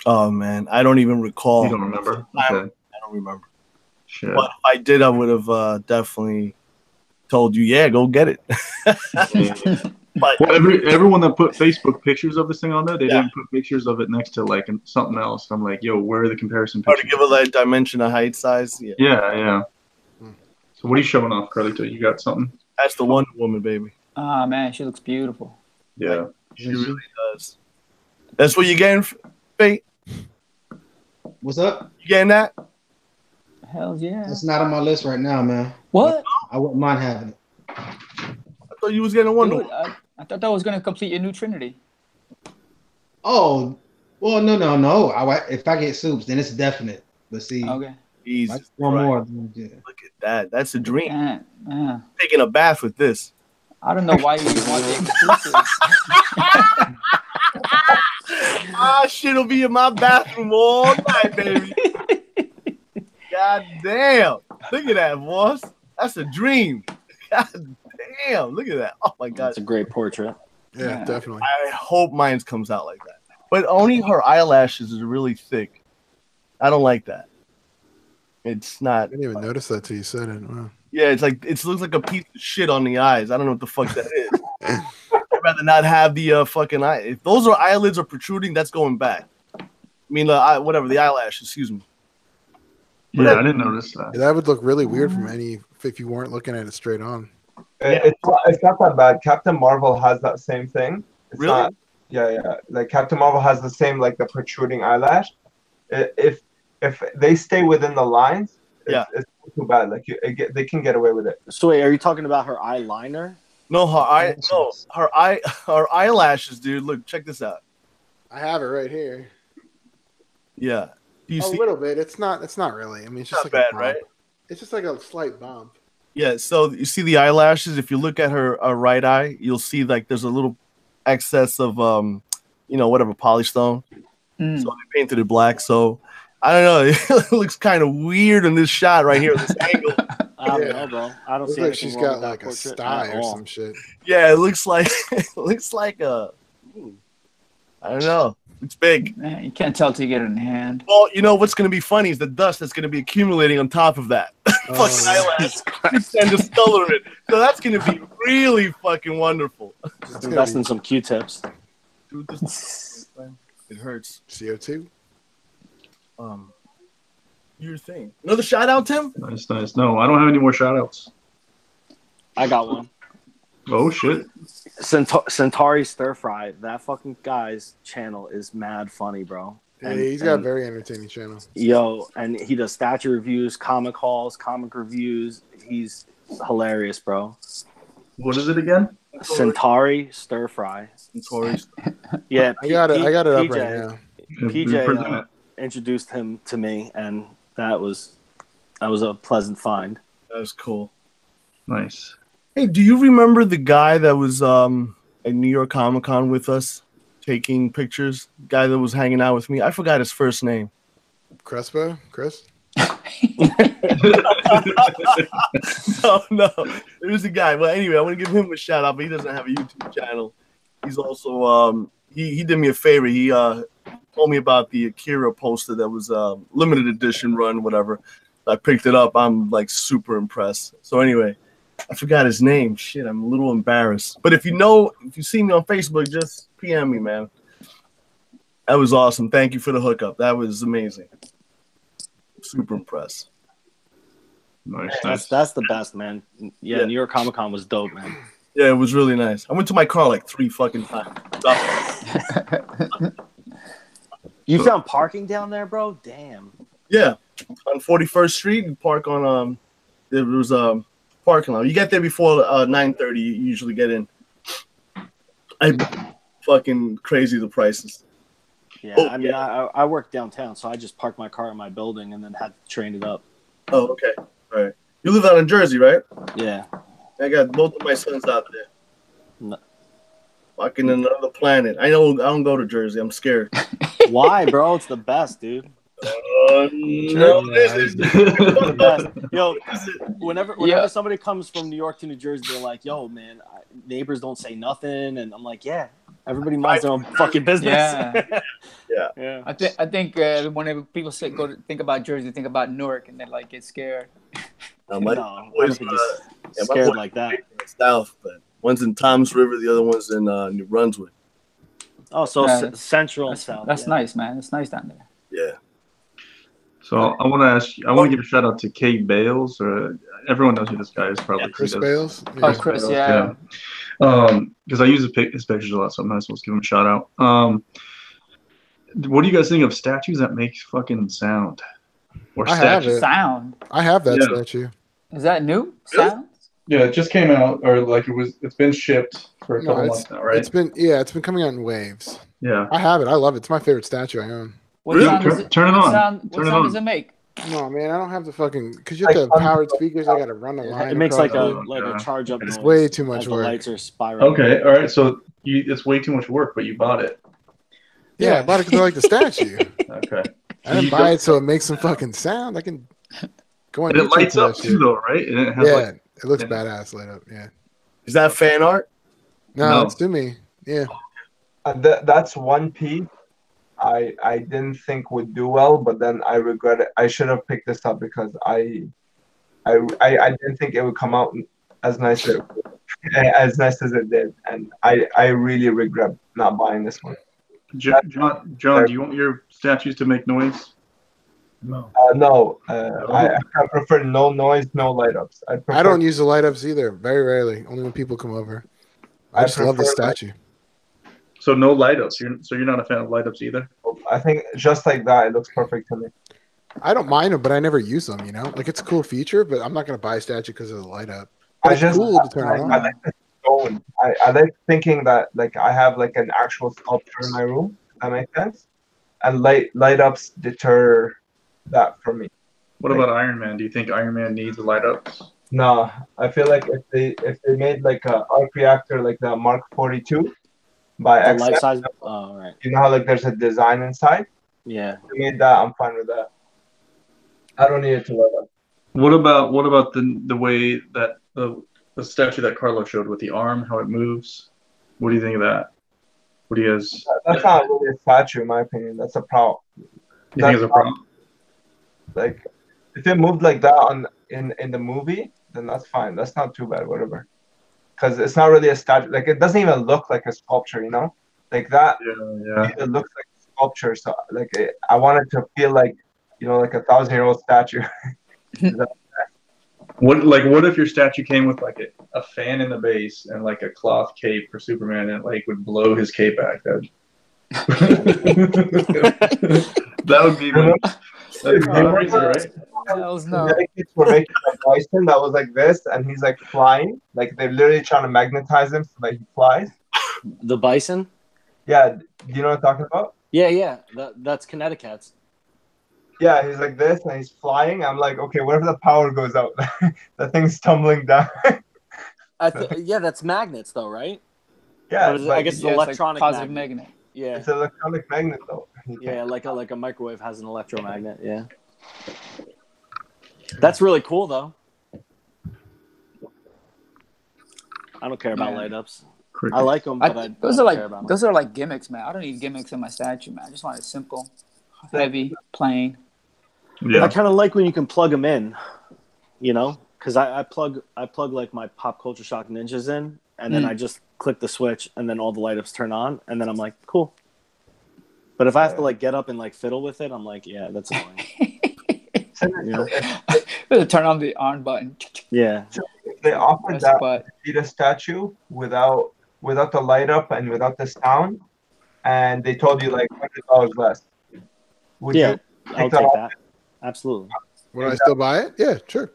Oh, man. I don't even recall. You don't remember? Okay. I don't remember. Shit. But if I did, I would have definitely told you, yeah, go get it. But well, everyone that put Facebook pictures of this thing on there, they didn't put pictures of it next to like something else. I'm like, yo, where are the comparison pictures? To give it like dimension of height, size. Yeah. So what are you showing off, Carlito? You got something? That's the Wonder Woman, baby. Ah, man, she looks beautiful. Yeah. She really does. That's what you're getting, Fate? What's up? You getting that? Hell yeah. It's not on my list right now, man. What? I wouldn't mind having it. I thought you was getting a Wonder Woman. I thought that was going to complete your new Trinity. Oh, well, no. If I get Soups, then it's definite. But see, okay. Jesus, one more. Look at that. That's a dream. Yeah. Taking a bath with this. I don't know why you want the exclusives. Shit'll be in my bathroom all night, baby. God damn. Look at that, boss. That's a dream. God damn. Look at that. Oh, my God. That's a great portrait. Yeah, definitely. I hope mine comes out like that. But only her eyelashes is really thick. I don't like that. It's not. I didn't even notice that till you said it. Wow. Yeah, it's like it looks like a piece of shit on the eyes. I don't know what the fuck that is. I'd rather not have the fucking eye. If those eyelids are protruding, that's going back. I mean, the eyelash. Excuse me. Yeah, I didn't notice that. Yeah, that would look really weird from if you weren't looking at it straight on. It's not that bad. Captain Marvel has that same thing. It's really? Not, yeah. Like Captain Marvel has the same, like the protruding eyelash. If they stay within the lines, it's not too bad. Like they can get away with it. So wait, are you talking about her eyeliner? No, her eyelashes, dude. Look, check this out. I have it right here. Yeah. Do you a see little bit. It's not really. I mean, it's just not like bad, a bump. right? It's just like a slight bump. Yeah, so you see the eyelashes. If you look at her right eye, you'll see like there's a little excess of whatever polystone. So they painted it black. So I don't know. It looks kind of weird in this shot right here, this angle. I don't know, bro. I don't see like anything she's wrong got with that like a portrait sty at or all. some shit. Yeah, it looks like a. I don't know. It's big. Man, you can't tell till you get it in hand. Well, you know what's going to be funny is the dust that's going to be accumulating on top of that. Fucking eyelash and discolor it. So that's going to be really fucking wonderful. Invest in some Q-tips. Dude, it hurts. CO2. Your thing. Another shout out, Tim? Nice. No, I don't have any more shout outs. I got one. Oh shit. Centauri Stir Fry. That fucking guy's channel is mad funny, bro. Yeah, he's got a very entertaining channel. Yo, and he does statue reviews, comic hauls, comic reviews. He's hilarious, bro. What is it again? Centauri Stir Fry. Centauri. Yeah, I got it up PJ, right now. PJ introduced him to me, and that was a pleasant find. That was cool. Nice. Hey, do you remember the guy that was at New York Comic Con with us, taking pictures? Guy that was hanging out with me. I forgot his first name. Crespo? Chris? No. There was a guy. Well, anyway, I want to give him a shout out, but he doesn't have a YouTube channel. He's also he did me a favor. He told me about the Akira poster that was limited edition run, whatever. I picked it up. I'm like super impressed. So anyway, I forgot his name. Shit, I'm a little embarrassed. But if you see me on Facebook, just PM me, man. That was awesome. Thank you for the hookup. That was amazing. Super impressed. Nice. That's the best, man. Yeah, New York Comic Con was dope, man. Yeah, it was really nice. I went to my car like 3 fucking times. You found parking down there, bro? Damn. Yeah, on 41st Street, you park on there was a parking lot. You get there before 9:30. You usually get in. Fucking crazy the prices. Yeah, I mean, I work downtown, so I just parked my car in my building and then had to train it up. Oh, okay. All right. You live out in Jersey, right? Yeah. I got both of my sons out there. No. Fucking another planet. I don't go to Jersey. I'm scared. Why, bro? It's the best, dude. No, this is the best. Yo, whenever somebody comes from New York to New Jersey, they're like, "Yo, man, neighbors don't say nothing," and I'm like, "Yeah, everybody minds their own fucking business." Yeah. I think whenever people go to think about Jersey, think about Newark, and they like get scared. I don't think it's scared like that. South, but one's in Toms River, the other one's in New Brunswick. Oh, so central and south. That's nice, man. It's nice down there. Yeah. So I want to give a shout out to Kate Bales, or everyone knows who this guy is probably. Chris Bales. Oh, Chris, yeah. Because I use his pictures a lot, so I might as well give him a shout out. What do you guys think of statues that make fucking sound? Or I have it. Sound. I have that statue. Is that new? Sound? Yeah, it just came out, or like it's been shipped for a couple months now, right? It's been coming out in waves. Yeah. I have it. I love it. It's my favorite statue I own. What sound does it make? No, man, I don't have to because you have to have powered speakers. I got to run a line. It makes like a charge up. It's way too much work. The lights are spiraling. Okay, all right. So it's way too much work, but you bought it. Yeah, I bought it because I like the statue. Okay. I didn't buy it so it makes some fucking sound. I can go on. And it lights up too, though, right? And it has it looks badass lit up. Yeah. Is that fan art? No, it's to me. Yeah. That's one piece I didn't think would do well, but then I regret it. I should have picked this up because I didn't think it would come out as nice as it did, and I really regret not buying this one. John, do you want your statues to make noise? No. No. I prefer no noise, no light ups. I don't use the light ups either. Very rarely. Only when people come over. I just love the statue. So no light ups. So you're not a fan of light ups either? I think just like that, it looks perfect to me. I don't mind them, but I never use them. Like it's a cool feature, but I'm not gonna buy a statue because of the light up. It's cool to turn on. I like the stone. I like thinking that like I have like an actual sculpture in my room. That makes sense. And light ups deter that for me. What about Iron Man? Do you think Iron Man needs a light up? No, I feel like if they made like a arc reactor like the Mark 42 by The XM, life size. Oh, right. you know how like there's a design inside? Yeah. If they made that, I'm fine with that. I don't need it to light up. What about the way that the statue that Carlos showed with the arm, how it moves? What do you think of that? What do you guys? That's not really a statue, in my opinion. That's a prop. You think it's a prop? Like, if it moved like that in the movie, then that's fine. That's not too bad, whatever. Because it's not really a statue. Like, it doesn't even look like a sculpture, you know? Like that. Yeah. It looks like a sculpture. So, like, I wanted to feel like, you know, like a 1,000-year-old statue. What if your statue came with like a fan in the base and like a cloth cape for Superman and like would blow his cape back? That would be crazy, right? Hells no. We're making a Bison that was like this, and he's like flying. Like they're literally trying to magnetize him so that he flies. The Bison? Yeah, do you know what I'm talking about? Yeah. That's Connecticut's. Yeah, he's like this, and he's flying. I'm like, okay, what if the power goes out? The thing's tumbling down. Yeah, that's magnets, though, right? Yeah, I guess it's electronic like positive magnet. Yeah, it's an electronic magnet, though. Yeah, like a microwave has an electromagnet. Yeah, that's really cool, though. I don't care about light ups. I like them, but those are like gimmicks, man. I don't need gimmicks in my statue, man. I just want it simple, heavy, plain. Yeah. I kind of like when you can plug them in, you know, because I plug like my Pop Culture Shock Ninjas in, and then I just click the switch, and then all the light ups turn on, and then I'm like, cool. But if I have to like get up and like fiddle with it, I'm like, yeah, that's annoying. Turn on the on button. Yeah. They offered that Vegeta statue without the light up and without the sound, and they told you like $100 less. Would you I'll take that. Absolutely. Would I still buy it? Yeah, sure.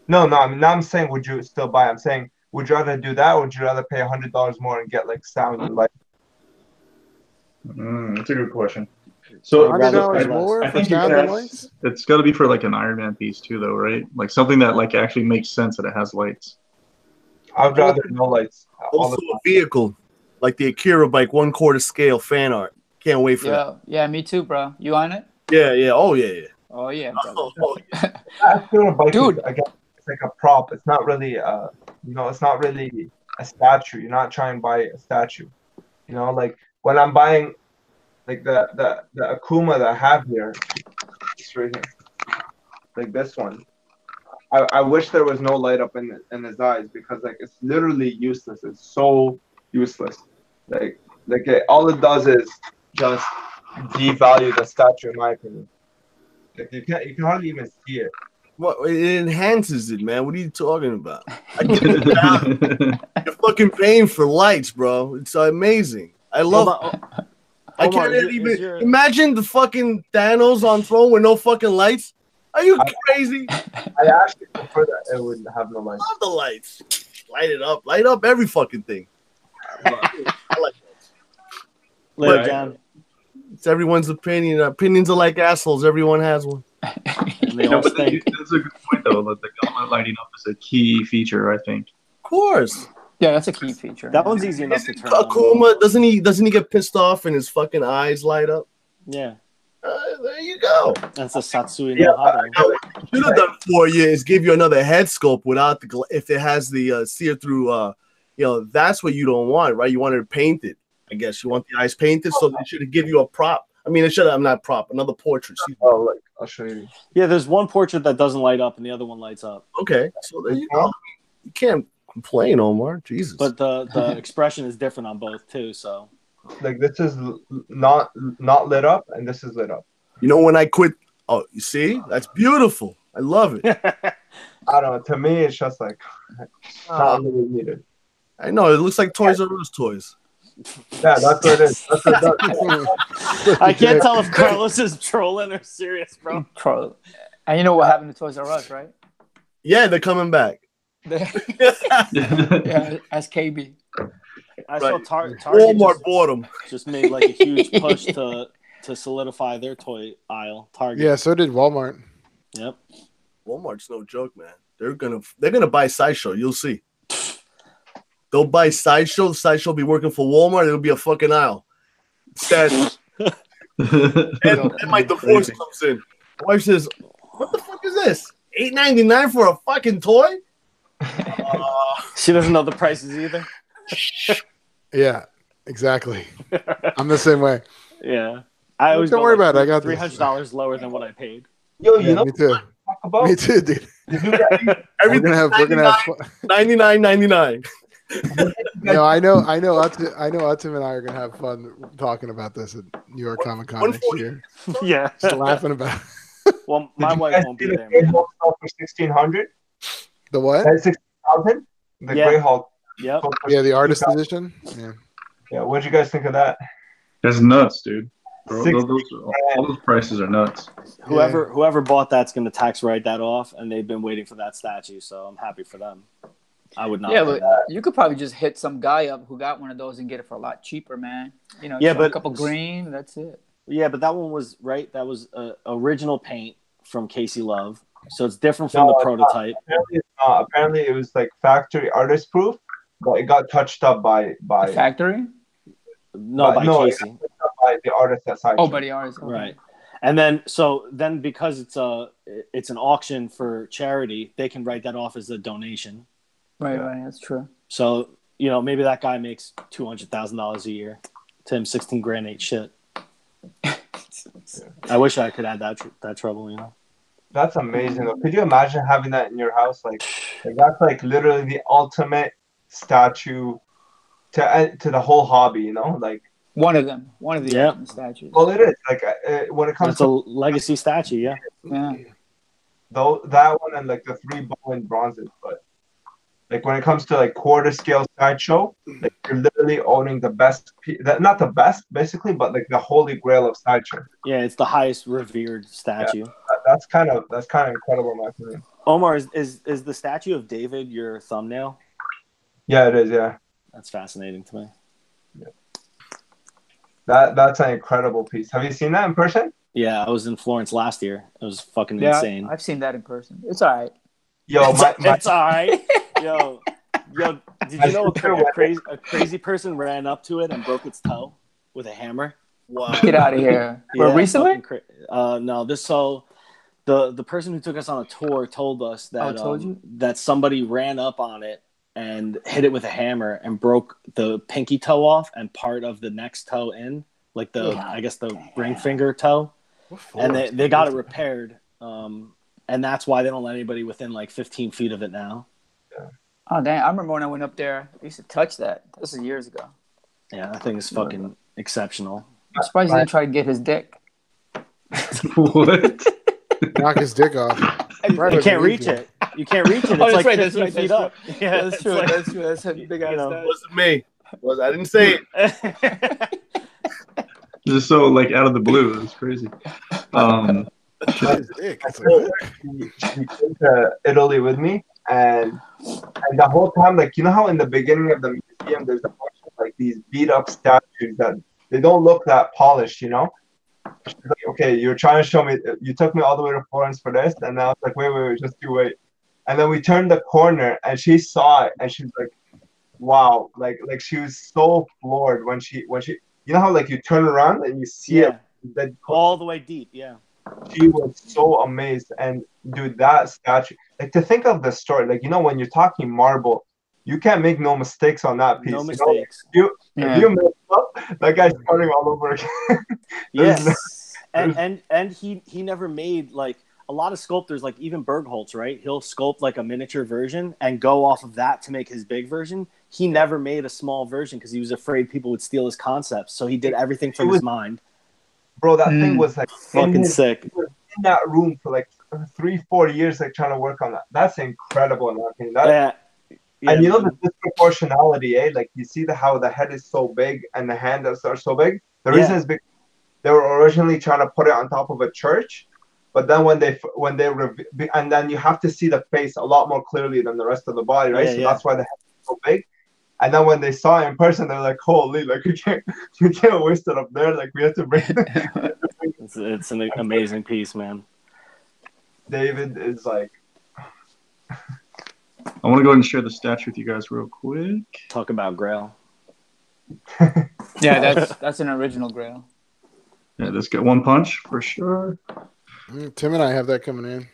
No. I'm saying, would you still buy it? I'm saying, would you rather do that, or would you rather pay $100 more and get like sound and light? That's a good question. So $100 more for sound and lights? It's got to be for like an Iron Man piece too, though, right? Like something that like actually makes sense that it has lights. I'd rather no lights. Also a vehicle, like the Akira bike, 1/4 scale fan art. Can't wait for that. Yeah, me too, bro. You on it? Yeah. Oh yeah. Oh yeah, brother. Akira bike, dude. Again, it's like a prop. It's not really, it's not really a statue. You're not trying to buy a statue. You know, like when I'm buying, like the Akuma that I have here, it's right here, like this one. I wish there was no light up in his eyes, because like it's literally useless. It's so useless. Like all it does is just devalue the statue, in my opinion. Like you can hardly even see it. What, it enhances it, man. What are you talking about? You're fucking paying for lights, bro. It's amazing. I love. I can't even imagine the fucking Thanos on throne with no fucking lights. Are you crazy? I actually prefer that it would have no lights. Love the lights. Light up every fucking thing. I like lights. Later, John. It's everyone's opinion. Opinions are like assholes. Everyone has one. That's a good point, though. That the gauntlet lighting up is a key feature, I think. Of course. Yeah, that's a key feature. That one's easy enough to turn Akuma, on. Doesn't he get pissed off and his fucking eyes light up? Yeah. There you go. That's a Satsui no Hado. Should have done for you is give you another head sculpt without the if it has the sear through. That's what you don't want, right? You wanted to paint it. I guess you want the eyes painted, so they should give you a prop. I mean, it should have not prop, another portrait. Oh, I'll show you. Yeah, there's one portrait that doesn't light up, and the other one lights up. Okay, so there you go. You can't complain, Omar. Jesus. But the expression is different on both too. So, like this is not lit up, and this is lit up. You know when I quit? Oh, you see, that's beautiful. I love it. I don't know. To me, it's just like not really needed. I know it looks like Toys R Us toys. Yeah, that's what it is. I can't tell if Carlos is trolling or serious, bro. Troll. And you know what happened to Toys R Us, right? Yeah, they're coming back. Yeah, as KB. I saw Target Walmart bought them. Just made like a huge push to to solidify their toy aisle. Target. Yeah, so did Walmart. Yep. Walmart's no joke, man. They're gonna buy Sideshow. You'll see. They'll buy Sideshow. Sideshow will be working for Walmart. It'll be a fucking aisle. Sad. and my divorce comes in. My wife says, "What the fuck is this? $8.99 for a fucking toy?" She doesn't know the prices either. Yeah, exactly. I'm the same way. Yeah, I always don't worry about it. I got $300 lower than what I paid. Yo, you know, me too. About? Me too, dude. We're gonna have fun. $99.99. No, I know. Atim and I are gonna have fun talking about this at New York Comic Con next year. Yeah, just laughing about. Well, my wife won't be there. For 1,600. The what? 16,000. The Grey Hulk. Yep. Yeah, the artist edition. Yeah. Yeah. What did you guys think of that? That's nuts, dude. All those prices are nuts. Whoever bought that's going to tax write that off, and they've been waiting for that statue. So I'm happy for them. I would not. Yeah, but you could probably just hit some guy up who got one of those and get it for a lot cheaper, man. You know, yeah, but a couple green, that's it. Yeah, but that one was right. That was original paint from Casey Love, so it's different from the prototype. Apparently, it was like factory artist proof, but it got touched up by the factory. No, by Casey. By the artist at Sideshow. Oh, by the artist. Okay. Right. And then because it's an auction for charity, they can write that off as a donation. Right, that's true. So, maybe that guy makes $200,000 a year. To him, $16,000 ain't shit. I wish I could add that trouble, That's amazing. Though. Could you imagine having that in your house? Like that's like literally the ultimate statue to the whole hobby, Like one of the statues. Well, it is like when it comes to a legacy statue, yeah. Though that one and like the 3 Bowen bronzes, but like when it comes to like quarter scale Sideshow, like you're literally owning the best, not the best basically, but like the holy grail of Sideshow. Yeah, it's the highest revered statue. Yeah, that's kind of incredible in my opinion. Omar, is the statue of David your thumbnail? Yeah, it is. Yeah, that's fascinating to me. Yeah. That's an incredible piece. Have you seen that in person? Yeah, I was in Florence last year. It was fucking insane. I've seen that in person. It's all right. Yo, it's all right. Yo, did you know a crazy person ran up to it and broke its toe with a hammer? Wow. Get out of here. Well, recently? No, the person who took us on a tour told us that that somebody ran up on it and hit it with a hammer and broke the pinky toe off and part of the next toe in, like I guess the ring finger toe. And they got it repaired. And that's why they don't let anybody within like 15 feet of it now. Yeah. Oh, dang. I remember when I went up there, I used to touch that. This is years ago. Yeah, that thing is fucking exceptional. I'm surprised he didn't try to get his dick. What? Knock his dick off. You can't reach it. You can't reach it. It's like 15 feet up. Yeah, that's true. That's true. That's a big ass. It wasn't me. I didn't say it. Just so like out of the blue. It was crazy. She came to Italy with me, and the whole time, like how in the beginning of the museum, there's a bunch of like these beat up statues that they don't look that polished, She's like, okay, you're trying to show me. You took me all the way to Florence for this, and now it's like, wait, just you wait. And then we turned the corner, and she saw it, and she's like, wow, like she was so floored when she. How like you turn around and you see it all the way deep, yeah. She was so amazed, and dude, that statue. Like to think of the story, like when you're talking marble, you can't make no mistakes on that piece. No mistakes. If you mess up, that guy's starting all over again. Yes, and he never made like a lot of sculptors, like even Bergholtz, right? He'll sculpt like a miniature version and go off of that to make his big version. He never made a small version because he was afraid people would steal his concepts. So he did everything from his mind. Bro, that thing was like fucking sick. In that room for like 3-4 years, like trying to work on that. That's incredible in my opinion. And the disproportionality, Like you see how the head is so big and the hand are so big. The reason is because they were originally trying to put it on top of a church, but then when they and then you have to see the face a lot more clearly than the rest of the body, right? That's why the head is so big. And then when they saw it in person, they're like, "Holy! Like we can't waste it up there. Like we have to bring." It's an amazing piece, man. David is like. I want to go ahead and share the stats with you guys real quick. Talk about Grail. Yeah, that's an original Grail. Yeah, this got one punch for sure. Tim and I have that coming in.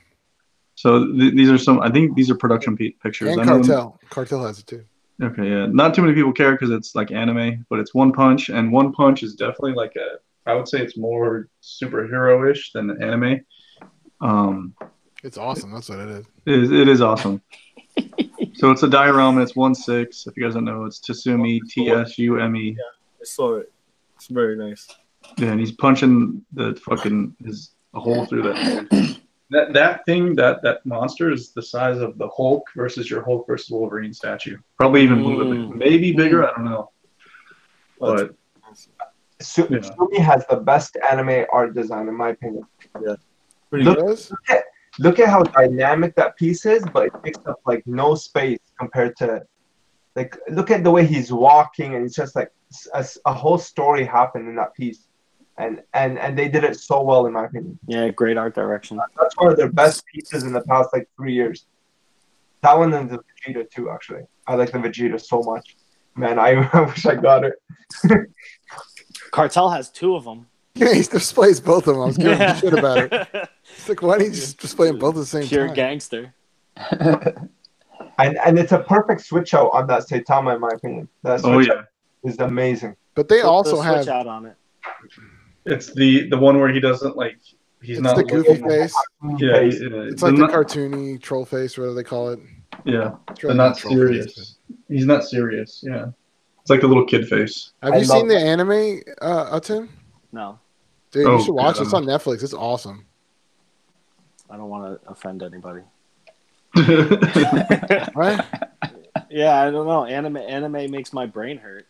So these are some. I think these are production pictures. And Cartel. Cartel has it too. Okay, yeah. Not too many people care because it's like anime, but it's One Punch, and One Punch is definitely like I would say it's more superhero-ish than anime. It's awesome. That's what it is. It is awesome. So it's a diorama. It's 1/6. If you guys don't know, it's Tsumi, Tsume. Yeah, I saw it. It's very nice. Yeah, and he's punching the fucking a hole through that. That thing, that monster is the size of the Hulk versus your Hulk versus Wolverine statue. Probably even a little bit, maybe bigger. I don't know. But Tsumi has the best anime art design, in my opinion. Yeah. Look at how dynamic that piece is, but it takes up like no space compared to, like, look at the way he's walking, and it's just like a whole story happened in that piece, and they did it so well, in my opinion. Yeah, great art direction. That's one of their best pieces in the past like 3 years. That one and the Vegeta too, actually. I like the Vegeta so much. Man, I wish I got it. Cartel has 2 of them. Yeah, he displays both of them. I was giving him shit about it. It's like, why didn't you just display them both at the same time? Pure gangster. And it's a perfect switch out on that Saitama, in my opinion. That switch out is amazing. But they also have switch out on it. It's the one where he doesn't like. He's not the goofy face. Yeah, it's like the cartoony troll face, whatever they call it. Yeah, really not serious. He's not serious. Yeah, it's like the little kid face. Have you seen the anime, Tim? No. Dude, you should watch it. It's on Netflix. It's awesome. I don't want to offend anybody. What? Yeah, I don't know. Anime makes my brain hurt.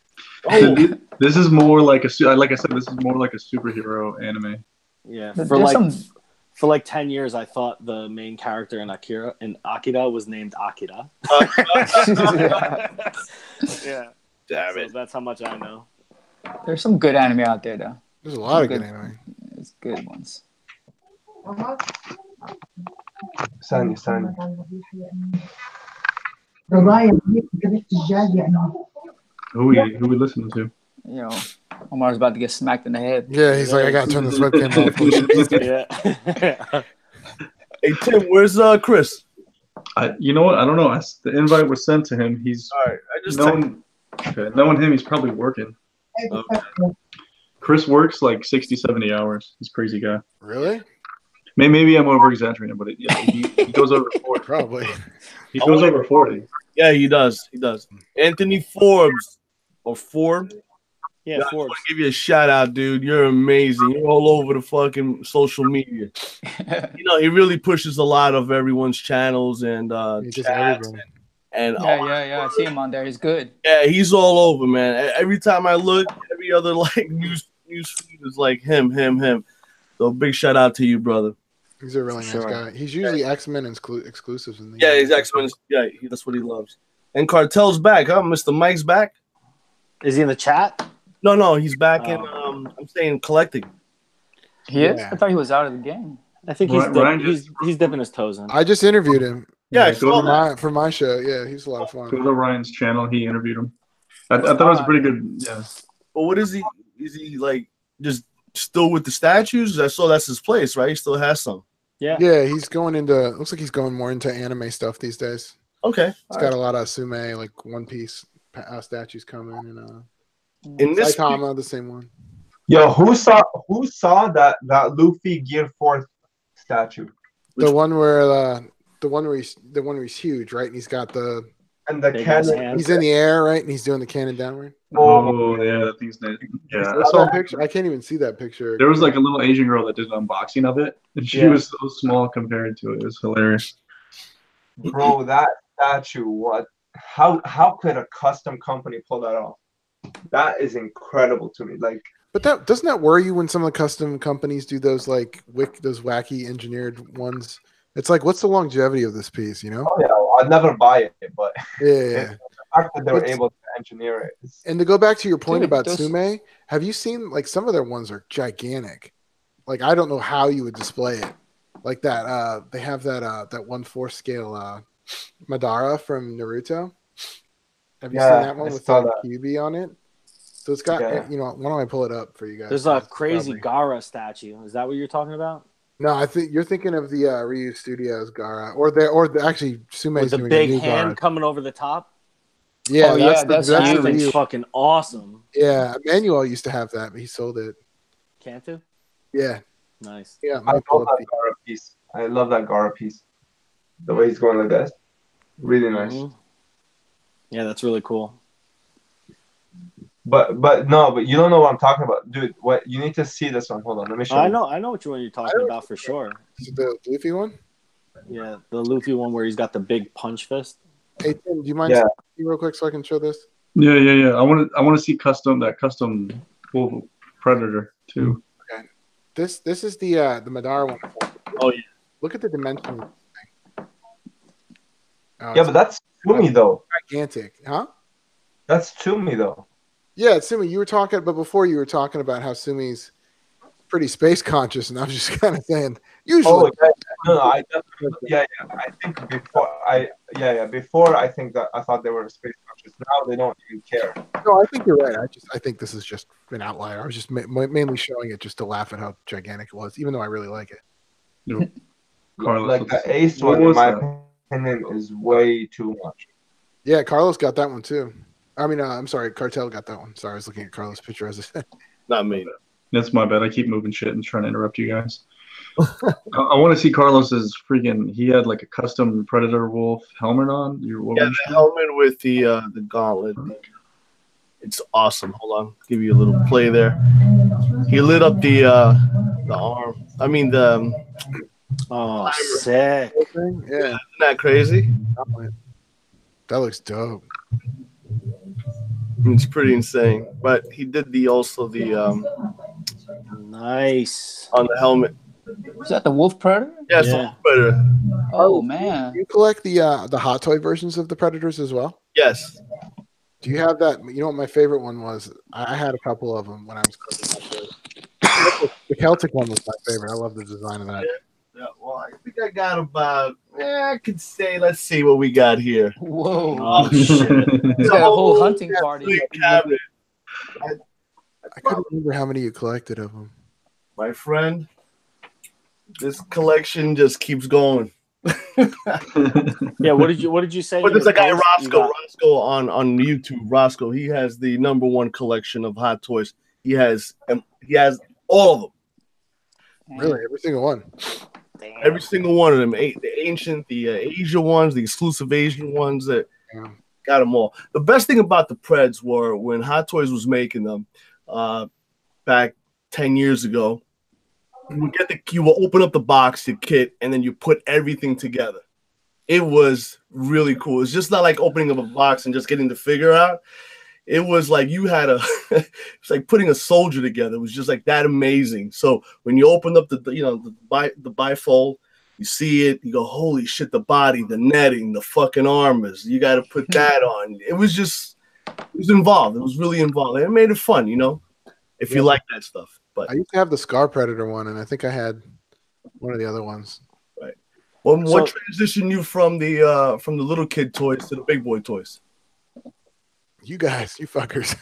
Oh, this is more like like I said. This is more like a superhero anime. Yeah, for like 10 years, I thought the main character in Akira was named Akira. Yeah, damn it. So that's how much I know. There's some good anime out there, though. There's a lot of good anime. It's good ones. Sunny. Who we listening to? You know, Omar's about to get smacked in the head. Yeah, he's like, I gotta turn this webcam off. Yeah. Hey Tim, where's Chris? You know what? I don't know. The invite was sent to him. He's all right. I just knowing him, he's probably working. Okay. Chris works like 60, 70 hours. He's a crazy guy. Really? Maybe I'm over exaggerating, but he goes over 40. Probably. He goes over 40. Yeah, he does. Anthony Forbes or Forbes. Yeah, Forbes. I want to give you a shout out, dude. You're amazing. You're all over the fucking social media. You know, he really pushes a lot of everyone's channels and chats. And yeah, I see him on there. He's good. Yeah, he's all over, man. Every time I look, every other like news feed is like him. So big shout out to you, brother. He's a really nice guy. He's usually X-Men exclusives in the he's X-Men. Yeah, that's what he loves. And Cartel's back, huh? Mr. Mike's back. Is he in the chat? No, he's back in. I'm saying collecting. He is. I thought he was out of the game. I think he's dipping his toes in. I just interviewed him. Yeah, for my show. Yeah, he's a lot of fun. Go to Ryan's channel. He interviewed him. I thought it was pretty good. Yeah. But what is he? Is he like just still with the statues? I saw that's his place, right? He still has some. Yeah, he's going into. Looks like he's going more into anime stuff these days. Okay, he's got a lot of Sume, like One Piece statues coming, and in this Saitama, the same one. Yo, who saw that Luffy Gear 4 statue? The one where he's huge, right? And he's got the cannon. He's in the air, right? And he's doing the cannon downward. Oh yeah, that thing's nice. Yeah, I saw a picture. I can't even see that picture. There was like a little Asian girl that did an unboxing of it, and she was so small compared to it. It was hilarious. Bro, that statue! What? How could a custom company pull that off? That is incredible to me. Like, but doesn't that worry you when some of the custom companies do those those wacky engineered ones? It's like, what's the longevity of this piece? You know? Oh yeah, I'd never buy it, but yeah. The fact that they were able to engineer it. And to go back to your point Dude, about those- Sume, have you seen like some of their ones are gigantic? Like I don't know how you would display it. Like that, they have that 1/4 scale Madara from Naruto. Have you seen that one with the QB on it? So it's got, why don't I pull it up for you guys? There's a crazy Gaara statue. Is that what you're talking about? No, I think you're thinking of the Ryu Studios Gaara, actually Sume's with the doing big a new hand Gaara. coming over the top. Yeah, that's That's Ryu. fucking awesome. Yeah, Emmanuel used to have that, but he sold it. Cantu? Yeah, Nice. yeah. I love that Gaara piece. I love that Gaara piece. The way he's going like that, really nice. Mhm. Yeah, that's really cool. But you don't know what I'm talking about, dude. What you need to see this one. Hold on, let me show you. I know what one you're talking about for sure. The Luffy one. Yeah, the Luffy one where he's got the big punch fist. Hey Tim, do you mind speaking real quick so I can show this? Yeah. I want to see custom Wolf Predator too. Okay. This is the Madara one. Oh yeah. Look at the dimensions. Yeah, but that's Sumi though. Gigantic, huh? That's Sumi though. Yeah, Sumi, you were talking, but before you were talking about how Sumi's pretty space conscious, and I was just kind of saying, usually. Oh, I definitely, I think before I think that I thought they were space conscious. Now they don't even care. No, I think you're right. I think this is just an outlier. I was just mainly showing it just to laugh at how gigantic it was, even though I really like it. Yep. Carlos, like the Ace one, in my opinion, is way too much. Yeah, Carlos got that one too. I mean, I'm sorry, Cartel got that one. Sorry, I was looking at Carlos' picture as I said. Not me. That's my bad. I keep moving shit and trying to interrupt you guys. I want to see Carlos's freaking. He had like a custom Predator Wolf helmet on. The helmet with the gauntlet. It's awesome. Hold on, give you a little play there. He lit up the arm. I mean the. Oh, sick! Yeah, isn't that crazy? That looks dope. It's pretty insane. But he did also the nice on the helmet. Is that the Wolf Predator? Yeah, it's the Wolf Predator. Oh man! Do you collect the Hot Toy versions of the Predators as well? Yes. Do you have that? You know what my favorite one was? I had a couple of them when I was collecting. The Celtic one was my favorite. I love the design of that. Yeah, well, I think I got about. I could say. Let's see what we got here. Whoa! Oh shit! It's got a whole hunting party. I couldn't remember how many you collected of them. My friend, this collection just keeps going. Yeah, what did you say? But there's a guy Roscoe on YouTube. Roscoe, he has the #1 collection of Hot Toys. He has all of them. Really, every single one. Damn. Every single one of them. The ancient, the Asia ones, the exclusive Asian ones that got them all. The best thing about the Preds were when Hot Toys was making them back 10 years ago. You will open up the box, your kit, and then you put everything together. It was really cool. It's just not like opening up a box and just getting the figure out. It was like you had it's like putting a soldier together. It was just like that amazing. So when you open up the bifold, you see it, you go, holy shit, the body, the netting, the fucking armors. You got to put that on. It was involved. It was really involved. It made it fun, if you like that stuff. But I used to have the Scar Predator one, and I think I had one of the other ones. Right. Well, what transitioned you from the little kid toys to the big boy toys? You guys, you fuckers.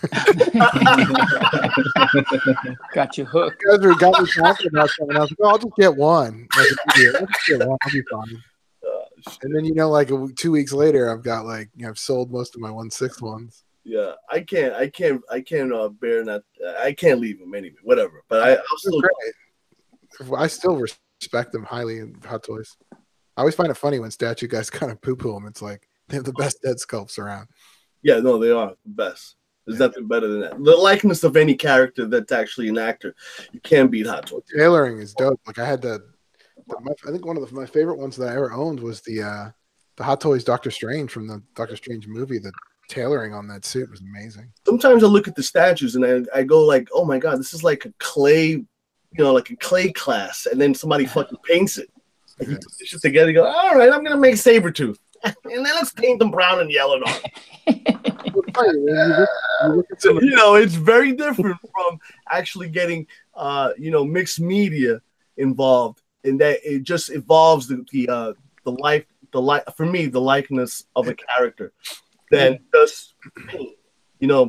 Got you hooked. You guys got me talking about something. I was like, I'll just get one. I'll just get one. I'll be fine. And then, like 2 weeks later, I've got I've sold most of my 1/6 ones. Yeah, I can't bear that. I can't leave them anyway. Whatever, but I still respect them highly in Hot Toys. I always find it funny when statue guys kind of poo-poo them. It's like they have the best dead sculpts around. Yeah, no, they are the best. There's nothing better than that. The likeness of any character that's actually an actor, you can't beat Hot Toys. Tailoring is dope. Like I had I think one of my favorite ones that I ever owned was the Hot Toys Doctor Strange from the Doctor Strange movie. The tailoring on that suit was amazing. Sometimes I look at the statues and I go like, oh my god, this is like a clay, like a clay class, and then somebody fucking paints it. Like you put this shit together, you go, all right, I'm gonna make Sabretooth. And then let's paint them brown and yellow on. It's very different from actually getting, mixed media involved, in that it just evolves the for me, the likeness of a character than just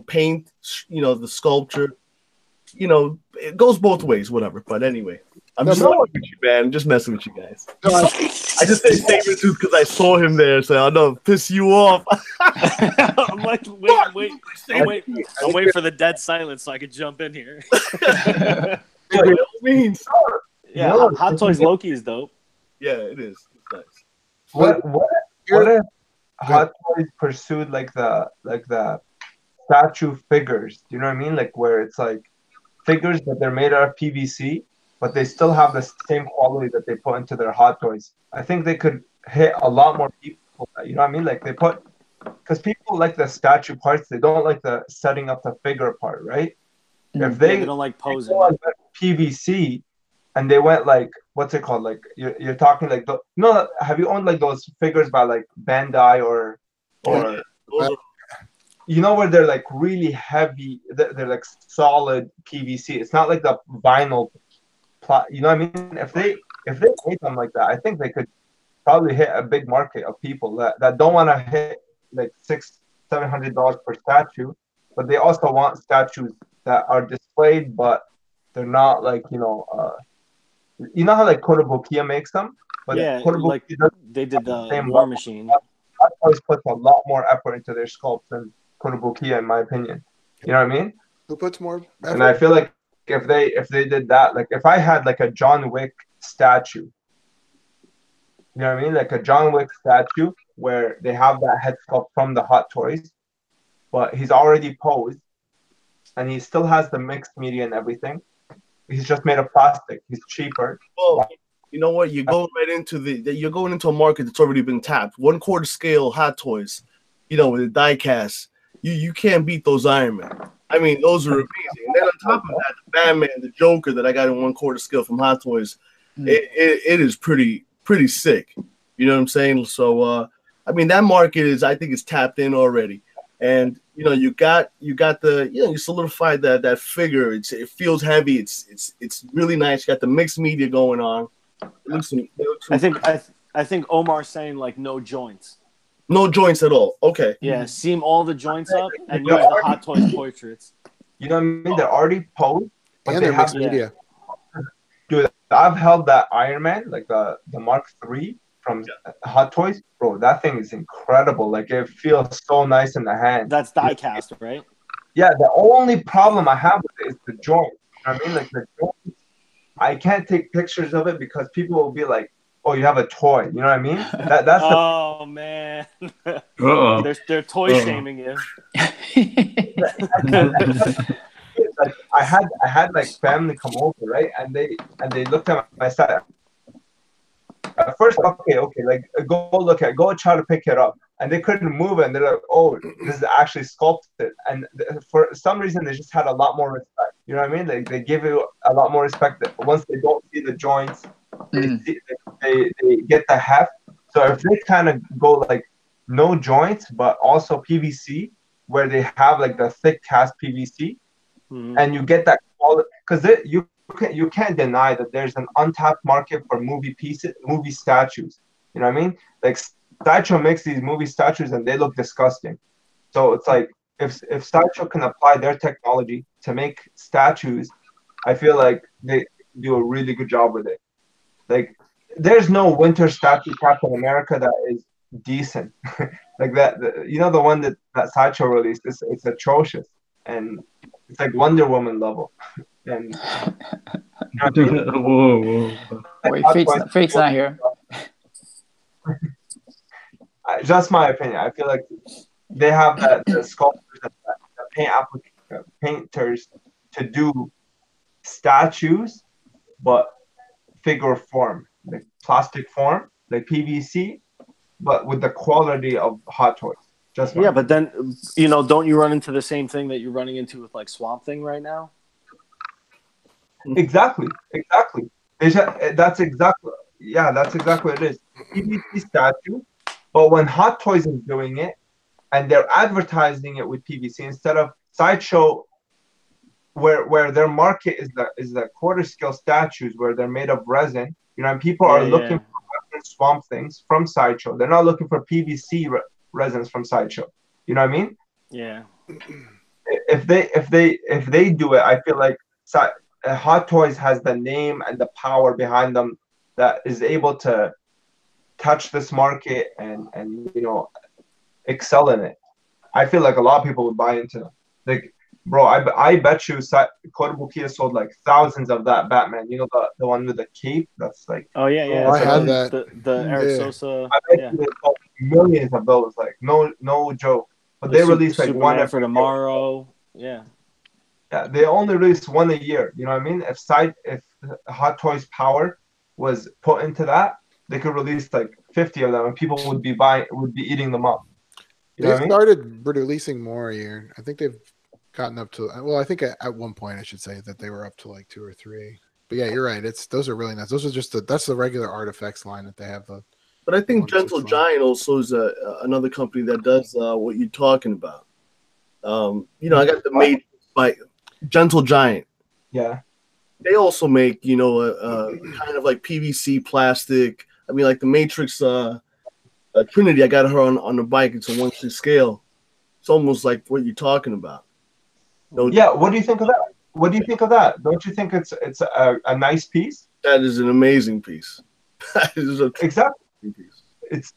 paint, the sculpture. It goes both ways, whatever. But anyway, I'm just messing with you, man. I'm just messing with you guys. I just say Sabretooth because I saw him there, so I know piss you off. I'm like, wait. I'm waiting for the dead silence so I could jump in here. Yeah, Hot Toys Loki is dope. Yeah, it is. It's nice. What if Hot Toys pursued like the statue figures? Do you know what I mean? Like where it's like figures that they're made out of PVC, but they still have the same quality that they put into their Hot Toys. I think they could hit a lot more people. You know what I mean? Like because people like the statue parts, they don't like the setting up the figure part, right? If they don't like posing PVC, and they went like, what's it called? Like you're talking like have you owned like those figures by like Bandai or where they're like really heavy, they're like solid PVC. It's not like the vinyl you know what I mean? If they made them like that, I think they could probably hit a big market of people that don't want to hit like $600-700 per statue, but they also want statues that are displayed, but they're not like you know how like Kotobukiya makes them, but yeah, like they did the War Machine. That always puts a lot more effort into their sculpts than Kotobukiya, in my opinion. You know what I mean? Who puts more effort? And I feel like if they did that, like if I had like a John Wick statue, you know what I mean? Like a John Wick statue where they have that head sculpt from the Hot Toys, but he's already posed and he still has the mixed media and everything. He's just made of plastic. He's cheaper. Well, you know what? You're going right into you're going into a market that's already been tapped. 1/4 scale Hot Toys, with the die cast. You can't beat those Iron Man. I mean, those are amazing. And then on top of that, the Batman, the Joker that I got in 1/4 scale from Hot Toys, it is pretty sick. You know what I'm saying? So I mean, that market I think is tapped in already. And you got the you solidified that figure. It feels heavy. It's really nice. You got the mixed media going on. I think Omar's saying like no joints. No joints at all. Okay. Yeah, seam all the joints up and use the Hot Toys portraits. You know what I mean? They're already posed, but and they have media. Dude, I've held that Iron Man, like the Mark III from Hot Toys. Bro, that thing is incredible. Like it feels so nice in the hand. That's die cast, right? Yeah, the only problem I have with it is the joint. You know what I mean? Like the joint, I can't take pictures of it because people will be like, "Oh, you have a toy." You know what I mean? That's man. Uh-oh. They're toy shaming you. Like, I had like family come over, right? And they looked at my side. At first, okay, like go try to pick it up, and they couldn't move it. And they're like, "Oh, this is actually sculpted." And for some reason, they just had a lot more respect. You know what I mean? Like they give you a lot more respect once they don't see the joints. They get the heft. So if they kind of go like no joints, but also PVC, where they have like the thick cast PVC, and you get that quality, because you can't deny that there's an untapped market for movie statues. You know what I mean? Like Sideshow makes these movie statues and they look disgusting. So it's like if Sideshow can apply their technology to make statues, I feel like they do a really good job with it. Like there's no winter statue Captain America that is decent. Like that, the one that Sideshow released, it's atrocious, and it's like Wonder Woman level. And whoa. Wait, Fake's not here. Just my opinion. I feel like they have the sculptors, the painters to do statues, but figure form, like plastic form, like PVC, but with the quality of Hot Toys. But then don't you run into the same thing that you're running into with like Swamp Thing right now? Exactly. That's exactly what it is. PVC statue, but when Hot Toys is doing it, and they're advertising it with PVC instead of Sideshow, where their market is the quarter scale statues where they're made of resin. You know, and people are looking for resin Swamp Things from Sideshow. They're not looking for PVC resins from Sideshow. You know what I mean? Yeah. If they do it, I feel like Hot Toys has the name and the power behind them that is able to touch this market and you know, excel in it. I feel like a lot of people would buy into them. Like, bro, I bet you Kotobukiya sold like thousands of that Batman. You know, the one with the cape. That's like, oh yeah, yeah. I have that. The Eric Sosa. I bet you they sold millions of those. Like, no joke. But they released like Superman one for tomorrow. Yeah. Yeah, they only release one a year. You know what I mean? If Hot Toys power was put into that, they could release like 50 of them, and people would be eating them up. They started releasing more a year. I think they've gotten up to. Well, I think at one point I should say that they were up to like 2 or 3. But yeah, you're right. Those are really nice. Those are just that's the regular Artifacts line that they have. But I think Gentle Giant also is another company that does what you're talking about. You know, I got the Matrix by Gentle Giant. Yeah. They also make, you know, kind of like PVC plastic. I mean, like the Matrix Trinity, I got her on the bike. It's a 1/6 scale. It's almost like what you're talking about. Yeah. What do you think of that? What do you think of that? Don't you think it's a nice piece? That is an amazing piece. That is exactly. Piece. It's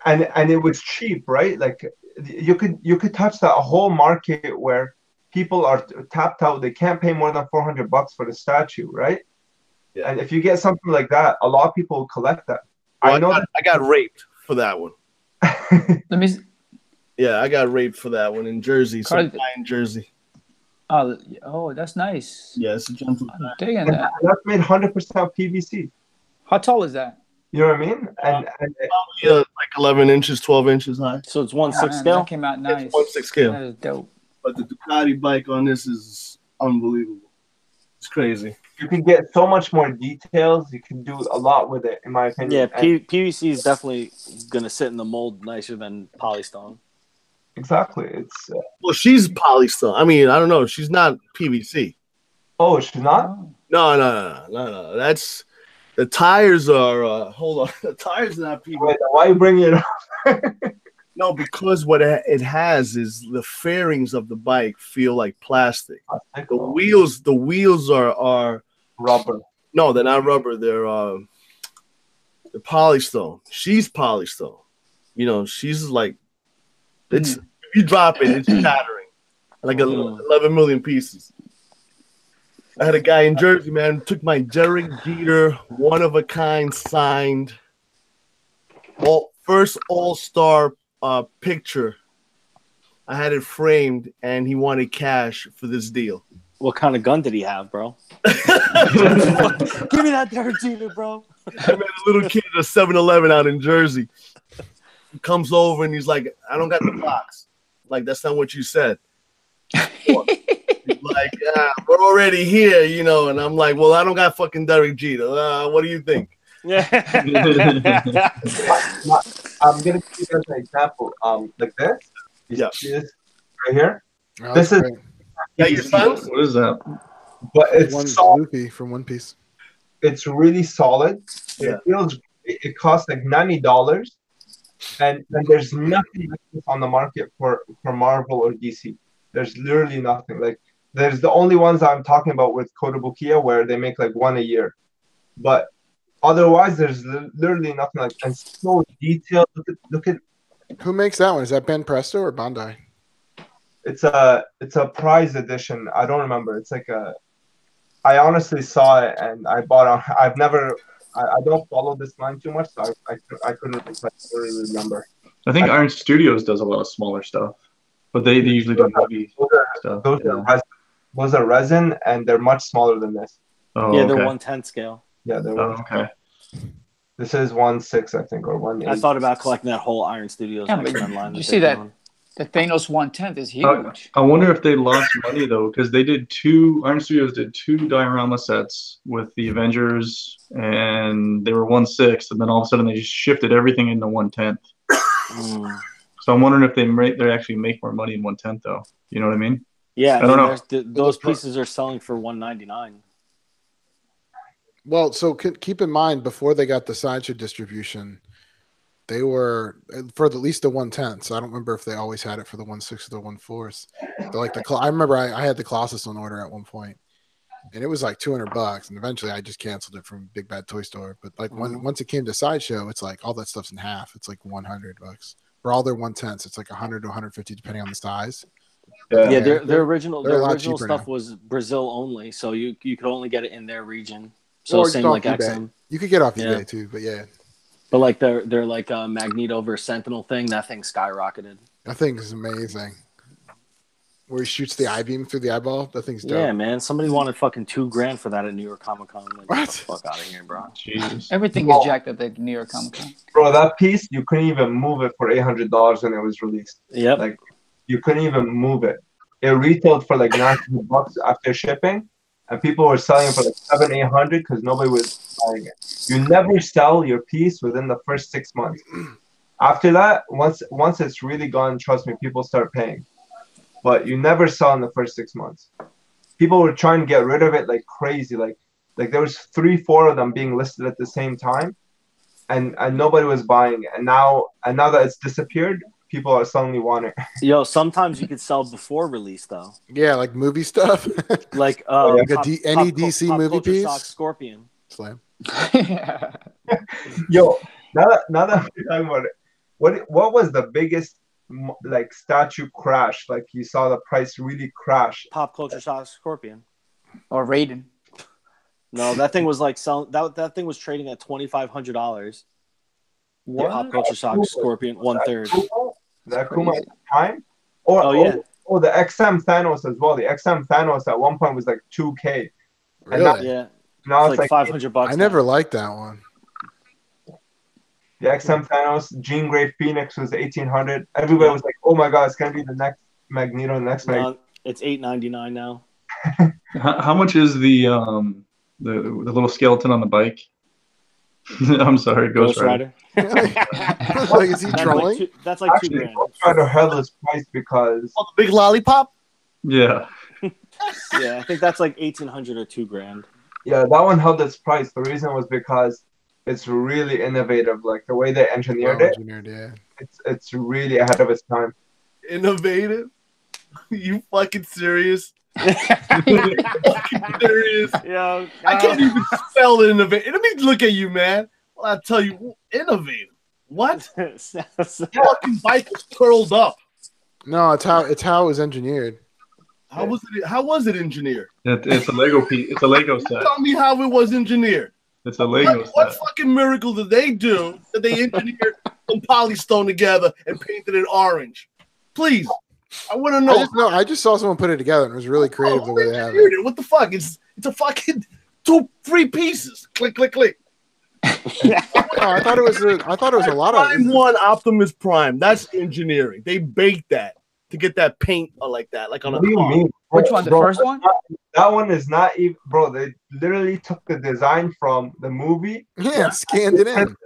and it was cheap, right? Like you could touch that whole market where people are tapped out. They can't pay more than $400 for the statue, right? Yeah. And if you get something like that, a lot of people will collect that. Well, I got raped for that one. Let me. Yeah, I got raped for that one in Jersey. Some guy in Jersey. Oh, that's nice. Yeah, it's a Gentle Giant. Digging that. That's made 100% PVC. How tall is that? You know what I mean? And probably like 11 inches, 12 inches high. So it's 1/6 scale. That came out nice. It's 1/6 scale. That is dope. But the Ducati bike on this is unbelievable. It's crazy. You can get so much more details. You can do a lot with it, in my opinion. Yeah, PVC is definitely gonna sit in the mold nicer than polystone. Exactly. It's well, she's polystone. I mean, I don't know. She's not PVC. Oh, she's not? No. That's the tires are. Hold on, the tires are not PVC. Wait, why are you bringing it up? No, because what it has is the fairings of the bike feel like plastic. The wheels are rubber. No, they're not rubber. They're polystone. She's polystone. You know, she's like it's. If you drop it, it's shattering like 11 million pieces. I had a guy in Jersey, man, took my Derek Jeter one of a kind signed first all-star picture. I had it framed, and he wanted cash for this deal. What kind of gun did he have, bro? Give me that Derek Jeter, bro. I met a little kid at a 7-Eleven out in Jersey. He comes over and he's like, "I don't got the box." Like, that's not what you said. He's like, we're already here, you know. And I'm like, well, I don't got fucking Derek Jeter. What do you think? Yeah. I'm gonna give you guys an example. Like this. Yeah. This right here. Oh, this is. great. Yeah, your sons? What is that? But it's Luffy from One Piece. It's really solid. Yeah. It feels. It costs like $90, and there's nothing like this on the market for Marvel or DC. There's literally nothing. Like there's the only ones I'm talking about with Kotobukiya where they make like one a year, but otherwise there's literally nothing like. And so detailed. Look at. Who makes that one? Is that Ben Presto or Bandai? It's a prize edition. I don't remember. It's like I honestly saw it and I bought it. I've never. I don't follow this line too much, so I couldn't really remember. I think Iron Studios does a lot of smaller stuff, but they usually do heavy stuff. Those are resin, and they're much smaller than this. Oh, yeah, they're 1/10 scale. Yeah, they're okay. This is 1/6, I think, or 1/8. I thought about collecting that whole Iron Studios line. You see that? The Thanos 1/10 is huge. I wonder if they lost money though, because they did Iron Studios did 2 diorama sets with the Avengers, and they were 1/6, and then all of a sudden they just shifted everything into 1/10. So I'm wondering if they actually make more money in 1/10 though. You know what I mean? Yeah, I don't know. Those pieces are selling for $199. Well, so keep in mind before they got the Sideshow distribution, they were for at least the 1/10. So I don't remember if they always had it for the 1/6 or the 1/4. I remember I had the Colossus on order at one point, and it was like $200, and eventually I just canceled it from Big Bad Toy Store. But like once it came to Sideshow, it's like all that stuff's in half. It's like $100 for all their 1/10s. It's like 100 to 150 depending on the size. Yeah, their original stuff was Brazil only, so you could only get it in their region. So same like XM. You could get off eBay too, but yeah. But like they're like a Magneto versus Sentinel thing. That thing skyrocketed. That thing is amazing. Where he shoots the I-beam through the eyeball. That thing's dope. Yeah, man. Somebody wanted fucking $2,000 for that at New York Comic Con. Like, what? Get the fuck out of here, bro. Jesus. Everything is jacked up at New York Comic Con. Bro, that piece you couldn't even move it for $800 when it was released. Yep. Like you couldn't even move it. It retailed for like $900 after shipping, and people were selling it for like $700-800 because nobody was buying it. You never sell your piece within the first 6 months. After that, once it's really gone, trust me, people start paying. But you never sell in the first 6 months. People were trying to get rid of it like crazy. Like there was 3-4 of them being listed at the same time, and nobody was buying it. And now that it's disappeared, people are suddenly want it. Yo, sometimes you could sell before release though. Yeah, like movie stuff. Like any DC Pop movie Culture piece. Shock Scorpion. Slam. Yo, now that we're talking about it, what was the biggest like statue crash? Like you saw the price really crash. Pop Culture Shock Scorpion. Or Raiden. No, that thing was like selling. That thing was trading at $2,500. What? Pop Culture Shock Scorpion 1/3. The Akuma at the time? Or the XM Thanos as well. The XM Thanos at one point was like $2,000. Really? Yeah. Now it's like $500. I never liked that one. The XM Thanos, Jean Grey Phoenix was $1,800. Everybody was like, "Oh my god, it's gonna be the next Magneto, next Magneto." It's $899 now. How much is the little skeleton on the bike? I'm sorry, Ghost Rider. Like, is he trolling? That's like Actually, $2,000. Ghost Rider held its price because the big lollipop. Yeah. Yeah, I think that's like $1,800 or $2,000. Yeah, that one held its price. The reason was because it's really innovative. Like the way they engineered it, it's really ahead of its time. Innovative? You fucking serious? Fucking serious? Yo, I can't even spell innovative. Let me look at you, man. Well, I tell you, innovative. What? Fucking bike is curled up. No, it's how it was engineered. How was it engineered? It's a Lego piece. It's a Lego set. Tell me how it was engineered. It's a Lego set. What fucking miracle did they do that they engineered some polystone together and painted it orange? Please, I want to know. I just saw someone put it together and it was really creative the way they have it. What the fuck? It's a fucking 2-3 pieces. Click, click, click. I thought it was a lot of Prime 1 Optimus Prime. That's engineering. They baked that to get that paint like that, like on What a do you car. mean? Which one? The first one? That one is not even, bro. They literally took the design from the movie, scanned it in,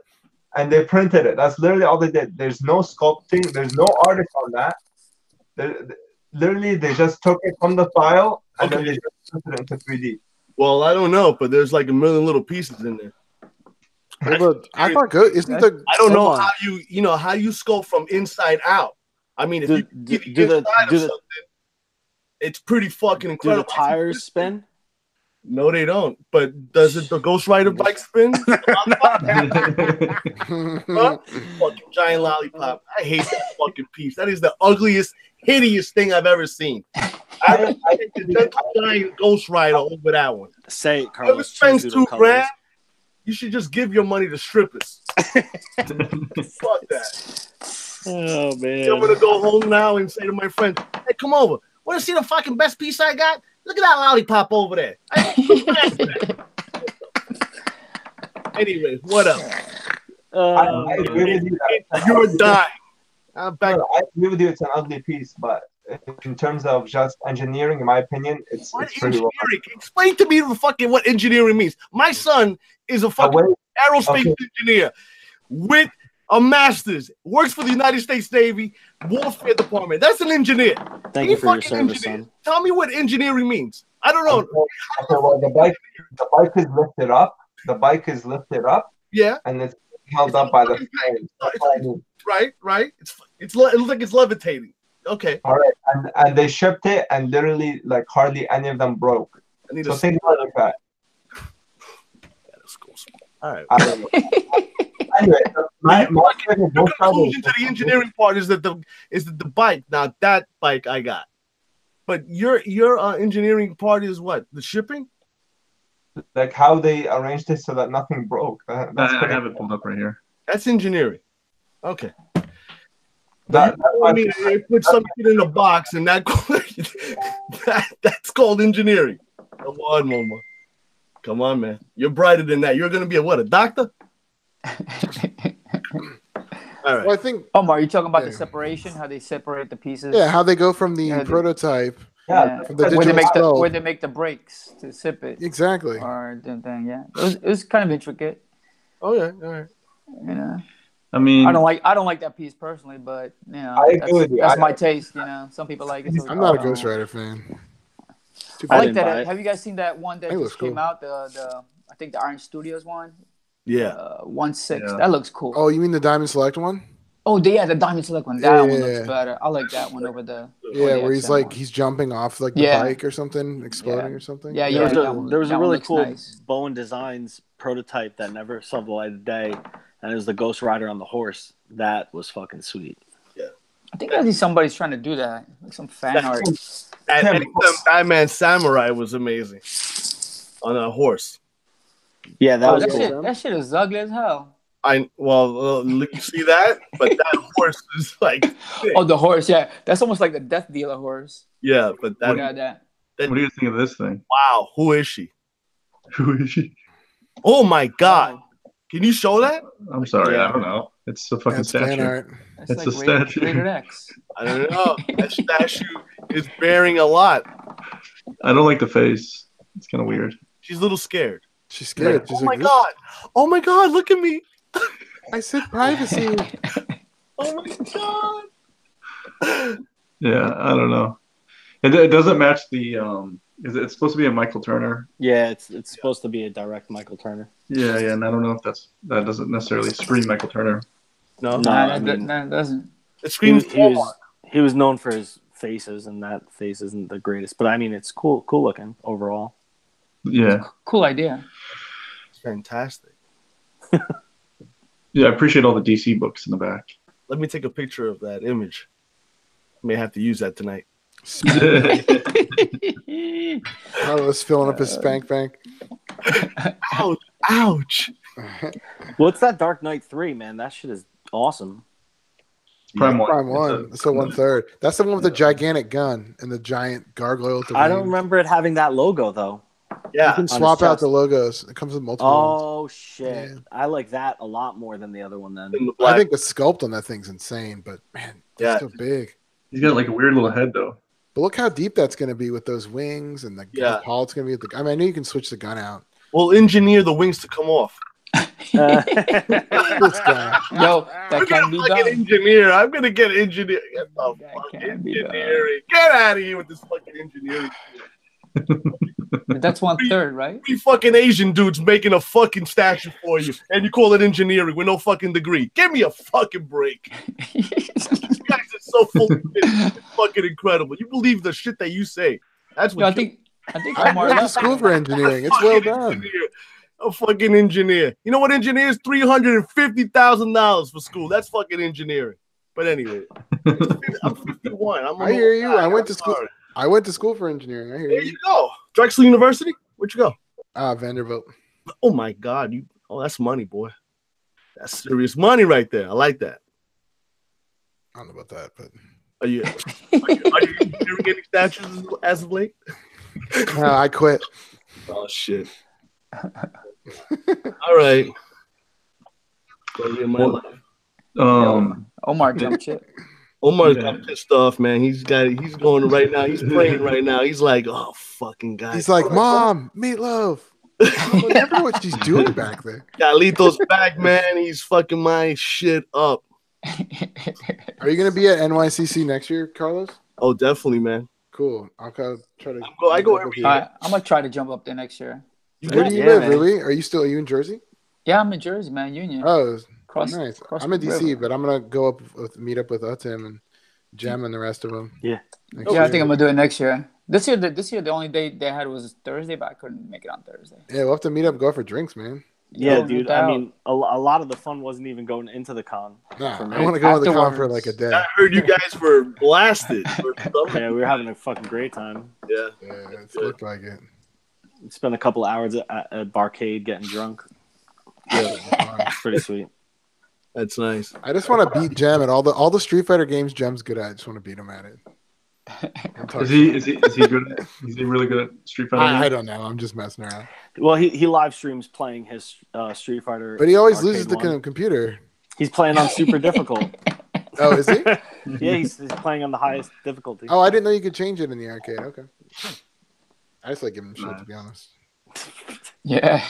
and they printed it. That's literally all they did. There's no sculpting. There's no artist on that. Literally, they just took it from the file and then they just printed it into 3D. Well, I don't know, but there's like a million little pieces in there. I thought good. Isn't the? I don't know how how you sculpt from inside out. I mean, if you do the something, it's pretty fucking incredible. Do the tires spin? No, they don't. But does the Ghost Rider bike spin? Fucking giant lollipop. I hate that fucking piece. That is the ugliest, hideous thing I've ever seen. I hate the giant Ghost Rider over that one. Say it, Whoever Carlos. spends $2,000, you should just give your money to strippers. Fuck that. Oh man. I'm gonna go home now and say to my friend, "Hey, come over. Want to see the fucking best piece I got? Look at that lollipop over there." Anyway, what up? I agree with you. You're dying. I'm back. I agree with you. It's an ugly piece, but in terms of just engineering, in my opinion, it's pretty well. Explain to me what engineering means. My son is a fucking aerospace engineer with a master's, works for the United States Navy Warfare Department. That's an engineer. Thank you for your service, son. Tell me what engineering means. I don't know. Okay, well, the bike is lifted up. The bike is lifted up. Yeah. And it's held up by the frame. Right. It looks like it's levitating. Okay. All right. And they shipped it, and literally, like, hardly any of them broke. So think about it like that. All right. Anyway, my conclusion to the engineering part is that the bike. Now that bike I got, but your engineering part is what? The shipping? Like how they arranged it so that nothing broke. That's I have it pulled up right here. That's engineering. Okay. I mean, they put something in a box, and that's called engineering. Come on, Momo. Come on, man. You're brighter than that. You're gonna be a doctor? All right. Well, I think. Omar, you talking about the separation? How they separate the pieces? Yeah, how they go from the prototype. Yeah, from the where they make the brakes to sip it. Exactly. Or the thing, yeah. It was kind of intricate. Oh yeah, all right. You know. I mean, I don't like that piece personally, but you know, that's my taste. You know, some people like it. So I'm not a Ghost Rider fan. I like that. Have you guys seen that one that just came out? The I think the Iron Studios one. Yeah. 1/6. Yeah. That looks cool. Oh, you mean the Diamond Select one? Oh, the Diamond Select one. That one looks better. I like that one over the. Yeah, where he's like he's jumping off like the bike or something, exploding or something. Yeah. There was a really cool Bowen Designs prototype that never saw the light of day, and it was the Ghost Rider on the horse. That was fucking sweet. Yeah. I think I see somebody's trying to do that, like some fan art. And Batman Samurai was amazing on a horse. Yeah, that that shit is ugly as hell. You see that? But that horse is like sick. Oh, the horse, yeah. That's almost like the Death Dealer horse. Yeah, but that. What do you think of this thing? Wow, who is she? Who is she? Oh my God! Can you show that? I'm sorry, I don't know. It's a fucking statue. It's like a statue. Rated X. I don't know. That statue is bearing a lot. I don't like the face. It's kind of weird. She's a little scared. She's scared. Like, oh my God! Look at me. I said privacy. Oh my God. Yeah, I don't know. It doesn't match the. It's supposed to be a Michael Turner. Yeah, it's supposed to be a direct Michael Turner. Yeah, and I don't know if that doesn't necessarily scream Michael Turner. No, that doesn't. It screams. He was known for his faces, and that face isn't the greatest. But I mean, it's cool looking overall. Yeah, cool idea. It's fantastic. Yeah, I appreciate all the DC books in the back. Let me take a picture of that image. I may have to use that tonight. Carlos filling up his spank bank. Ouch. Well, it's that Dark Knight 3, man. That shit is awesome. Prime 1. It's the 1/3. That's the one with the gigantic gun and the giant gargoyle. I don't remember it having that logo, though. Yeah. You can swap out the logos. It comes with multiple ones. Shit. Yeah. I like that a lot more than the other one then. I think the sculpt on that thing's insane, but man, it's so big. He's got like a weird little head though. But look how deep that's going to be with those wings and the how it's going to be. I mean, I know you can switch the gun out. We'll engineer the wings to come off. Yo, that can be done. Engineer. I'm going to get engineer. Get the fuck engineering. Get out of here with this fucking engineering. That's 1/3, right? 3 fucking Asian dudes making a fucking statue for you, and you call it engineering with no fucking degree. Give me a fucking break. These guys are so full of shit. It's fucking incredible. You believe the shit that you say. That's what I think I went to school for engineering. It's well done. A fucking engineer. You know what engineer is? $350,000 for school. That's fucking engineering. But anyway, I'm 51. I hear you. I went to school. I went to school for engineering. I hear there you go. Drexel University? Where'd you go? Vanderbilt. Oh my God. That's money, boy. That's serious money right there. I like that. I don't know about that, but are you doing any statues as of late? No, I quit. Oh shit. All right. Story of my life. Omar jumped shit. Omar's got pissed off, man. He's going right now. He's praying right now. He's like, oh, fucking guy. He's like, Mom, meatloaf. I wonder what she's doing back there. Carlito's back, man. He's fucking my shit up. Are you gonna be at NYCC next year, Carlos? Oh, definitely, man. Cool. I'll try to. I go every year. I'm gonna try to jump up there next year. Where do you live, Louis? Are you in Jersey? Yeah, I'm in Jersey, man. Union. Oh, nice. I'm in DC, but I'm gonna go up meet up with Tim and Jem and the rest of them. Yeah. I think I'm gonna do it next year. This year, the only day they had was Thursday, but I couldn't make it on Thursday. Yeah, we'll have to meet up, go for drinks, man. Yeah, dude. I mean, a lot of the fun wasn't even going into the con. Nah, I want to go to the con for like a day. I heard you guys were blasted. Yeah, we were having a fucking great time. Yeah, it looked like it. Spent a couple hours at Barcade getting drunk. Yeah, it's pretty sweet. That's nice. I just want to beat Jem at all the Street Fighter games Jem's good at. I just want to beat him at it. Is he good at? Is he really good at Street Fighter? I don't know. I'm just messing around. Well, he live streams playing his Street Fighter. But he always loses the computer. He's playing on super difficult. Oh, is he? Yeah, he's playing on the highest difficulty. Oh, I didn't know you could change it in the arcade. Okay. I just like giving him shit, to be honest. Yeah.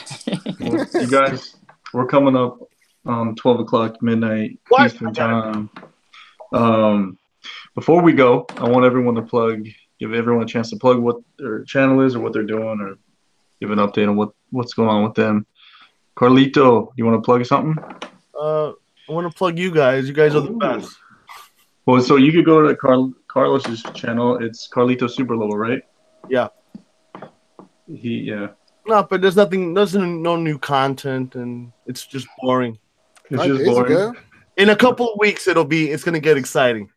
Well, you guys, we're coming up on 12 o'clock midnight Eastern time. Before we go, I want everyone to give everyone a chance to plug what their channel is or what they're doing, or give an update on what's going on with them. Carlito, you want to plug something? I want to plug you guys. You guys are the best. Well, so you could go to Carlos's channel. It's Carlito Super Level, right? Yeah. No, but there's no new content, and it's just boring. It's just boring. In a couple of weeks, it's gonna get exciting.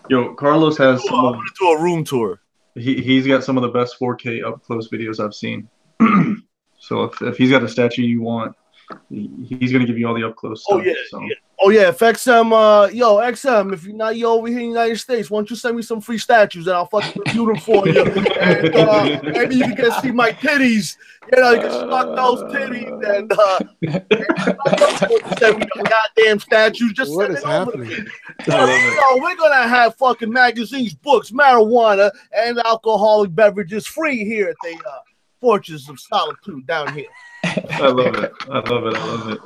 Yo, Carlos has. I'm gonna do a room tour. He's got some of the best 4K up close videos I've seen. So if he's got a statue you want, he's gonna give you all the up close stuff. Oh yeah, if XM, XM, if you're not over here in the United States, why don't you send me some free statues and I'll fucking review them for you. And maybe you can see my titties. You know, you can suck those titties and send me those goddamn statues. Just what send is it happening? We're gonna have fucking magazines, books, marijuana, and alcoholic beverages free here at the Fortress of Solitude down here. I love it.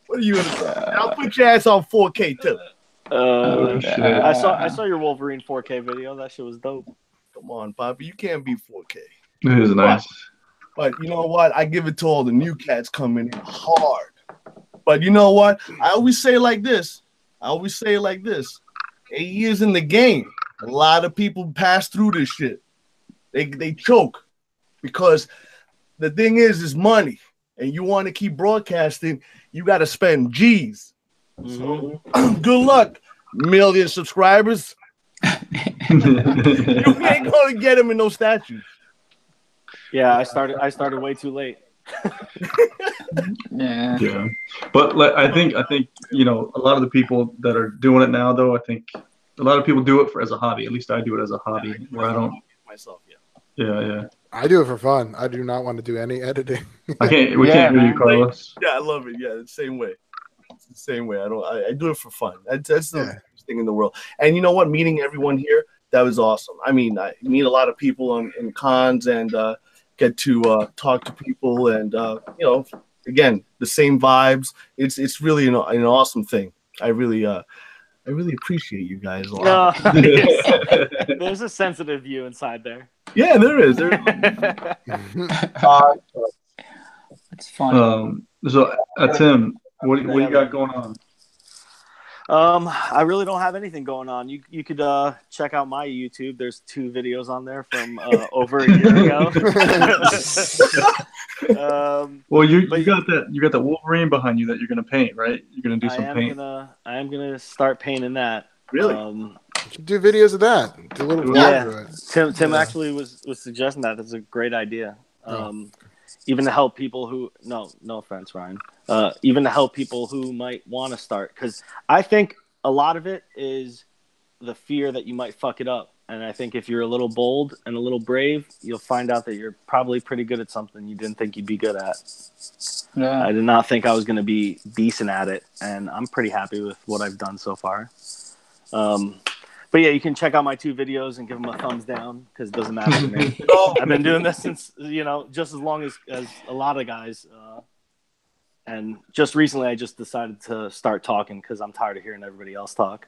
What are you gonna say? I'll put your ass on 4K too. Shit. I saw your Wolverine 4K video. That shit was dope. Come on, Poppy, you can't be 4K. It is nice. But you know what? I give it to all the new cats coming in hard. But you know what? I always say it like this. 8 years in the game. A lot of people pass through this shit. They choke because the thing is money. And you want to keep broadcasting, you got to spend G's. So, good luck, million subscribers. You ain't going to get them in no statues. Yeah, I started way too late. Yeah. But I think a lot of the people that are doing it now, though, I think a lot of people do it as a hobby. At least I do it as a hobby, where I don't myself. Yeah. I do it for fun. I do not want to do any editing. We can't hear you, Carlos. Yeah, I love it. Yeah, it's the same way. It's the same way. I do it for fun. That's the best thing in the world. And you know what? Meeting everyone here, that was awesome. I mean, I meet a lot of people in cons and get to talk to people, and again, the same vibes. It's really an awesome thing. I really appreciate you guys a lot. There's a sensitive view inside there. Yeah, there is. It's fun. So, Tim, what do you got going on? I really don't have anything going on. You could check out my YouTube. There's 2 videos on there from over a year ago. Well, you got that Wolverine behind you that you're gonna paint, right? You're gonna do some paint. I am gonna start painting that. Really? You should do videos of that. Do a little vlog. Tim actually was suggesting that. That's a great idea. Even to help people who no offense, Ryan. Even to help people who might want to start, because I think a lot of it is the fear that you might fuck it up. And I think if you're a little bold and a little brave, you'll find out that you're probably pretty good at something you didn't think you'd be good at. Yeah. I did not think I was going to be decent at it, and I'm pretty happy with what I've done so far. But yeah, you can check out my 2 videos and give them a thumbs down because it doesn't matter to me. I've been doing this since, just as long as a lot of guys. And just recently, I just decided to start talking because I'm tired of hearing everybody else talk.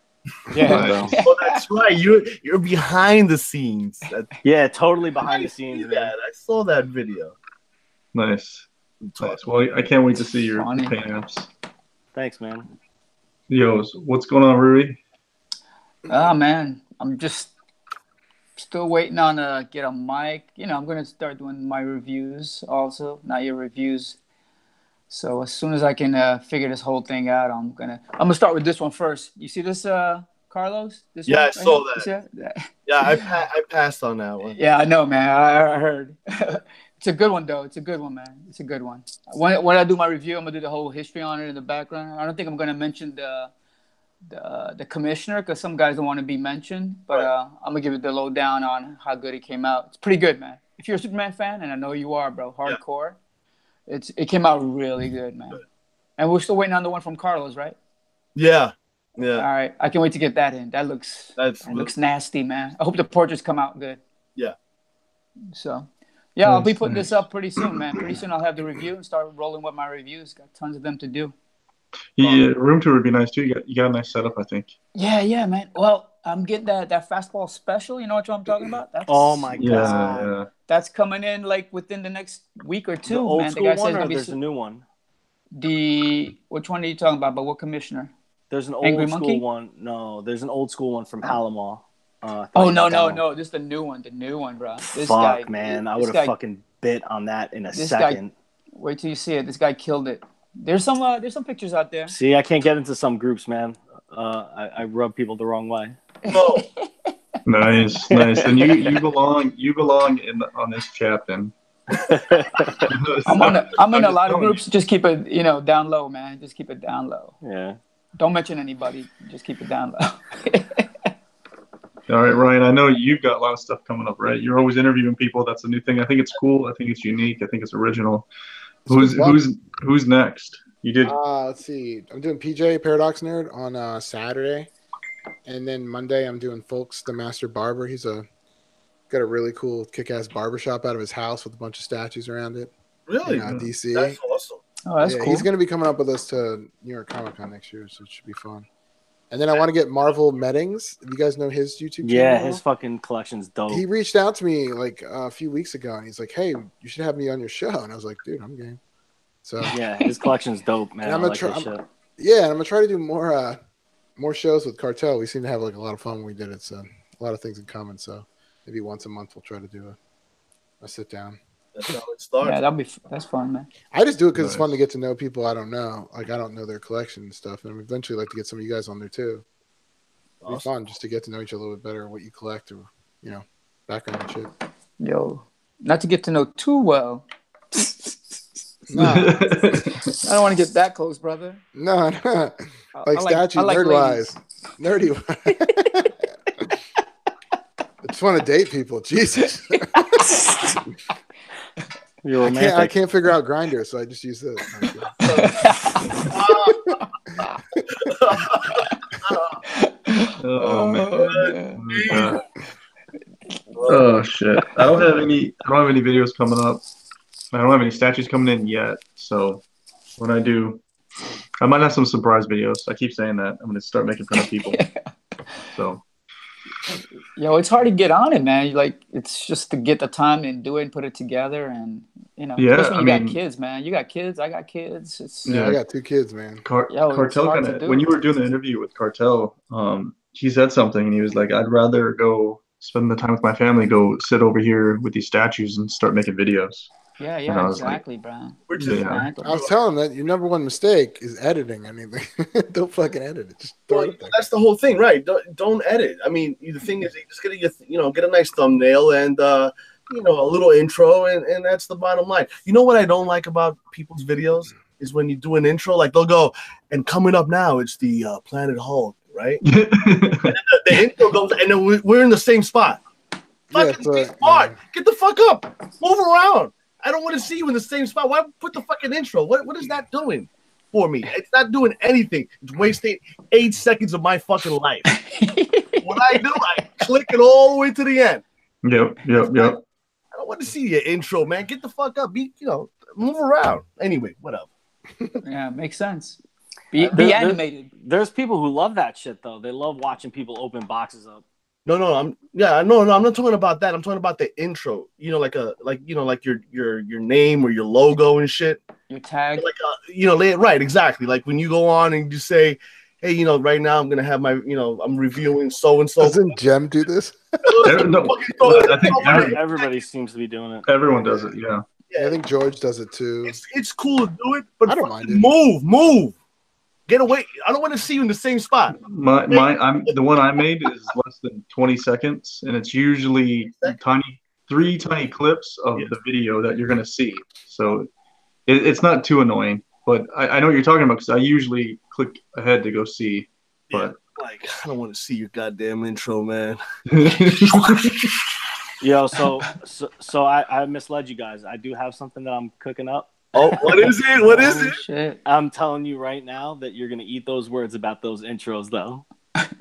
Yeah. Oh, that's right. You're behind the scenes. Yeah, totally behind the scenes. I saw that video. Nice. Well, I can't wait to see your paint apps. Thanks, man. Yo, what's going on, Rui? Oh man, I'm just still waiting on to get a mic. I'm gonna start doing my reviews also, not your reviews. So as soon as I can figure this whole thing out, I'm gonna start with this one first. You see this, Carlos? This one I right saw here? that. Yeah, I passed on that one. Yeah, I know, man. I heard. It's a good one, though. It's a good one, man. It's a good one. When I do my review, I'm gonna do the whole history on it in the background. I don't think I'm gonna mention the commissioner because some guys don't want to be mentioned, but I'm gonna give it the lowdown on how good it came out. It's pretty good, man. If you're a Superman fan, and I know you are, bro, hardcore, it came out really good, man. And we're still waiting on the one from Carlos, right? Yeah. All right, I can't wait to get that in. That looks nasty, man. I hope the portraits come out good. Yeah. So, yeah, I'll be putting this up pretty soon, man. Pretty soon I'll have the review and start rolling with my reviews. Got tons of them to do. Yeah, room tour would be nice too. You got a nice setup, I think. Yeah, man. Well, I'm getting that fastball special. You know what I'm talking about? Oh my god! Yeah. That's coming in like within the next week or two. The old man. school the guy one, says or there's a new one. Which one are you talking about? But what commissioner? There's an Angry old school Monkey? one. No, there's an old school one from Palomar. No. This is the new one. The new one, bro. This Fuck, guy, man. I would have fucking bit on that in a second. Wait till you see it. This guy killed it. There's some pictures out there. See, I can't get into some groups, man. I rub people the wrong way. No. Nice. And you belong on this chat then. I'm in a lot of groups. Just keep it, down low, man. Just keep it down low. Yeah. Don't mention anybody. Just keep it down low. All right, Ryan. I know you've got a lot of stuff coming up, right? You're always interviewing people. That's a new thing. I think it's cool. I think it's unique. I think it's original. Who's next? You did. Let's see. I'm doing PJ Paradox Nerd on Saturday, and then Monday I'm doing Folks the Master Barber. He's got a really cool kick-ass barbershop out of his house with a bunch of statues around it. Really? In DC. That's awesome. Oh, that's cool. He's going to be coming up with us to New York Comic Con next year, so it should be fun. And then I want to get Marvel Meddings. You guys know his YouTube channel? Yeah, his fucking collection's dope. He reached out to me like a few weeks ago, and he's like, "Hey, you should have me on your show." And I was like, "Dude, I'm game." So yeah, his collection's dope, man. I'm gonna try. And I'm gonna try to do more shows with Cartel. We seem to have like a lot of fun when we did it. So a lot of things in common. So maybe once a month we'll try to do a sit down. That's how it starts. Yeah, that's fun, man. I just do it because it's fun to get to know people I don't know. Like I don't know their collection and stuff, and eventually like to get some of you guys on there too. It'd be fun just to get to know each other a little bit better, what you collect, or background and shit. Yo, not to get to know too well. No, I don't want to get that close, brother. No. Like statue, nerd-wise. Nerdy-wise. I just want to date people. Jesus. You're romantic. I can't figure out Grindr, so I just use this. Oh man. Oh shit. I don't have any videos coming up. I don't have any statues coming in yet. So when I do, I might have some surprise videos. I keep saying that. I'm gonna start making fun of people. So Yo, it's hard to get on it, man. It's just to get the time and do it and put it together, and especially when you got kids, man. You got kids, I got kids. I got 2 kids, man. Cartel when you were doing the interview with Cartel, he said something, and he was like, "I'd rather go spend the time with my family, go sit over here with these statues, and start making videos." Yeah, exactly, bro. I was telling him that your number one mistake is editing anything. Don't fucking edit it. Just throw it there. That's the whole thing, right? Don't edit. I mean, the thing is, you just gotta get a nice thumbnail and a little intro, and that's the bottom line. You know what I don't like about people's videos is when you do an intro, like they'll go, and coming up now, it's the Planet Hulk, right? And then the intro goes, and then we're in the same spot. Fucking stay smart. Get the fuck up. Move around. I don't want to see you in the same spot. Why put the fucking intro? What is that doing for me? It's not doing anything. It's wasting 8 seconds of my fucking life. what I do, I click it all the way to the end. Yep. I don't want to see your intro, man. Get the fuck up. Move around. Anyway, whatever. Yeah, makes sense. Be animated. There's people who love that shit though. They love watching people open boxes up. No, I'm not talking about that. I'm talking about the intro. Like your name or your logo and shit. Your tag. Right, exactly. Like when you go on and you say, hey, right now I'm gonna have my, I'm reviewing so and so. Doesn't Jem do this? No, I think everybody seems to be doing it. Everyone does it. Yeah. I think George does it too. It's cool to do it, but I don't mind it. Move. Get away. I don't want to see you in the same spot. The one I made is less than 20 seconds, and it's usually three tiny clips of the video that you're gonna see. So it's not too annoying, but I know what you're talking about because I usually click ahead to go see. But I don't want to see your goddamn intro, man. Yo, so I misled you guys. I do have something that I'm cooking up. Oh, what is it? What is it? Shit. I'm telling you right now that you're gonna eat those words about those intros, though.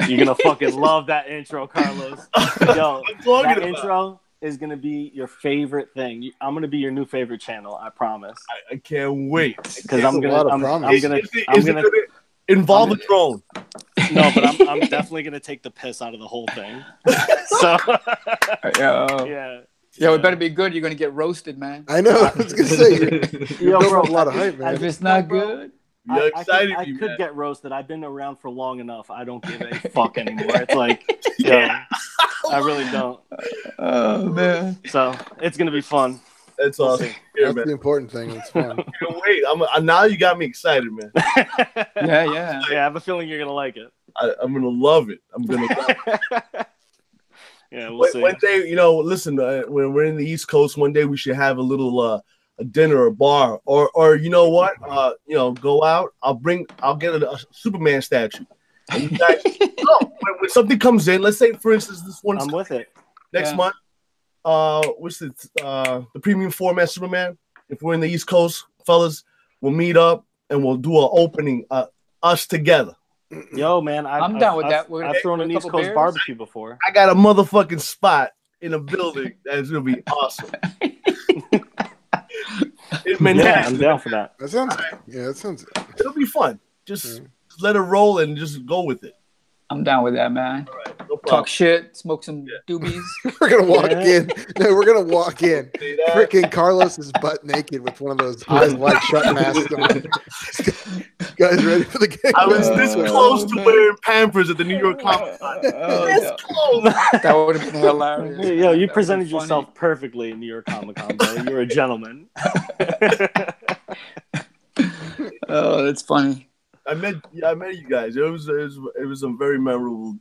You're gonna fucking love that intro, Carlos. Yo, that intro is gonna be your favorite thing. I'm gonna be your new favorite channel. I promise. I can't wait. Because I'm gonna involve a drone. No, but I'm definitely gonna take the piss out of the whole thing. So yeah, it better be good. You're gonna get roasted, man. I know. I was gonna say you're building a lot of hype, man. If it's not good, I could get roasted. I've been around for long enough. I don't give a fuck anymore. It's like, I really don't. Oh man. So it's gonna be fun. That's awesome. That's the important thing. It's fun. Wait, now you got me excited, man. Yeah. I have a feeling you're gonna like it. I'm gonna love it. I'm gonna love it. Yeah, we'll see. One day, listen, when we're in the East Coast, one day we should have a little a dinner or bar, or you know what, go out. I'll get a Superman statue. And you guys, when something comes in, let's say for instance this one. I'm with it. Next month, what's it? The premium format Superman. If we're in the East Coast, fellas, we'll meet up and we'll do an opening, us together. Yo, man, I'm down with that. I've thrown an East Coast barbecue before. I got a motherfucking spot in a building that's gonna be awesome. Yeah, I'm down for that. That sounds. It'll be fun. Just let it roll and just go with it. I'm down with that, man. All right, no problem. Talk shit, smoke some doobies. We're gonna walk in. No, we're gonna walk in. Freaking Carlos is butt naked with one of those eyes wide shut masks on. Guys, ready for the game? I was this close to wearing Pampers at the New York Comic Con. This close. That would have been hilarious. Yo, you presented yourself perfectly in New York Comic Con, bro. You're a gentleman. Oh, that's funny. I met you guys. It was a very memorable.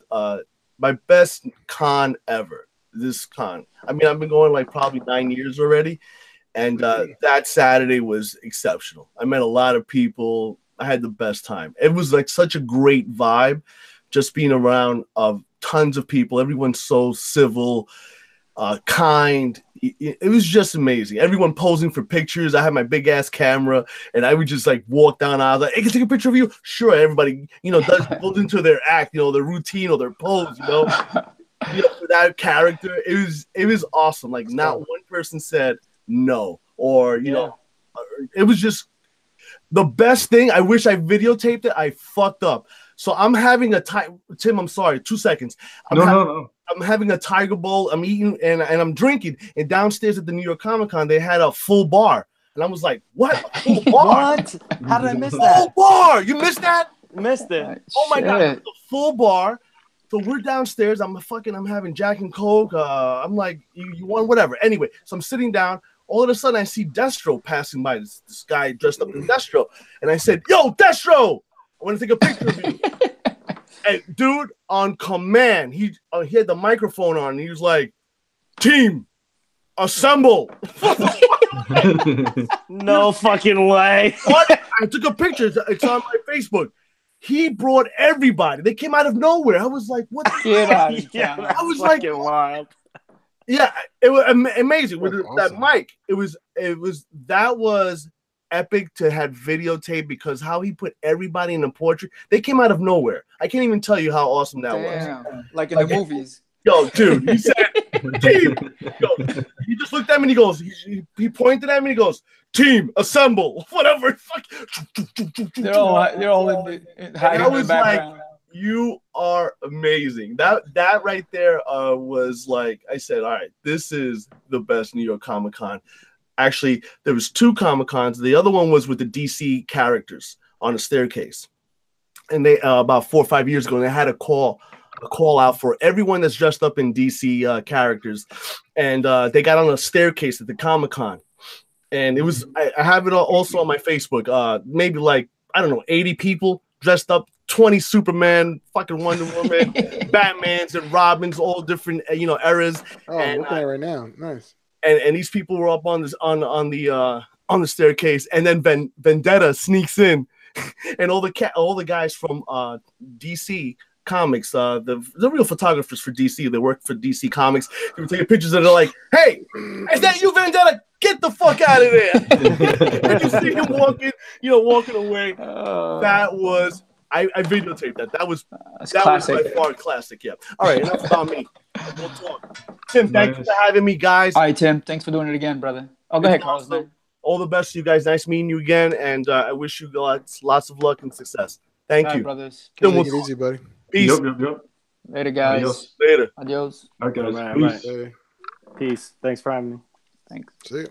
My best con ever. This con. I mean, I've been going like probably 9 years already, and that Saturday was exceptional. I met a lot of people. I had the best time. It was like such a great vibe, just being around of tons of people. Everyone's so civil, kind. It was just amazing. Everyone posing for pictures. I had my big ass camera, and I would just like walk down. I was like, "Hey, can I take a picture of you?" Sure. Everybody, goes into their act, their routine or their pose, for that character. It was awesome. Like not one person said no, or it was just the best thing. I wish I videotaped it. I fucked up. So I'm having Tim, I'm sorry. 2 seconds. No. I'm having a Tiger Bowl. I'm eating and I'm drinking. And downstairs at the New York Comic Con, they had a full bar. And I was like, what? A full bar? What? How did I miss that? Full bar. You missed that? Missed it. Oh my God. A full bar. So we're downstairs. I'm having Jack and Coke. I'm like, you want whatever. Anyway, so I'm sitting down. All of a sudden, I see Destro passing by. This guy dressed up in Destro. And I said, yo, Destro, I want to take a picture of you. And dude, on command, he had the microphone on. And he was like, team, assemble. No fucking way. What? I took a picture. It's on my Facebook. He brought everybody. They came out of nowhere. I was like, what? Get out of town. I was like, wild. Yeah, it was amazing with awesome. that mic. That was epic to have videotape because how he put everybody in the portrait. They came out of nowhere. I can't even tell you how awesome that was. Like in the movies. Yo, dude, he said, team. Yo, he just looked at me and he goes, he pointed at me and he goes, team, assemble, whatever. They're all in I was like, you are amazing. That right there was like, I said, all right, this is the best New York Comic Con. Actually, there was 2 Comic Cons. The other one was with the DC characters on a staircase. And they about 4 or 5 years ago, they had a call out for everyone that's dressed up in DC characters. And they got on a staircase at the Comic Con. And it was, I have it also on my Facebook, maybe like, I don't know, 80 people dressed up, 20 Superman, fucking Wonder Woman, Batmans and Robins, all different, eras. Oh, I'm looking at it right now. Nice. And these people were up on this on the staircase, and then Vendetta sneaks in, and all the guys from DC Comics, the real photographers for DC, they work for DC Comics. They were taking pictures, and they're like, "Hey, is that you, Vendetta? Get the fuck out of there!" And you see him walking away. That was. I videotaped that. That was by far classic. Yeah. All right, enough about me. We'll talk. Tim, thank you for having me, guys. All right, Tim. Thanks for doing it again, brother. Oh, go ahead, Carlos. Man. All the best to you guys. Nice meeting you again, and I wish you lots of luck and success. Thank you, brothers. Take it easy, buddy. Peace. Yep. Later, guys. Adios. Later. Adios. All right, guys. All right, Peace. Peace. Thanks for having me. Thanks. See you.